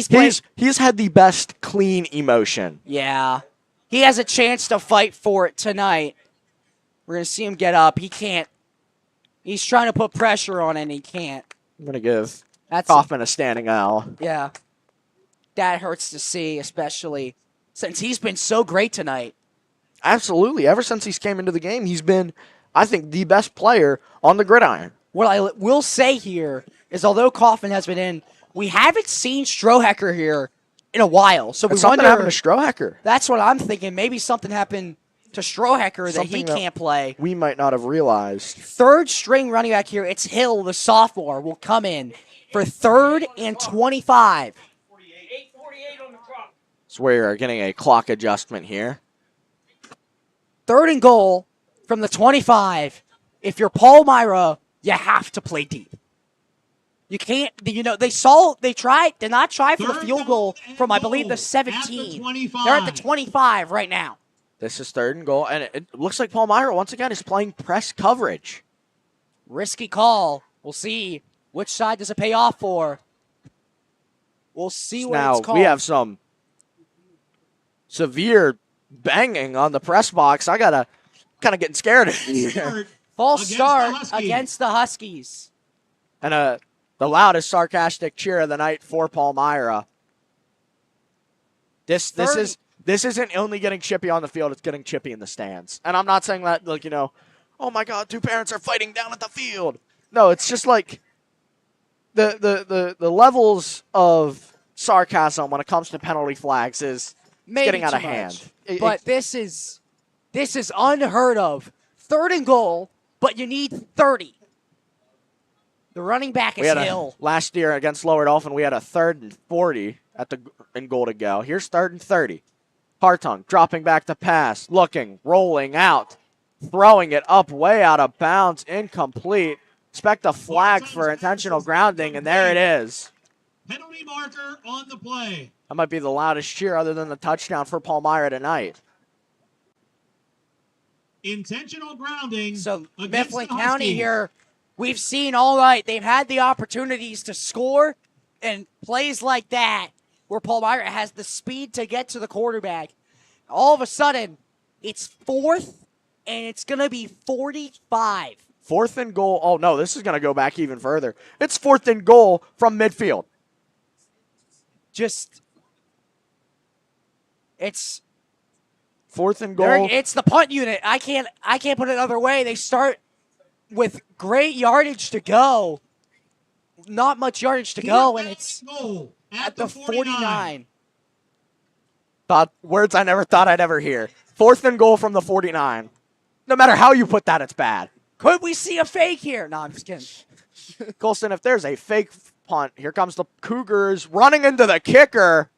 played. He's had the best clean emotion. Yeah. He has a chance to fight for it tonight. We're going to see him get up. He can't. He's trying to put pressure on it, and he can't. I'm going to give That's Kaufman a standing L. yeah. That hurts to see, especially since he's been so great tonight. Absolutely. Ever since he's came into the game, he's been, I think, the best player on the gridiron. What I will say here is, although Kaufman has been in, we haven't seen Strohecker here in a while. So we Something wonder. happened to Strohecker. That's what I'm thinking. Maybe something happened to Strohecker that he Something that- can't play. We might not have realized. Third string running back here, it's Hill, the sophomore, will come in for 3rd and 25. So we're getting a clock adjustment here. 3rd and goal from the 25. If you're Palmyra, you have to play deep. You can't, they did not try for the Third field goal down and from, I believe, the goal 17. at the 25. They're at the 25 right now. This is 3rd and goal, and it looks like Palmyra, once again, is playing press coverage. Risky call. We'll see which side does it pay off for. We'll see what Now, it's called. we have some severe banging on the press box. I got to kind of getting scared here. Start False against start the Huskies. against the Huskies. And the loudest sarcastic cheer of the night for Palmyra. This isn't only getting chippy on the field, it's getting chippy in the stands. And I'm not saying that, oh my God, 2 parents are fighting down at the field. No, it's just like the levels of sarcasm when it comes to penalty flags is Maybe getting out too of hand. much. But this is unheard of. 3rd and goal, but you need 30. The running back is Hill. Last year against Lower Dolphin, we had a 3rd and 40 in goal to go. Here's 3rd and 30. Hartung dropping back to pass, looking, rolling out, throwing it up way out of bounds, incomplete. Expect a flag for intentional grounding, and there it is. Penalty marker on the play. That might be the loudest cheer other than the touchdown for Palmyra tonight. Intentional grounding. So against Mifflin the County Huskies. here we've seen all night. They've had the opportunities to score, and plays like that where Palmyra has the speed to get to the quarterback. All of a sudden, it's 4th, and it's going to be 45. 4th and goal. Oh, no, this is going to go back even further. It's 4th and goal from midfield. It's 4th and goal. It's the punt unit. I can't put it another way. They start with great yardage to go. Not much yardage to go, and it's goal at the 49. Words I never thought I'd ever hear. 4th and goal from the 49. No matter how you put that, it's bad. Could we see a fake here? No, I'm just kidding. Colston, if there's a fake punt, here comes the Cougars running into the kicker.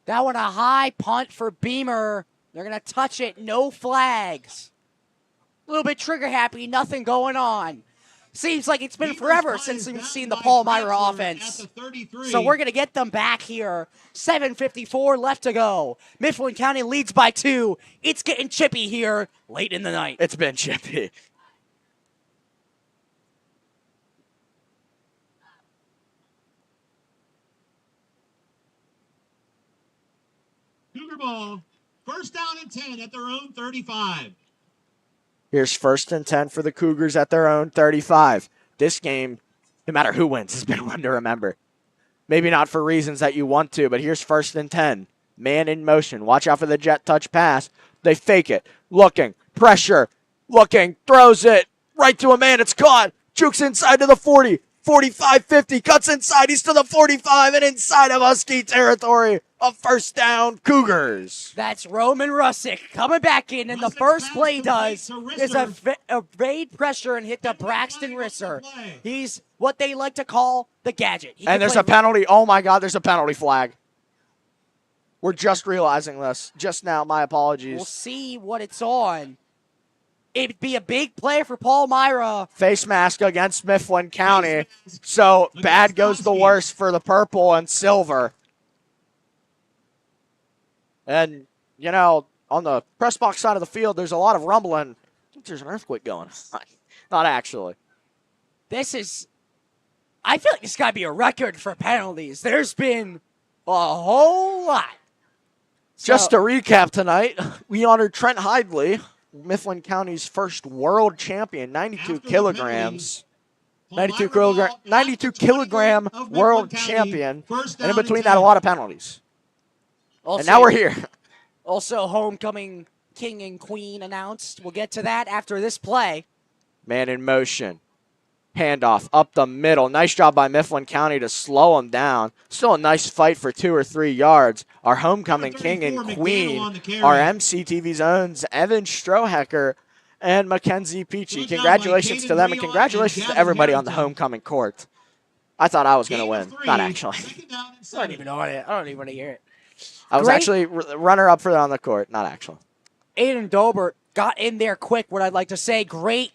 That one a high punt for Beamer. They're going to touch it. No flags. A little bit trigger happy. Nothing going on. Seems like it's been forever since we've seen the Palmyra offense. So we're going to get them back here. 7:54 left to go. Mifflin County leads by 2. It's getting chippy here late in the night. It's been chippy. Cougar ball. First down and 10 at their own 35. Here's 1st and 10 for the Cougars at their own 35. This game, no matter who wins, has been one to remember. Maybe not for reasons that you want to, but here's 1st and 10. Man in motion. Watch out for the jet touch pass. They fake it. Looking. Pressure. Looking. Throws it. Right to a man. It's caught. Jukes inside to the 40. 45, 50. Cuts inside. He's to the 45 and inside of Husky territory. A 1st down, Cougars. That's Roman Russick coming back in, and the first play does is evade pressure and hit the Braxton Risser. He's what they like to call the gadget. And there's a penalty. Oh, my God, there's a penalty flag. We're just realizing this just now. My apologies. We'll see what it's on. It'd be a big play for Palmyra. Face mask against Mifflin County. So bad goes the worst for the purple and silver. And, you know, on the press box side of the field, there's a lot of rumbling. I think there's an earthquake going. Not actually. I feel like this got to be a record for penalties. There's been a whole lot. Just to recap tonight, we honored Trent Hidley, Mifflin County's first world champion, 92 kilograms. 92 kilogram world champion. And in between that, a lot of penalties. Also, and now we're here. Also, homecoming king and queen announced. We'll get to that after this play. Man in motion. Handoff up the middle. Nice job by Mifflin County to slow him down. Still a nice fight for 2 or 3 yards. Our homecoming king and queen, our MCTV's own Evan Strohecker and Mackenzie Peachy. Congratulations to them, and congratulations to everybody on the homecoming court. I thought I was going to win. Not actually. I don't even want to hear it. I was actually runner-up for on the court. Not actually. Aiden Dobert got in there quick, what I'd like to say. Great,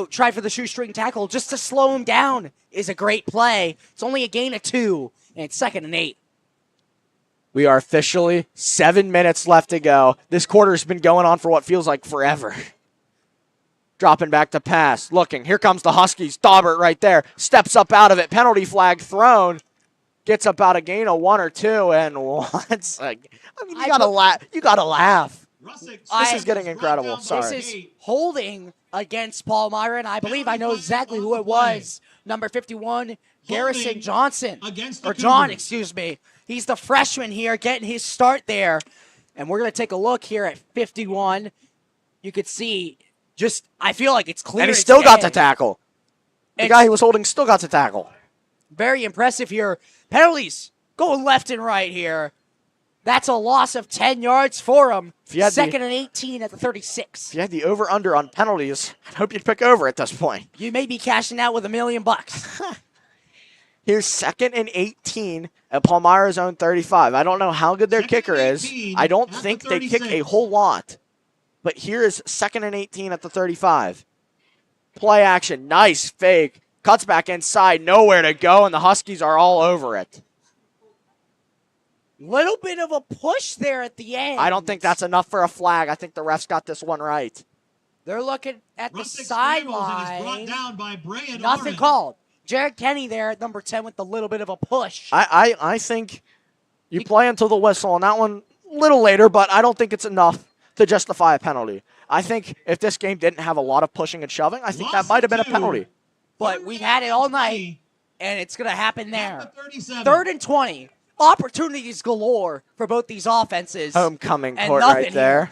try for the shoestring tackle just to slow him down is a great play. It's only a gain of 2, and it's 2nd and 8. We are officially 7 minutes left to go. This quarter's been going on for what feels like forever. Dropping back to pass. Looking. Here comes the Huskies. Daubert right there. Steps up out of it. Penalty flag thrown. Gets about a gain of 1 or 2. And once again, you gotta laugh. You gotta laugh. This is getting incredible. Sorry. This is holding against Palmyra, and I believe I know exactly who it was. Number 51, Garrison Johnson. Excuse me. He's the freshman here getting his start there. And we're going to take a look here at 51. You could see I feel like it's clear. And he still got the tackle. The guy he was holding still got the tackle. Very impressive here. Penalties going left and right here. That's a loss of 10 yards for him. 2nd and 18 at the 36. If you had the over-under on penalties, I hope you'd pick over at this point. You may be cashing out with $1 million. Here's 2nd and 18 at Palmyra's own 35. I don't know how good their kicker is. I don't think they kick a whole lot. But here is 2nd and 18 at the 35. Play action. Nice fake. Cuts back inside. Nowhere to go, and the Huskies are all over it. Little bit of a push there at the end. I don't think that's enough for a flag. I think the refs got this one right. They're looking at the Russick scrambles and is brought sideline. down by Bray and Nothing Oren. called. Jared Kenny there at number 10 with a little bit of a push. I think you play until the whistle on that one a little later, but I don't think it's enough to justify a penalty. I think if this game didn't have a lot of pushing and shoving, I think that Lost might have been a two. penalty. But we've had it all night, and it's going to happen At there. the 37. 3rd and 20. Opportunities galore for both these offenses. Homecoming And court nothing right there.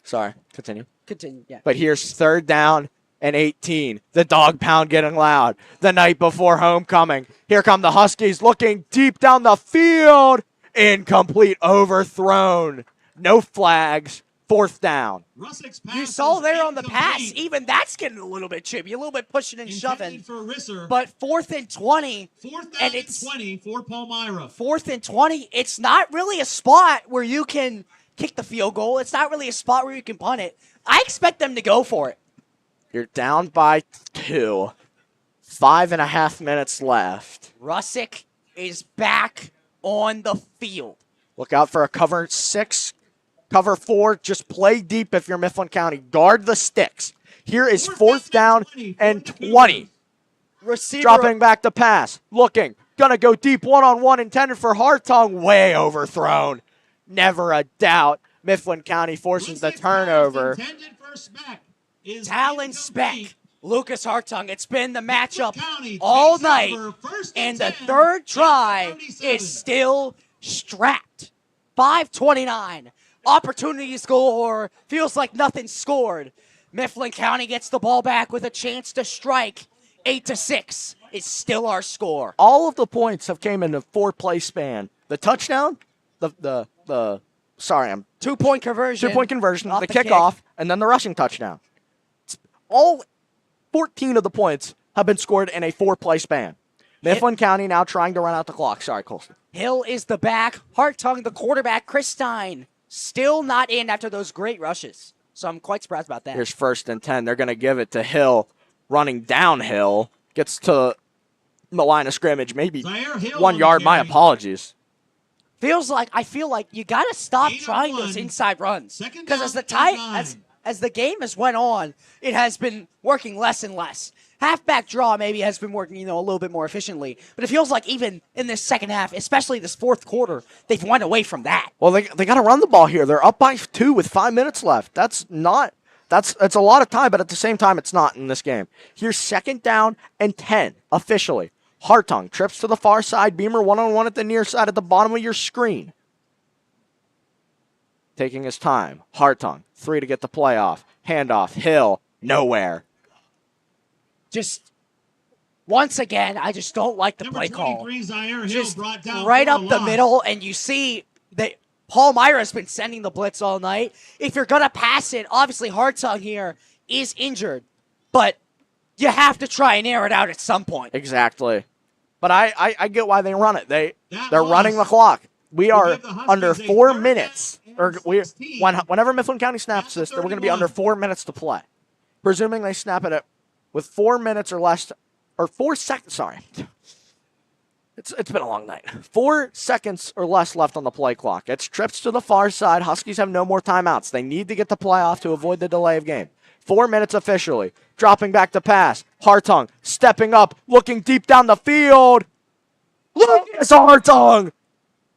Sorry, continue. Continue. Yeah. But here's 3rd down and 18. The dog pound getting loud. The night before homecoming. Here come the Huskies looking deep down the field. Incomplete, overthrown. No flags. 4th down. Russick's pass You saw is there on the pass, incomplete. even that's getting a little bit chippy, a little bit pushing and shoving. Intended for Risser. But 4th and 20, 4th down and and it's 20 for Palmyra. 4th and 20, it's not really a spot where you can kick the field goal. It's not really a spot where you can punt it. I expect them to go for it. You're down by 2. 5.5 minutes left. Russick is back on the field. Look out for a cover 6, cover 4. Just play deep if you're Mifflin County. Guard the sticks. Here is 4th down and 20. Receiver Dropping back to pass. Looking. Gonna go deep one-on-one intended for Hartung. Way overthrown. Never a doubt. Mifflin County forces the Russick's pass turnover. intended for Speck is Talon incomplete. Speck, Lucas Hartung. It's been the matchup County all takes night, over, 1st and the 10 third at try 37. is still strapped. 5:29. Opportunities galore. Feels like nothing scored. Mifflin County gets the ball back with a chance to strike. 8-6 is still our score. All of the points have came in a 4-play span. The touchdown, I'm 2-point conversion. 2-point conversion, off the kick. kickoff, and then the rushing touchdown. All 14 of the points have been scored in a 4-play span. Mifflin County now trying to run out the clock. Sorry, Colston. Hill is the back. Hartung, the quarterback. Chris Stein still not in after those great rushes. So I'm quite surprised about that. Here's 1st and 10. They're going to give it to Hill, running downhill. Gets to the line of scrimmage, maybe Zaire Hill 1 on the yard. My carry. apologies. I feel like you got to stop 8 on trying 1. those inside runs. 2nd Because down as the and time 9. as the game has went on, it has been working less and less. Halfback draw maybe has been working, a little bit more efficiently. But it feels like even in this second half, especially this 4th quarter, they've went away from that. Well, they got to run the ball here. They're up by 2 with 5 minutes left. That's a lot of time, but at the same time, it's not in this game. Here's 2nd down and 10 officially. Hartung trips to the far side. Beamer one-on-one at the near side at the bottom of your screen. Taking his time. Hartung, 3 to get the play off. Handoff. Hill, nowhere. Just once again, I just don't like the Number play call. 23, Zaire Hill Just brought down right for a up the loss. middle, and you see that Palmyra's been sending the blitz all night. If you're going to pass it, obviously Hartung here is injured, but you have to try and air it out at some point. Exactly. But I get why they run it. They're That running the loss clock. We will are give the Huskies under a 4 third minutes. down Or and we 16 whenever Mifflin County snaps at the this, we're going to be 31. under 4 minutes to play. Presuming they snap it with 4 minutes or less, or 4 seconds. Sorry, it's been a long night. 4 seconds or less left on the play clock. It's trips to the far side. Huskies have no more timeouts. They need to get the play off to avoid the delay of game. 4 minutes officially. Dropping back to pass. Hartung stepping up, looking deep down the field. Lucas Hartung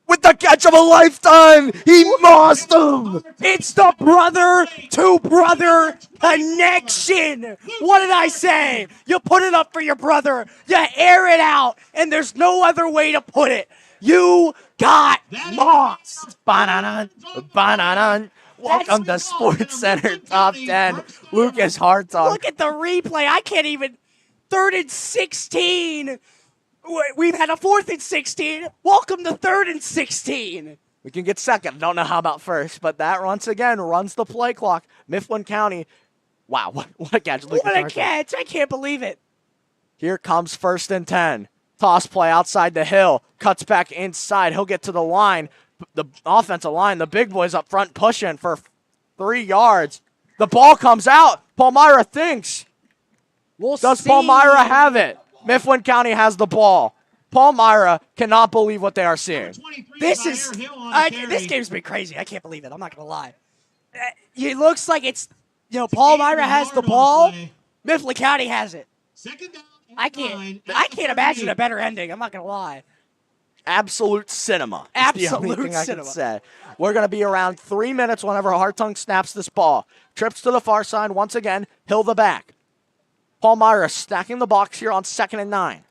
with the catch of a lifetime. He mossed him. It's the brother-to-brother connection. What did I say? You put it up for your brother. You air it out, and there's no other way to put it. You got mossed. Ba-na-na, ba-na-na. Welcome to Sports Center Top 10. Lucas Hartung. Look at the replay. I can't even. 3rd and 16. We've had a 4th and 16. Welcome to 3rd and 16. We can get second. Don't know how about first, but that once again runs the play clock. Mifflin County. Wow, what a catch. Lucas What a Hartung. catch. I can't believe it. Here comes 1st and 10. Toss play outside the hill. Cuts back inside. He'll get to the line. The offensive line, the big boys up front pushing for 3 yards. The ball comes out. Palmyra thinks. Does see. Palmyra have it? Mifflin County has the ball. Palmyra cannot believe what they are seeing. This game's been crazy. I can't believe it. I'm not going to lie. It looks like it's Palmyra has the ball. Mifflin County has it. Second down. I can't imagine a better ending. I'm not gonna lie. Absolute cinema. Is the only Absolute thing I cinema. can say. We're going to be around 3 minutes whenever Hartung snaps this ball. Trips to the far side once again. Hill the back. Palmyra stacking the box here on 2nd and 9.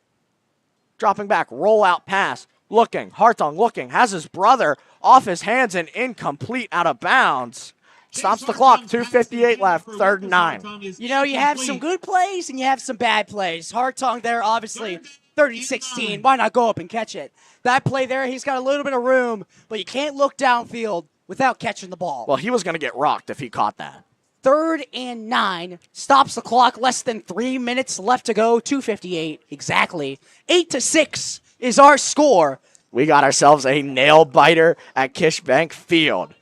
Dropping back. Roll out pass. Looking. Hartung looking. Has his brother off his hands and incomplete out of bounds. Stops the clock. 2:58 left. 3rd and 9. You have some good plays and you have some bad plays. Hartung there, obviously, 30-16. Why not go up and catch it? That play there, he's got a little bit of room, but you can't look downfield without catching the ball. Well, he was going to get rocked if he caught that. 3rd and 9. Stops the clock. Less than 3 minutes left to go. 2:58 exactly. 8-6 is our score. We got ourselves a nail biter at Kishbank Field.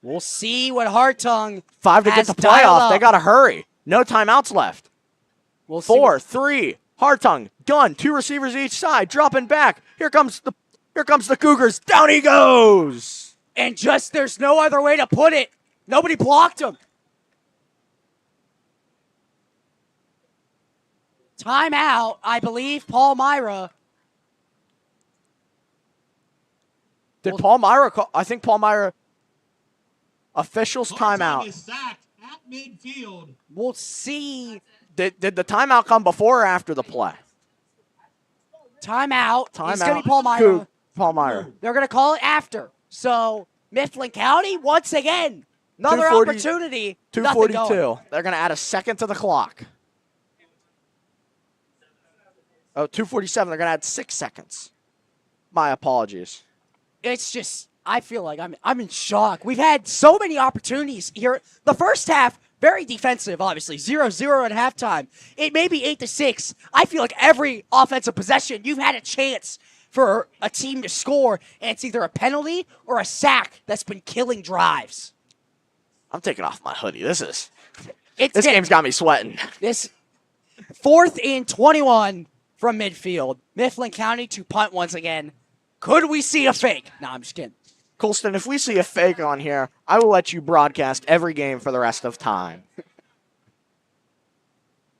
We'll see what Hartung 5 to get has the dialed playoff. up. They got to hurry. No timeouts left. We'll see 4, what- 3, Hartung, gun, 2 receivers each side, dropping back. Here comes the Cougars. Down he goes. And just there's no other way to put it. Nobody blocked him. Timeout, I believe, Palmyra. Did Palmyra call? I think Palmyra officials Hartung timeout. is sacked at midfield. We'll see. Did the timeout come before or after the play? Timeout. It's going to Timeout. be Palmyra. Palmyra. They're going to call it after. So, Mifflin County, once again, another 240 opportunity. Nothing going. 2:42. They're going to add a second to the clock. Oh, 2:47. They're going to add 6 seconds. My apologies. It's just, I feel like I'm in shock. We've had so many opportunities here. The first half, very defensive, obviously. 0-0 at halftime. It may be 8-6. I feel like every offensive possession, you've had a chance for a team to score, and it's either a penalty or a sack that's been killing drives. I'm taking off my hoodie. This It's game's got me sweating. This 4th and 21 from midfield. Mifflin County to punt once again. Could we see a fake? No, I'm just kidding. Colston, if we see a fake on here, I will let you broadcast every game for the rest of time.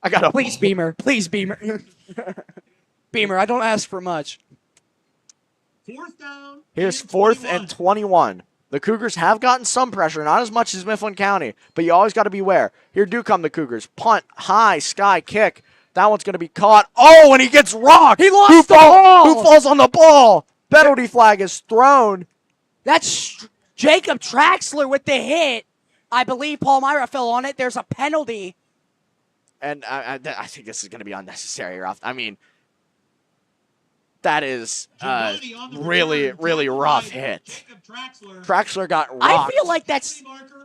I got a Please, Beamer. Please, Beamer. Beamer, I don't ask for much. 4th down. Here's 4th and 21. The Cougars have gotten some pressure, not as much as Mifflin County, but you always got to beware. Here do come the Cougars. Punt, high, sky, kick. That one's going to be caught. Oh, and he gets rocked. He lost the ball. Who falls on the ball? Penalty flag is thrown. That's Jacob Traxler with the hit. I believe Palmyra fell on it. There's a penalty. And I think this is going to be unnecessary, Ralph. I mean, that is really, really rough hit. Traxler got rocked. I feel like that's,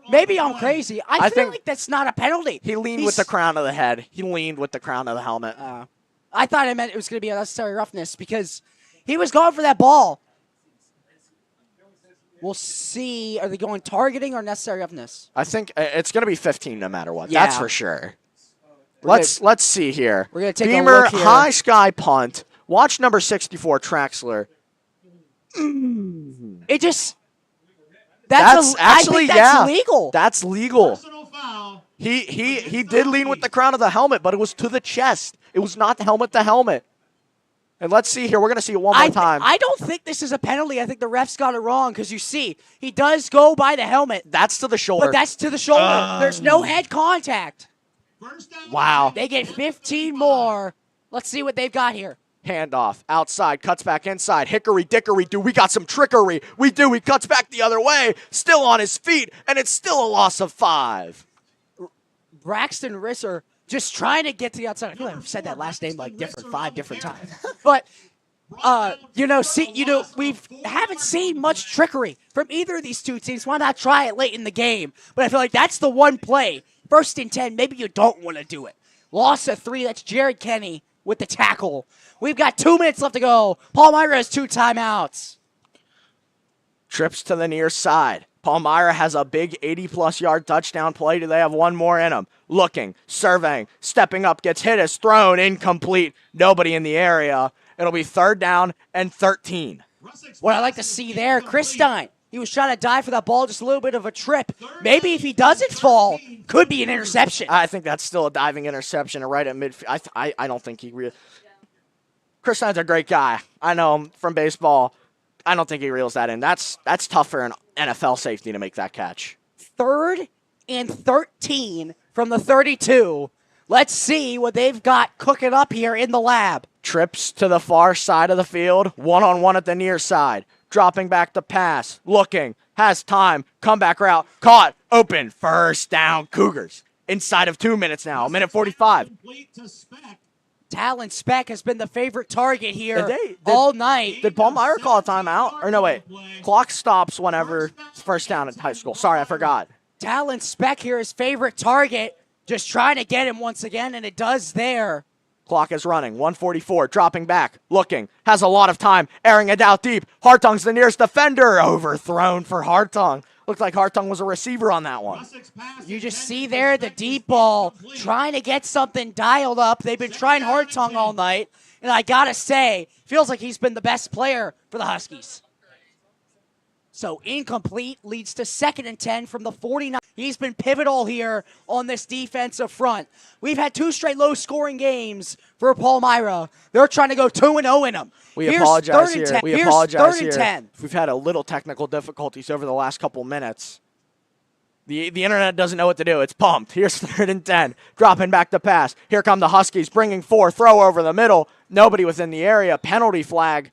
maybe I'm crazy. I feel think like that's not a penalty. He leaned with the crown of the head. He leaned with the crown of the helmet. I thought it meant it was going to be unnecessary roughness because he was going for that ball. We'll see. Are they going targeting or necessary roughness? I think it's going to be 15 no matter what. Yeah. That's for sure. Let's see here. We're going to take Beamer, a look here. high sky punt. Watch number 64, Traxler. It just... That's actually, I think that's legal. That's legal. Personal foul. He did lean with the crown of the helmet, but it was to the chest. It was not helmet to helmet. And let's see here. We're going to see it one more time. I don't think this is a penalty. I think the refs got it wrong because you see, he does go by the helmet. That's to the shoulder. But that's to the shoulder. There's no head contact. First down. Wow. They get 15 more. Let's see what they've got here. Handoff, outside, cuts back inside. Hickory dickory, do we got some trickery? We do. He cuts back the other way, still on his feet, and it's still a loss of 5. Braxton Risser just trying to get to the outside. I feel like I've said that last name like 5 different times. But we haven't seen much trickery from either of these two teams. Why not try it late in the game? But I feel like that's the one play. 1st and 10, maybe you don't want to do it. Loss of 3, that's Jared Kenny with the tackle. We've got 2 minutes left to go. Palmyra has 2 timeouts. Trips to the near side. Palmyra has a big 80-plus yard touchdown play. Do they have one more in them? Looking, surveying, stepping up, gets hit, is thrown, incomplete. Nobody in the area. It'll be 3rd down and 13. What I like to see there, Chris Stein He was trying to dive for that ball, just a little bit of a trip. Maybe if he doesn't fall, could be an interception. I think that's still a diving interception right at midfield. I don't think he really. Chris Stein's a great guy. I know him from baseball. I don't think he reels that in. That's tough for an NFL safety to make that catch. 3rd and 13 from the 32. Let's see what they've got cooking up here in the lab. Trips to the far side of the field, one-on-one at the near side. Dropping back to pass, looking, has time, comeback route, caught, open, first down, Cougars. Inside of 2 minutes now, a minute 45. Complete to Speck. Talon Speck has been the favorite target here all night. Did Palmyra call a timeout? Or no, wait. Clock stops whenever it's first down in high school. Sorry, I forgot. Talon Speck here is favorite target. Just trying to get him once again, and it does there. Clock is running. 144. Dropping back. Looking. Has a lot of time. Airing it out deep. Hartong's the nearest defender. Overthrown for Hartong. Looked like Hartong was a receiver on that one. You just see there the deep ball, trying to get something dialed up. They've been trying Hartong all night, and I gotta say, feels like he's been the best player for the Huskies. So incomplete leads to 2nd and 10 from the 49. He's been pivotal here on this defensive front. We've had 2 straight low-scoring games for Palmyra. They're trying to go 2-0 in them. We apologize here. We apologize 3rd and here. 10. We've had a little technical difficulties over the last couple minutes. The internet doesn't know what to do. It's pumped. Here's 3rd and 10. Dropping back to pass. Here come the Huskies, bringing 4. Throw over the middle. Nobody within the area. Penalty flag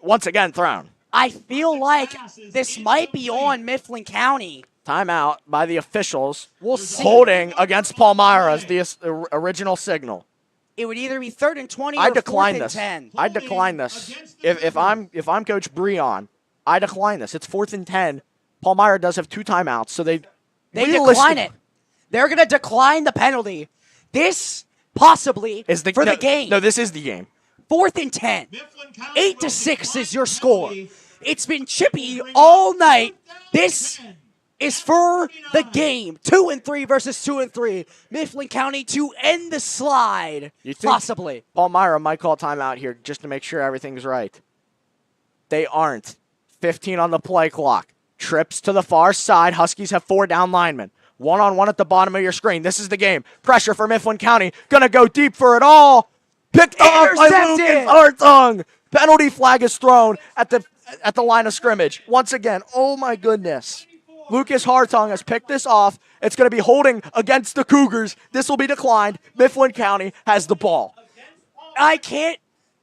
once again thrown. I feel like this might be on Mifflin County. Timeout by the officials. We'll see. Holding against Palmyra as the original signal. It would either be 3rd and 20 I or decline 4th and this. 10. I decline this. If I'm Coach Breon, I decline this. It's 4th and 10. Palmyra does have 2 timeouts, so they decline it. They're going to decline the penalty. This possibly is the game. No, this is the game. 4th and 10. 8-6 is your score. It's been chippy all night. This is for the game. 2 and 3 versus 2 and 3. Mifflin County to end the slide. You think Possibly. Palmyra might call timeout here just to make sure everything's right. They aren't. 15 on the play clock. Trips to the far side. Huskies have 4 down linemen. One-on-one at the bottom of your screen. This is the game. Pressure for Mifflin County. Gonna go deep for it all. Picked off by Lucas Hartung. Penalty flag is thrown at the line of scrimmage. Once again, oh my goodness. Lucas Hartung has picked this off. It's going to be holding against the Cougars. This will be declined. Mifflin County has the ball. I can't.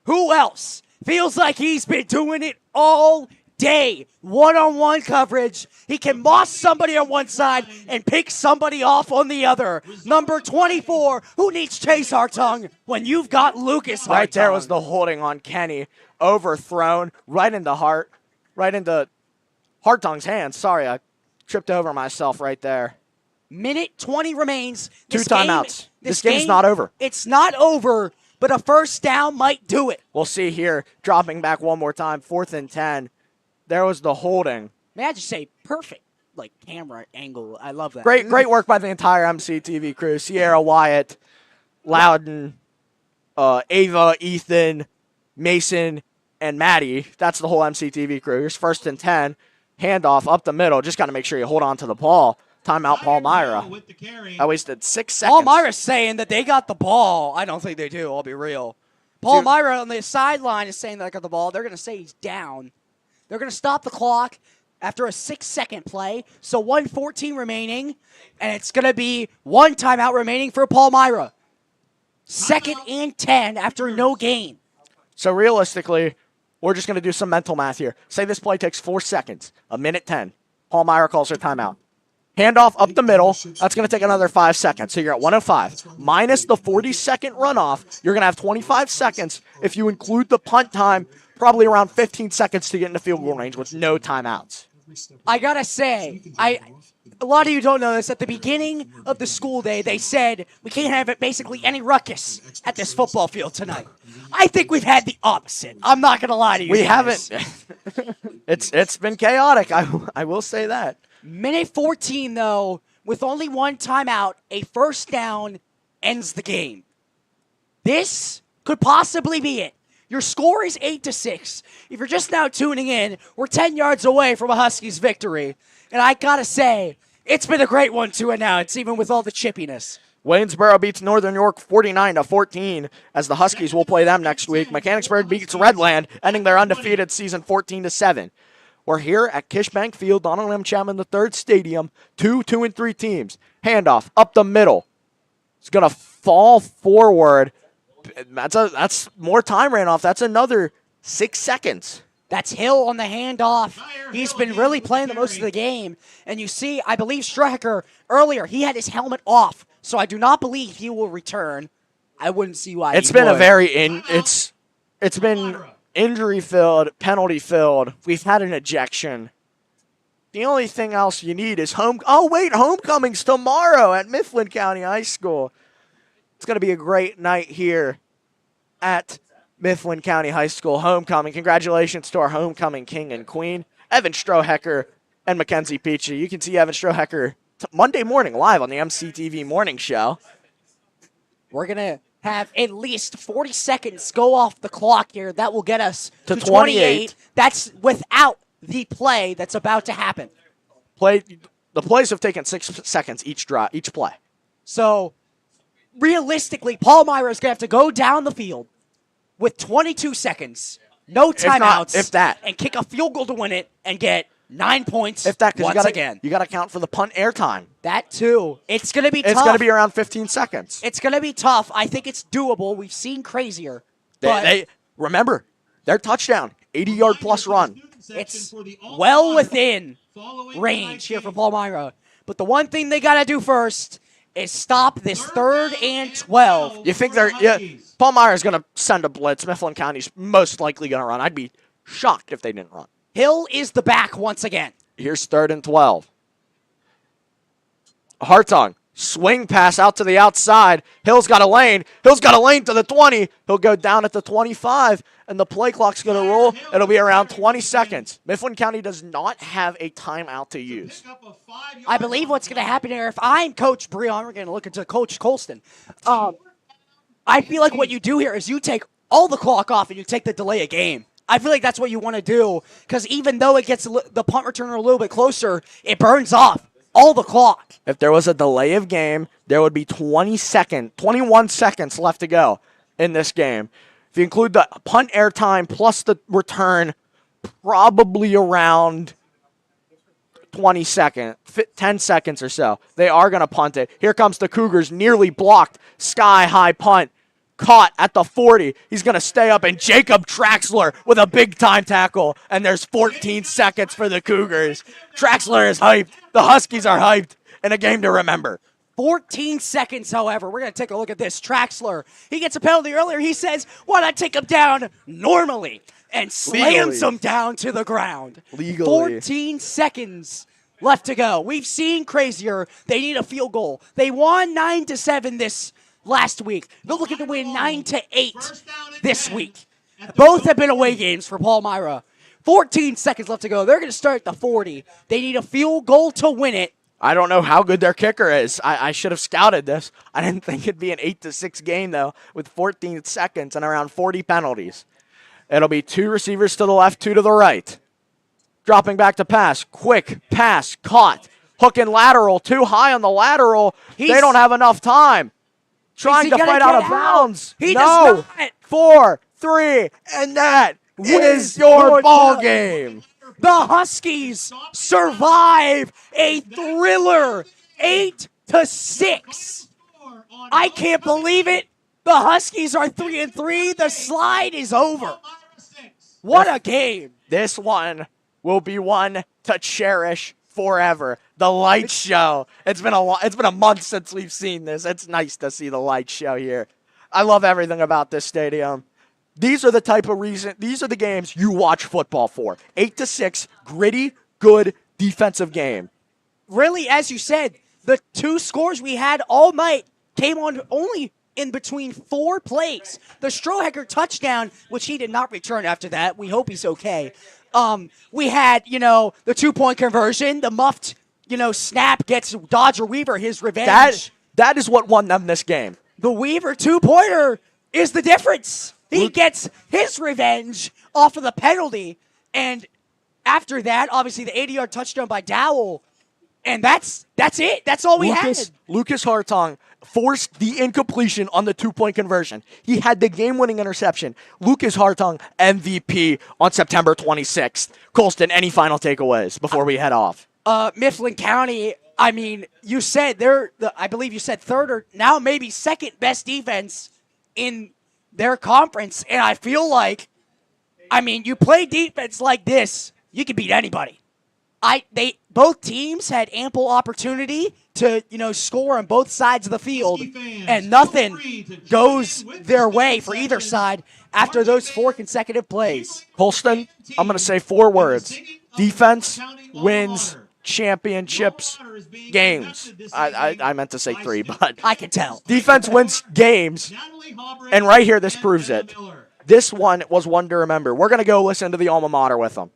Who else? Feels like he's been doing it all day. One-on-one coverage. He can moss somebody on one side and pick somebody off on the other. Number 24, who needs Chase Hartung when you've got Lucas Hartung? Right there was the holding on Kenny. Overthrown right into Hartung's hands. Sorry, I tripped over myself right there. Minute 20 remains. 2 timeouts. This game's not over. It's not over, but a first down might do it. We'll see here. Dropping back one more time. 4th and 10. There was the holding. May I just say, perfect, camera angle. I love that. Great work by the entire MCTV crew. Sierra, Wyatt, Loudon, Ava, Ethan, Mason, and Maddie. That's the whole MCTV crew. Here's 1st and 10. Handoff up the middle. Just got to make sure you hold on to the ball. Timeout, Palmyra. I wasted 6 seconds. Palmyra's saying that they got the ball. I don't think they do. I'll be real. Palmyra on the sideline is saying that they got the ball. They're going to say he's down. They're going to stop the clock after a 6-second play. So 1:14 remaining, and it's going to be 1 timeout remaining for Palmyra. 2nd and 10 after no gain. So realistically, we're just going to do some mental math here. Say this play takes 4 seconds, a minute 10. Palmyra calls her timeout. Handoff up the middle. That's going to take another 5 seconds. So you're at 1:05. Minus the 40-second runoff, you're going to have 25 seconds. If you include the punt time, probably around 15 seconds to get into field goal range with no timeouts. I got to say, a lot of you don't know this. At the beginning of the school day, they said we can't have basically any ruckus at this football field tonight. I think we've had the opposite. I'm not going to lie to you. We guys. haven't. It's been chaotic. I will say that. Minute 14, though, with only 1 timeout, a first down ends the game. This could possibly be it. Your score is 8-6. If you're just now tuning in, we're 10 yards away from a Huskies victory. And I gotta say, it's been a great one to announce, even with all the chippiness. Waynesboro beats Northern York 49-14 as the Huskies will play them next week. Mechanicsburg beats Redland, ending their undefeated season 14-7. We're here at Kish Bank Field, Donald M. Chapman III Stadium. 2 and 3 teams. Handoff up the middle. It's gonna fall forward. That's more time ran off. That's another 6 seconds. That's Hill on the handoff. He's been really playing the most of the game. And you see, I believe Strecker earlier, he had his helmet off. So I do not believe he will return. I wouldn't see why. It's been a very it's been injury filled, penalty filled. We've had an ejection. The only thing else you need is homecoming's tomorrow at Mifflin County High School. It's going to be a great night here at Mifflin County High School homecoming. Congratulations to our homecoming king and queen, Evan Strohecker and Mackenzie Peachy. You can see Evan Strohecker Monday morning live on the MCTV morning show. We're going to have at least 40 seconds go off the clock here. That will get us To to 28. That's without the play that's about to happen. The plays have taken 6 seconds each play. So, realistically, Palmyra is going to have to go down the field with 22 seconds, no timeouts, if that. and kick a field goal to win it and get 9 points If that, once again. You got to count for the punt air time. That too. It's going to be tough. It's going to be around 15 seconds. It's going to be tough. I think it's doable. We've seen crazier. They remember their touchdown, 80-yard plus run. It's well within range here for Palmyra. But the one thing they got to do first is stop this 3rd and 12. You think Palmyra's going to send a blitz. Mifflin County's most likely going to run. I'd be shocked if they didn't run. Hill is the back once again. Here's 3rd and 12. Hartung, swing pass out to the outside. Hill's got a lane. Hill's got a lane to the 20. He'll go down at the 25, and the play clock's going to roll. It'll be around 20 seconds. Mifflin County does not have a timeout to use. I believe what's going to happen here, if I'm Coach Breon, we're going to look into Coach Colston. I feel like what you do here is you take all the clock off and you take the delay of game. I feel like that's what you want to do because even though it gets the punt returner a little bit closer, it burns off all the clock. If there was a delay of game, there would be 21 seconds left to go in this game. If you include the punt air time plus the return, probably around 10 seconds or so. They are going to punt it. Here comes the Cougars, nearly blocked, sky-high punt. Caught at the 40. He's going to stay up, and Jacob Traxler with a big-time tackle, and there's 14 seconds for the Cougars. Traxler is hyped. The Huskies are hyped, and a game to remember. 14 seconds, however. We're going to take a look at this. Traxler, he gets a penalty earlier. He says, why not take him down normally and slams him down to the ground. Legally. 14 seconds left to go. We've seen crazier. They need a field goal. They won 9-7 this last week. They're looking to win 9-8 this week. Both have been away games for Palmyra. 14 seconds left to go. They're going to start at the 40. They need a field goal to win it. I don't know how good their kicker is. I should have scouted this. I didn't think it'd be an 8-6 game, though, with 14 seconds and around 40 penalties. It'll be 2 receivers to the left, 2 to the right. Dropping back to pass. Quick pass. Caught. Hook and lateral. Too high on the lateral. They don't have enough time. Trying to fight out of bounds. He does not. 4, 3, and that is your ball game. The Huskies survive a thriller, 8-6. I can't believe it. The Huskies are 3-3. The slide is over. What a game. This one will be one to cherish forever. The light show. It's been a month since we've seen this. It's nice to see the light show here. I love everything about this stadium. These are the games you watch football for. 8-6, gritty, good defensive game. Really, as you said, the 2 scores we had all night came on only in between 4 plays. The Strohecker touchdown, which he did not return after that. We hope he's okay. We had, the 2-point conversion, the muffed, snap gets Dodger Weaver his revenge. That is what won them this game. The Weaver 2-pointer is the difference. He gets his revenge off of the penalty. And after that, obviously, the 80-yard touchdown by Dowell. And that's it. That's all we had. Lucas Hartong forced the incompletion on the 2-point conversion. He had the game-winning interception. Lucas Hartong, MVP on September 26th. Colston, any final takeaways before we head off? Mifflin County, I mean, you said I believe you said third or now maybe second best defense in their conference. And I feel like, I mean, you play defense like this, you can beat anybody. Both teams had ample opportunity to, score on both sides of the field, and nothing goes their way for either side after those 4 consecutive plays. Colston, I'm going to say 4 words. Defense wins championships games. I meant to say 3, but I can tell. Defense wins games, and right here, this proves it. This one was one to remember. We're going to go listen to the alma mater with them.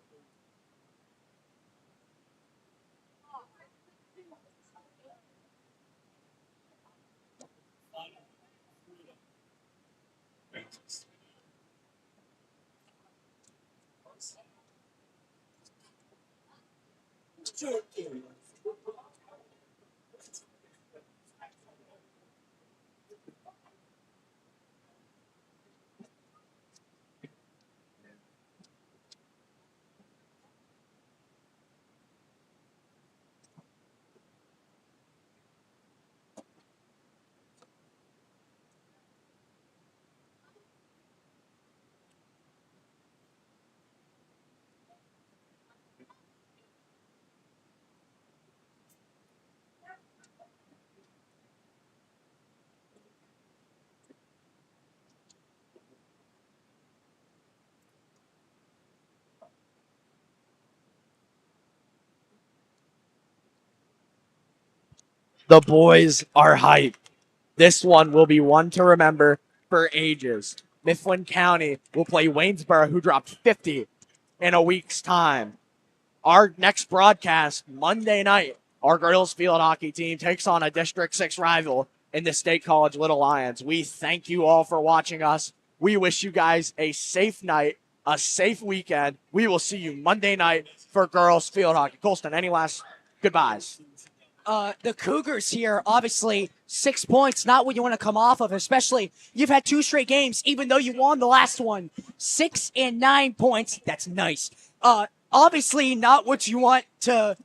The boys are hyped. This one will be one to remember for ages. Mifflin County will play Waynesboro, who dropped 50 in a week's time. Our next broadcast, Monday night, our girls field hockey team takes on a District 6 rival in the State College Little Lions. We thank you all for watching us. We wish you guys a safe night, a safe weekend. We will see you Monday night for girls field hockey. Colston, any last goodbyes? The Cougars here, obviously, 6 points, not what you want to come off of, especially you've had 2 straight games, even though you won the last one. 6 and 9 points, that's nice. Obviously not what you want to,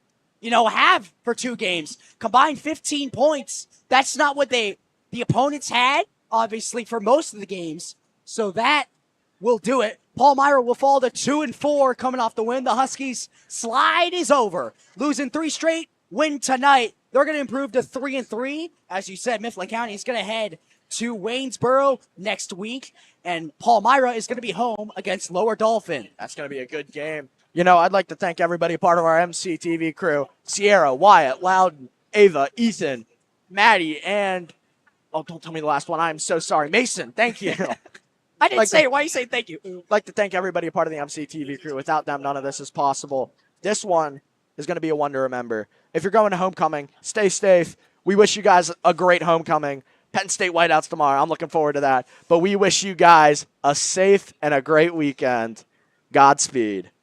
have for 2 games. Combined 15 points, that's not what the opponents had, obviously, for most of the games. So that will do it. Palmyra will fall to 2-4 coming off the win. The Huskies' slide is over. Losing 3 straight. Win tonight. They're going to improve to 3-3. As you said, Mifflin County is going to head to Waynesboro next week, and Palmyra is going to be home against Lower Dolphin. That's going to be a good game. I'd like to thank everybody part of our MCTV crew. Sierra, Wyatt, Loudon, Ava, Ethan, Maddie, and, don't tell me the last one. I'm so sorry. Mason, thank you. I didn't say it. Why are you saying thank you? I'd like to thank everybody part of the MCTV crew. Without them, none of this is possible. This one is going to be a one to remember. If you're going to homecoming, stay safe. We wish you guys a great homecoming. Penn State Whiteouts tomorrow. I'm looking forward to that. But we wish you guys a safe and a great weekend. Godspeed.